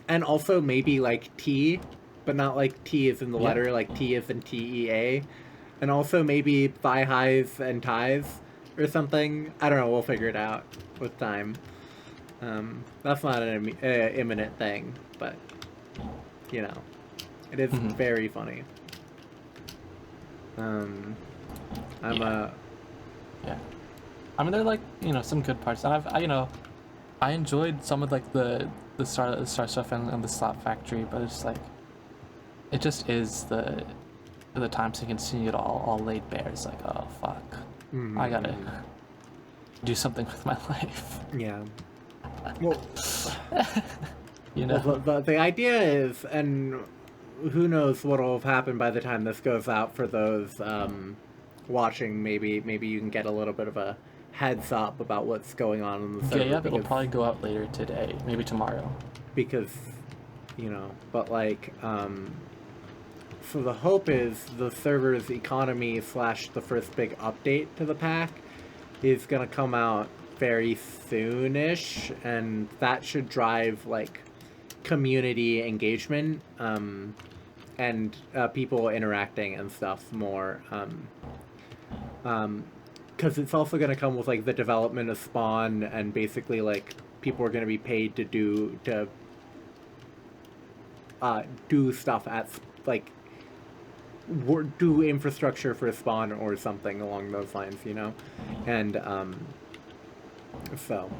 and also maybe like T, but not like T is in the letter, like T is in TEA, and also maybe thigh highs and ties or something. I don't know. We'll figure it out with time. That's not an imminent thing, but it is very funny. Yeah. I mean, they're like some good parts, and I enjoyed some of like the star stuff and the slot factory, but it's like it just is the times you can see it all laid bare. It's like, oh fuck, I gotta do something with my life. Yeah. Well, the idea is, and who knows what will have happened by the time this goes out for those watching. Maybe you can get a little bit of a heads up about what's going on in the server. Yeah, it'll probably go out later today, maybe tomorrow. Because, but like, so the hope is the server's economy / the first big update to the pack is gonna come out very soonish, and that should drive like community engagement and people interacting and stuff more. Because it's also going to come with like the development of Spawn, and basically like people are going to be paid to do stuff at like do infrastructure for Spawn or something along those lines, and so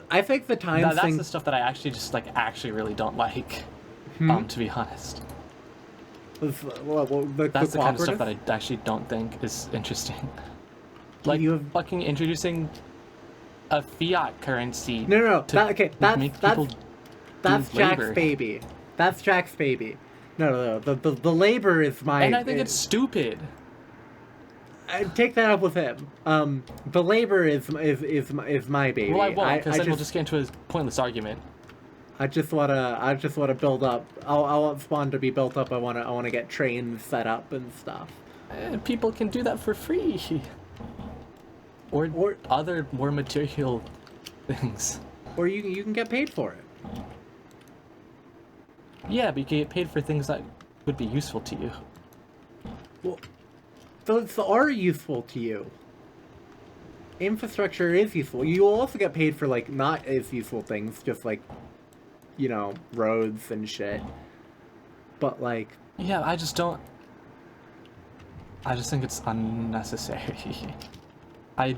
I think the time that's the stuff that I actually just like really don't like, to be honest. That's the kind of stuff that I actually don't think is interesting. Like fucking introducing a fiat currency. No. That's Jack's baby. That's Jack's baby. No. The labor is my. And I think it's stupid. I take that up with him. The labor is my baby. Well, I won't, because then we'll just get into a pointless argument. I just wanna build up. I want Spawn to be built up. I wanna get trains set up and stuff. And people can do that for free. Or other more material things. Or you can get paid for it. Yeah, but you can get paid for things that would be useful to you. Well, those are useful to you. Infrastructure is useful. You will also get paid for like not as useful things, just like roads and shit. But like, yeah, I just think it's unnecessary. I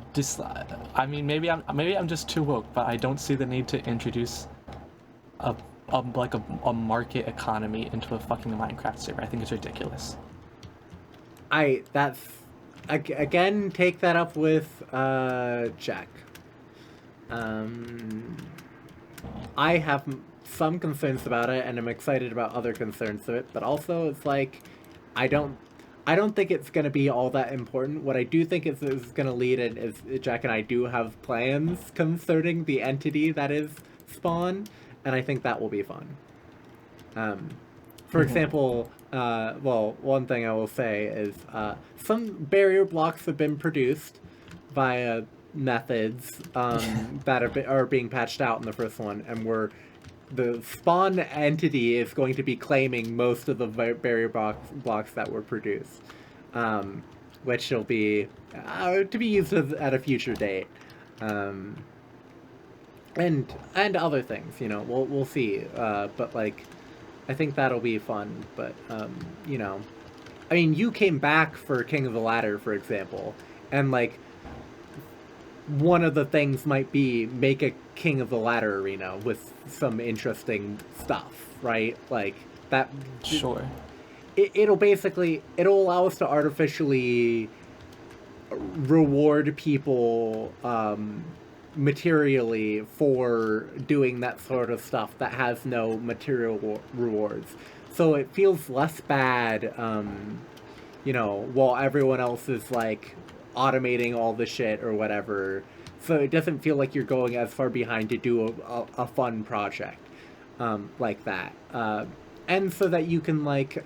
mean, maybe I'm just too woke, but I don't see the need to introduce a market economy into a fucking Minecraft server. I think it's ridiculous. Again, take that up with Jack. I have some concerns about it, and I'm excited about other concerns of it. But also, it's like, I don't think it's gonna be all that important. What I do think is gonna lead in is Jack and I do have plans concerning the entity that is Spawn, and I think that will be fun. For example, well, one thing I will say is some barrier blocks have been produced via methods that are being patched out in the first one, and the Spawn entity is going to be claiming most of the barrier blocks that were produced, which will be to be used at a future date, and other things. You know, we'll see. But like, I think that'll be fun. But you know, I mean, you came back for King of the Ladder, for example, and like, one of the things might be make a King of the Ladder arena with some interesting stuff, right? Like that. Sure. It'll allow us to artificially reward people materially for doing that sort of stuff that has no material rewards. So it feels less bad, you know, while everyone else is like automating all the shit or whatever. So it doesn't feel like you're going as far behind to do a fun project like that. And so that you can like,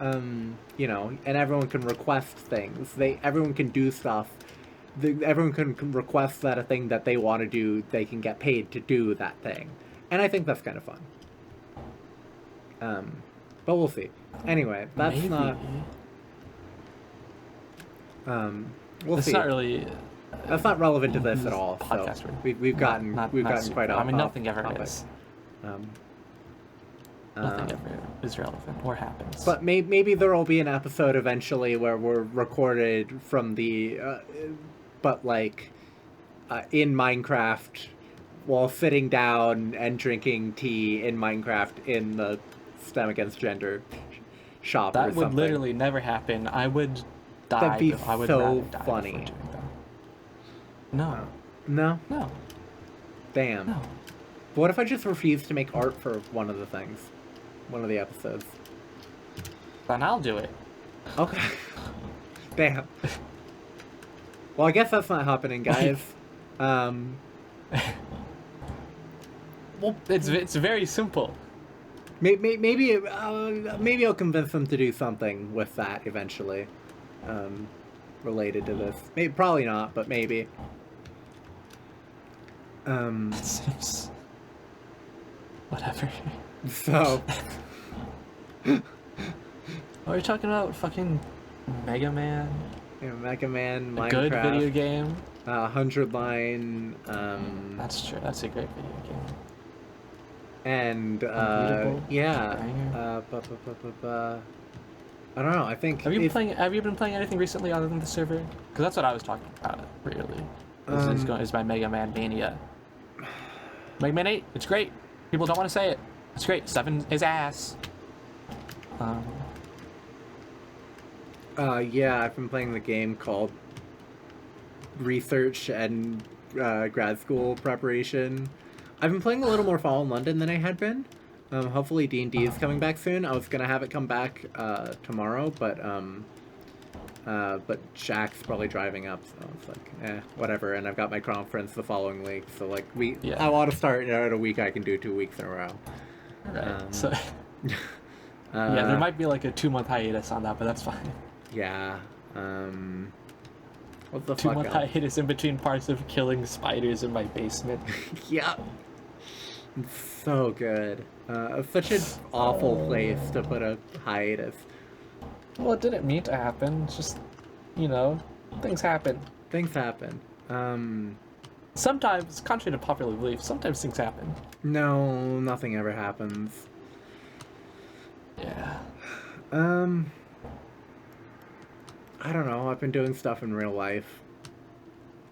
you know, and everyone can request things. Everyone can do stuff. Everyone can request that a thing that they want to do, they can get paid to do that thing. And I think that's kind of fun. But we'll see. Anyway, that's Maybe. not... we'll It's see. not really... That's not relevant to this at all. Podcast So we've gotten quite off. I mean, nothing ever topic. is. Nothing ever is relevant or happens. But maybe there will be an episode eventually where we're recorded from the, but like, in Minecraft, while sitting down and drinking tea in Minecraft in the STEM Against Gender shop or that something. would literally never happen. I would die. That'd be I would so rather die funny. before doing that. No. No? No. Damn. No. What if I just refuse to make art for one of the things? One of the episodes. Then I'll do it. Okay. Damn. Well, I guess that's not happening, guys. Well, It's very simple. maybe I'll convince them to do something with that eventually, related to this. Maybe, probably not, but maybe. It seems... Whatever. So... Are we talking about fucking Mega Man? Yeah, Mega Man, A Minecraft. good video game? 100 line. That's true. That's a great video game. And Unbeatable, yeah. banger. I don't know. I think. Have you been playing anything recently other than the server? Because that's what I was talking about. Really, is my Mega Man mania. Mega Man 8. It's great. People don't want to say it. It's great. 7 is ass. Yeah, I've been playing the game called Research and Grad School Preparation. I've been playing a little more Fallen London than I had been. Hopefully D&D is coming back soon. I was gonna have it come back tomorrow, but Jack's probably driving up, so it's like, whatever. And I've got my conference the following week, so like I want to start at a week I can do 2 weeks in a row. Right. So yeah, there might be like a 2-month hiatus on that, but that's fine. Yeah. What the 2-month fuck? hiatus in between parts of killing spiders in my basement. Yeah. It's so good. Such an awful place to put a hiatus. Well, it didn't mean to happen. It's just, you know, things happen. Things happen. Sometimes, contrary to popular belief, sometimes things happen. No, nothing ever happens. Yeah. I don't know. I've been doing stuff in real life.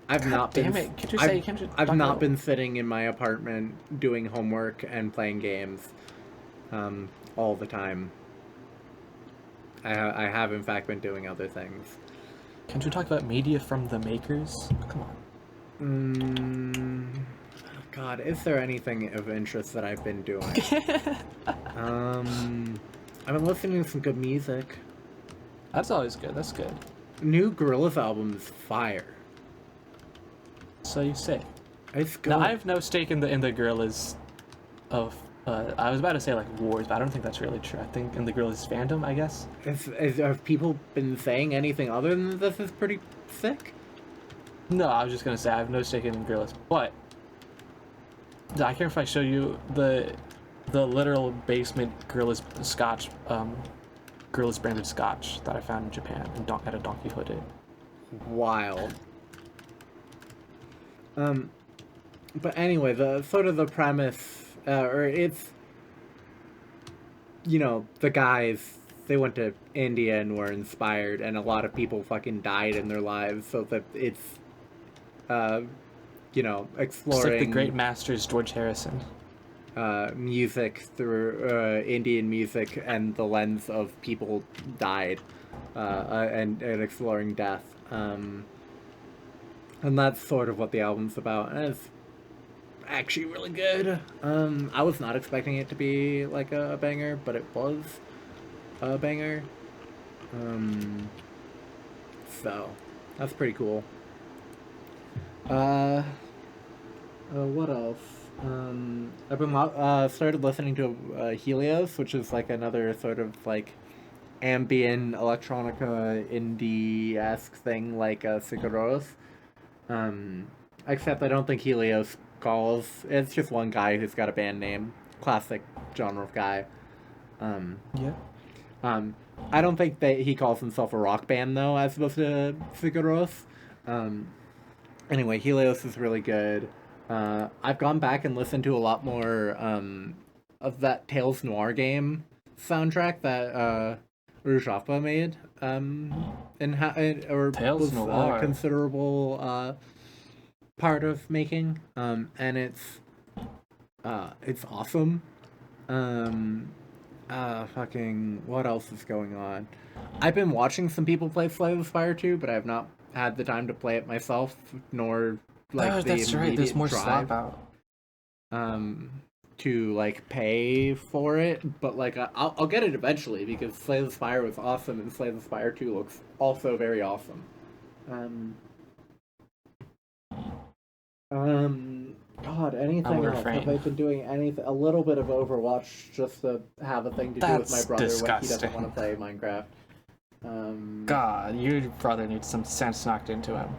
I've not been. Damn it! Can't you say? Can't you? I've not been sitting in my apartment doing homework and playing games, all the time. I have in fact been doing other things. Can't you talk about media from the makers? Come on. God, is there anything of interest that I've been doing? I've been listening to some good music. That's always good. That's good. New Gorillaz album is fire. So you say. It's good. Now, I have no stake in the Gorillaz of. I was about to say like wars, but I don't think that's really true. I think in the Gorillaz fandom, I guess. Have people been saying anything other than this is pretty sick? No, I was just gonna say I have no stake in Gorillaz, but I care if I show you the literal basement Gorillaz scotch, Gorillaz branded scotch that I found in Japan and at a Don Quixote. Wild. But anyway, the sort of the premise, or it's, you know, the guys, they went to India and were inspired, and a lot of people fucking died in their lives, so that it's, you know, exploring... It's like the great masters George Harrison. Music through, Indian music and the lens of people died, and exploring death. And that's sort of what the album's about, and it's actually really good. I was not expecting it to be like a banger, but it was a banger. So that's pretty cool. What else? I've been started listening to Helios, which is like another sort of like ambient electronica indie-esque thing like Sekiro. Except I don't think Helios calls. It's just one guy who's got a band name. Classic genre of guy. Yeah. I don't think that he calls himself a rock band though, as opposed to Sekiro. Anyway, Helios is really good. I've gone back and listened to a lot more of that Tales Noir game soundtrack that Rujapa made. Or Tales was Noir. a considerable part of making. And it's awesome. Fucking what else is going on? I've been watching some people play Slay the Spire 2, but I have not had the time to play it myself, nor like that's right. There's more drive, slap out. to like pay for it, but like I'll get it eventually because Slay the Spire was awesome, and Slay the Spire 2 looks also very awesome. God, anything else? Have I been doing anything? A little bit of Overwatch just to have a thing to do with my brother when he doesn't want to play Minecraft. God, your brother needs some sense knocked into him.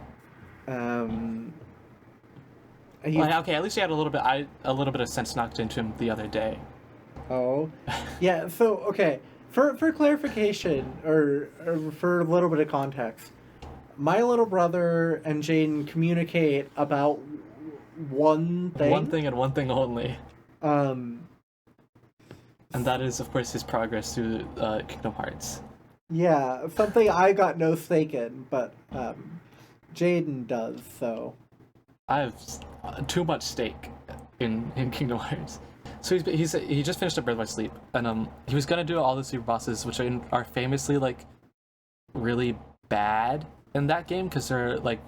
Well, okay, at least he had a little bit of sense knocked into him the other day. Oh, yeah. So okay, for clarification or for a little bit of context, my little brother and Jane communicate about one thing. One thing and one thing only. And that is, of course, his progress through Kingdom Hearts. Yeah, something I got no stake in, but Jaden does, so... I have too much stake in Kingdom Hearts. So he just finished up Birth by Sleep, and he was gonna do all the super bosses, which are famously like really bad in that game because they're like,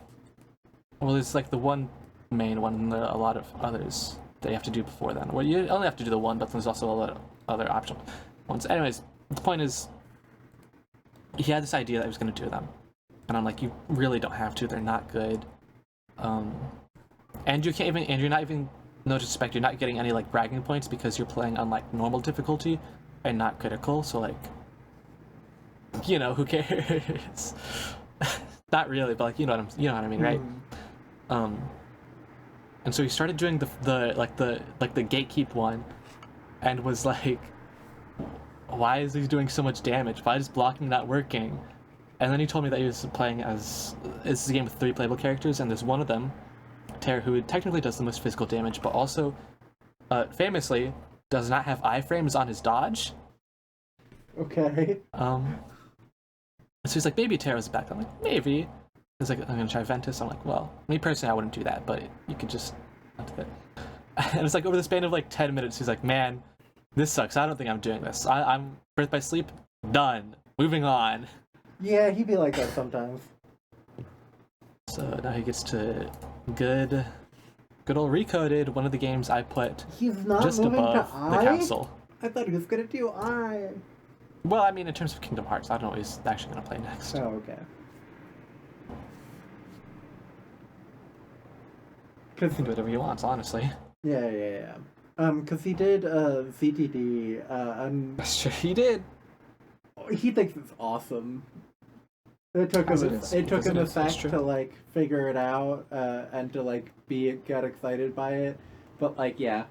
well, there's like the one main one and there are a lot of others that you have to do before then. Well, you only have to do the one, but there's also a lot of other optional ones. Anyways, the point is, he had this idea that he was gonna do them, and I'm like, you really don't have to. They're not good. And you're not even, no disrespect, you're not getting any like bragging points because you're playing on like normal difficulty and not critical. So like, you know, who cares? Not really, but like you know what I mean, right? And so he started doing the gatekeep one, and was like, why is he doing so much damage? Why is blocking not working? And then he told me that he was playing as, it's a game with 3 playable characters, and there's one of them, Terra, who technically does the most physical damage, but also, famously, does not have iframes on his dodge. Okay. So he's like, maybe Terra's back. I'm like, maybe. He's like, I'm gonna try Ventus. I'm like, well, me personally, I wouldn't do that, but you could just not do it. And it's like over the span of like 10 minutes, he's like, man, this sucks. I don't think I'm doing this. I'm Birth by Sleep, done. Moving on. Yeah, he'd be like that sometimes. So now he gets to good old Recoded, one of the games I put He's not just moving above to the I? council. I thought he was gonna do I. Well, I mean, in terms of Kingdom Hearts, I don't know what he's actually going to play next. Oh, okay. He can do whatever he wants, honestly. Yeah. Cause he did ZTD, and That's true, he did. he thinks it's awesome. It took him a sec to like figure it out, and to like get excited by it. But like, yeah,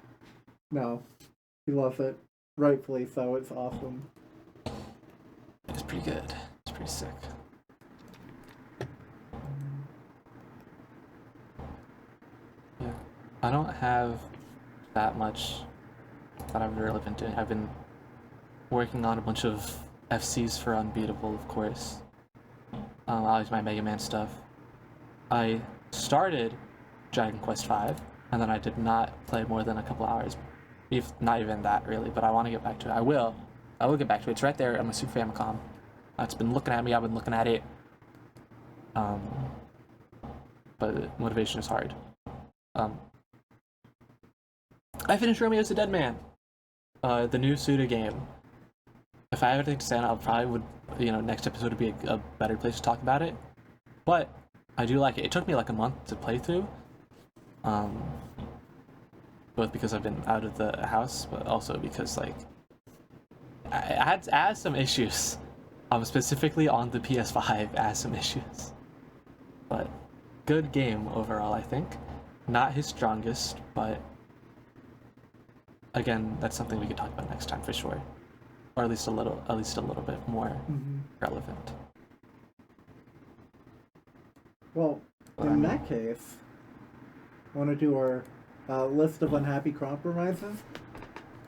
no, he loves it, rightfully so. It's awesome. It's pretty good. It's pretty sick. Yeah, I don't have that much that I've really been doing. I've been working on a bunch of FCs for Unbeatable, of course. Always my Mega Man stuff. I started Dragon Quest V, and then I did not play more than a couple hours. Not even that, really, but I want to get back to it. I will get back to it. It's right there on my Super Famicom. It's been looking at me. I've been looking at it. But motivation is hard. I finished Romeo's a Dead Man. The new Suda game. If I have anything to say on it, I probably would, next episode would be a better place to talk about it. But I do like it. It took me like a month to play through. Both because I've been out of the house, but also because like I had some issues. Specifically on the PS5, I had some issues. But good game overall, I think. Not his strongest, but again, that's something we could talk about next time for sure. Or at least a little bit more relevant. Well, in that case, want to do our list of unhappy compromises?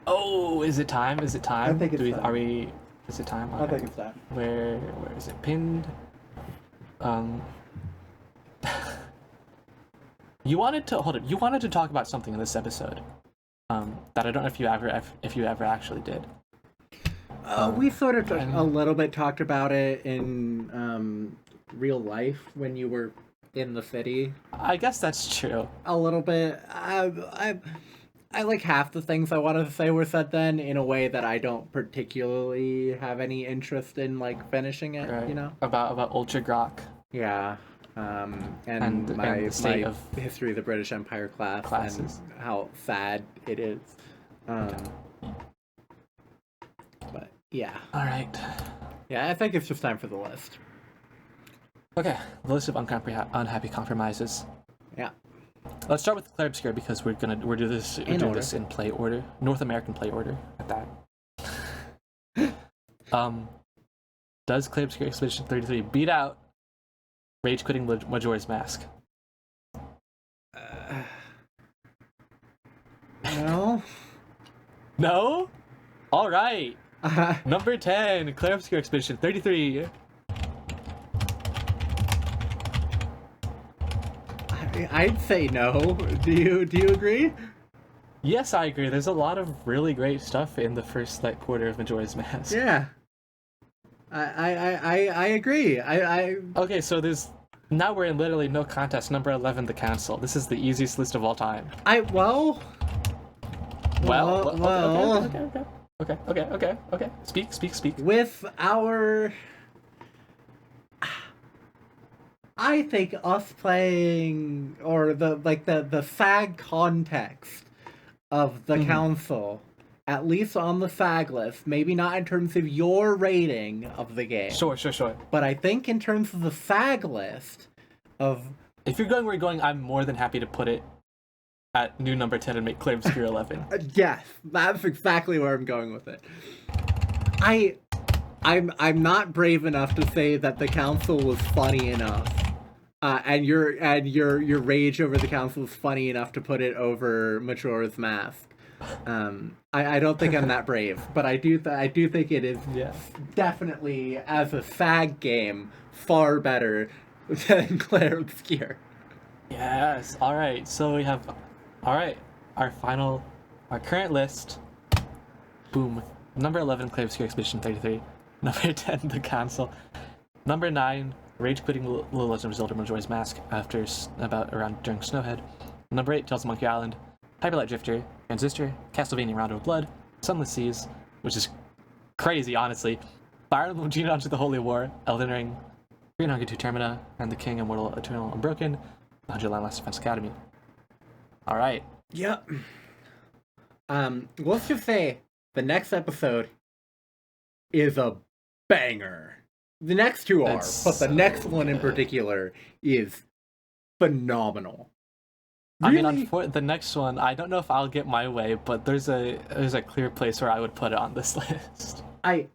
Oh, is it time? Is it time? I think it's time. Is it time? I think it's time. Where is it pinned? You wanted to talk about something in this episode. That I don't know if you ever actually did. We sort of a little bit talked about it in real life when you were in the city. I guess that's true. A little bit. I like half the things I wanted to say were said then in a way that I don't particularly have any interest in like finishing it. Right. About Ultra Grok. Yeah. And the state of history of the British Empire classes. And how sad it is. But yeah. All right. Yeah, I think it's just time for the list. Okay, the list of unhappy compromises. Yeah. Let's start with Clair Obscur because we're doing this in play order, North American play order at that. Does Clair Obscur Expedition 33 beat out Rage Quitting Majora's Mask? No. No? All right. Number 10, Clair Obscur Expedition 33. I'd say no. Do you agree? Yes, I agree. There's a lot of really great stuff in the first quarter of Majora's Mask. Yeah. I agree. Okay, so now we're in literally no contest. Number 11, The Council. This is the easiest list of all time. Okay. Speak. With our... I think us playing, or the fag context of the council, at least on the fag list, maybe not in terms of your rating of the game. Sure. But I think in terms of the fag list of... If you're going where you're going, I'm more than happy to put it at new number 10 and make Clair Obscur 11. Yes, that's exactly where I'm going with it. I'm not brave enough to say that the council was funny enough. And your rage over the council is funny enough to put it over Majora's Mask. I don't think I'm that brave, but I do think it is definitely, as a fag game, far better than Clair Obscur. Yes. All right. So we have, our current list. Boom. Number 11, Clair Obscur Expedition 33. Number 10, The Council. Number 9, Rage quitting Little Legend of Zelda Majora's Mask after during Snowhead. Number 8, Tales of Monkey Island. Hyper Light Drifter, Transistor, Castlevania Round of Blood, Sunless Seas, which is crazy, honestly. Fire Emblem Genocide to the Holy War, Elden Ring, Green Hungry 2 Termina, and The King Immortal Eternal Unbroken, The 100 Line Last Defense Academy. Alright. Yep. Let's just say the next episode is a banger. The next two are, but the next one in particular is phenomenal. Really? I mean, the next one, I don't know if I'll get my way, but there's a clear place where I would put it on this list. And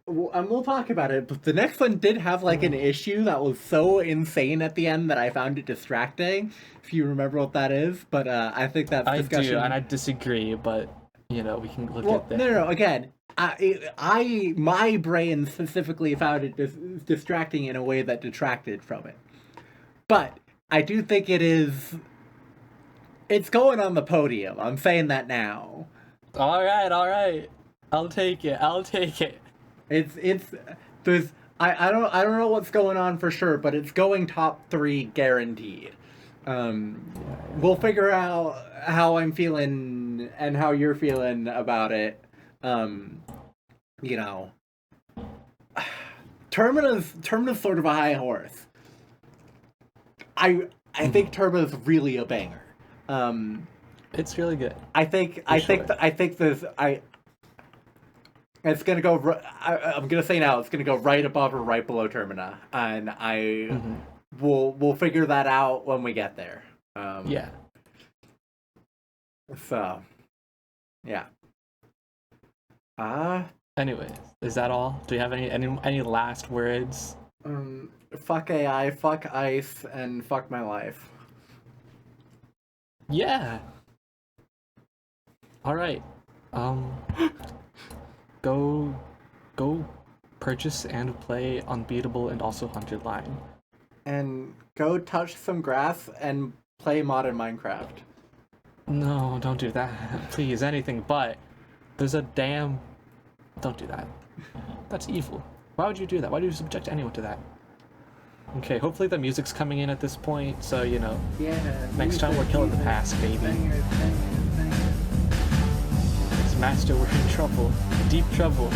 we'll talk about it, but the next one did have like an issue that was so insane at the end that I found it distracting. If you remember what that is, but I think that's discussion. I do, and I disagree, but we can look at that. No. Again, my brain specifically found it distracting in a way that detracted from it. But I do think it's going on the podium. I'm saying that now. All right. I'll take it. I don't know what's going on for sure, but it's going top 3 guaranteed. We'll figure out how I'm feeling and how you're feeling about it. Termina's sort of a high horse. I think Termina's really a banger. It's really good. It's gonna go. I'm gonna say now, it's gonna go right above or right below Termina, and we'll figure that out when we get there. Yeah. So, yeah. Anyways, is that all? Do you have any last words? Fuck AI, fuck ICE, and fuck my life. Yeah. All right. Go purchase and play Unbeatable and also 100 Line. And go touch some grass and play modern Minecraft. No, don't do that. Please, anything but. There's a damn... Don't do that. That's evil. Why would you do that? Why do you subject anyone to that? Okay, hopefully the music's coming in at this point, so, Yeah. Next time we're killing the past, baby. It's Master, we're in trouble. Deep trouble.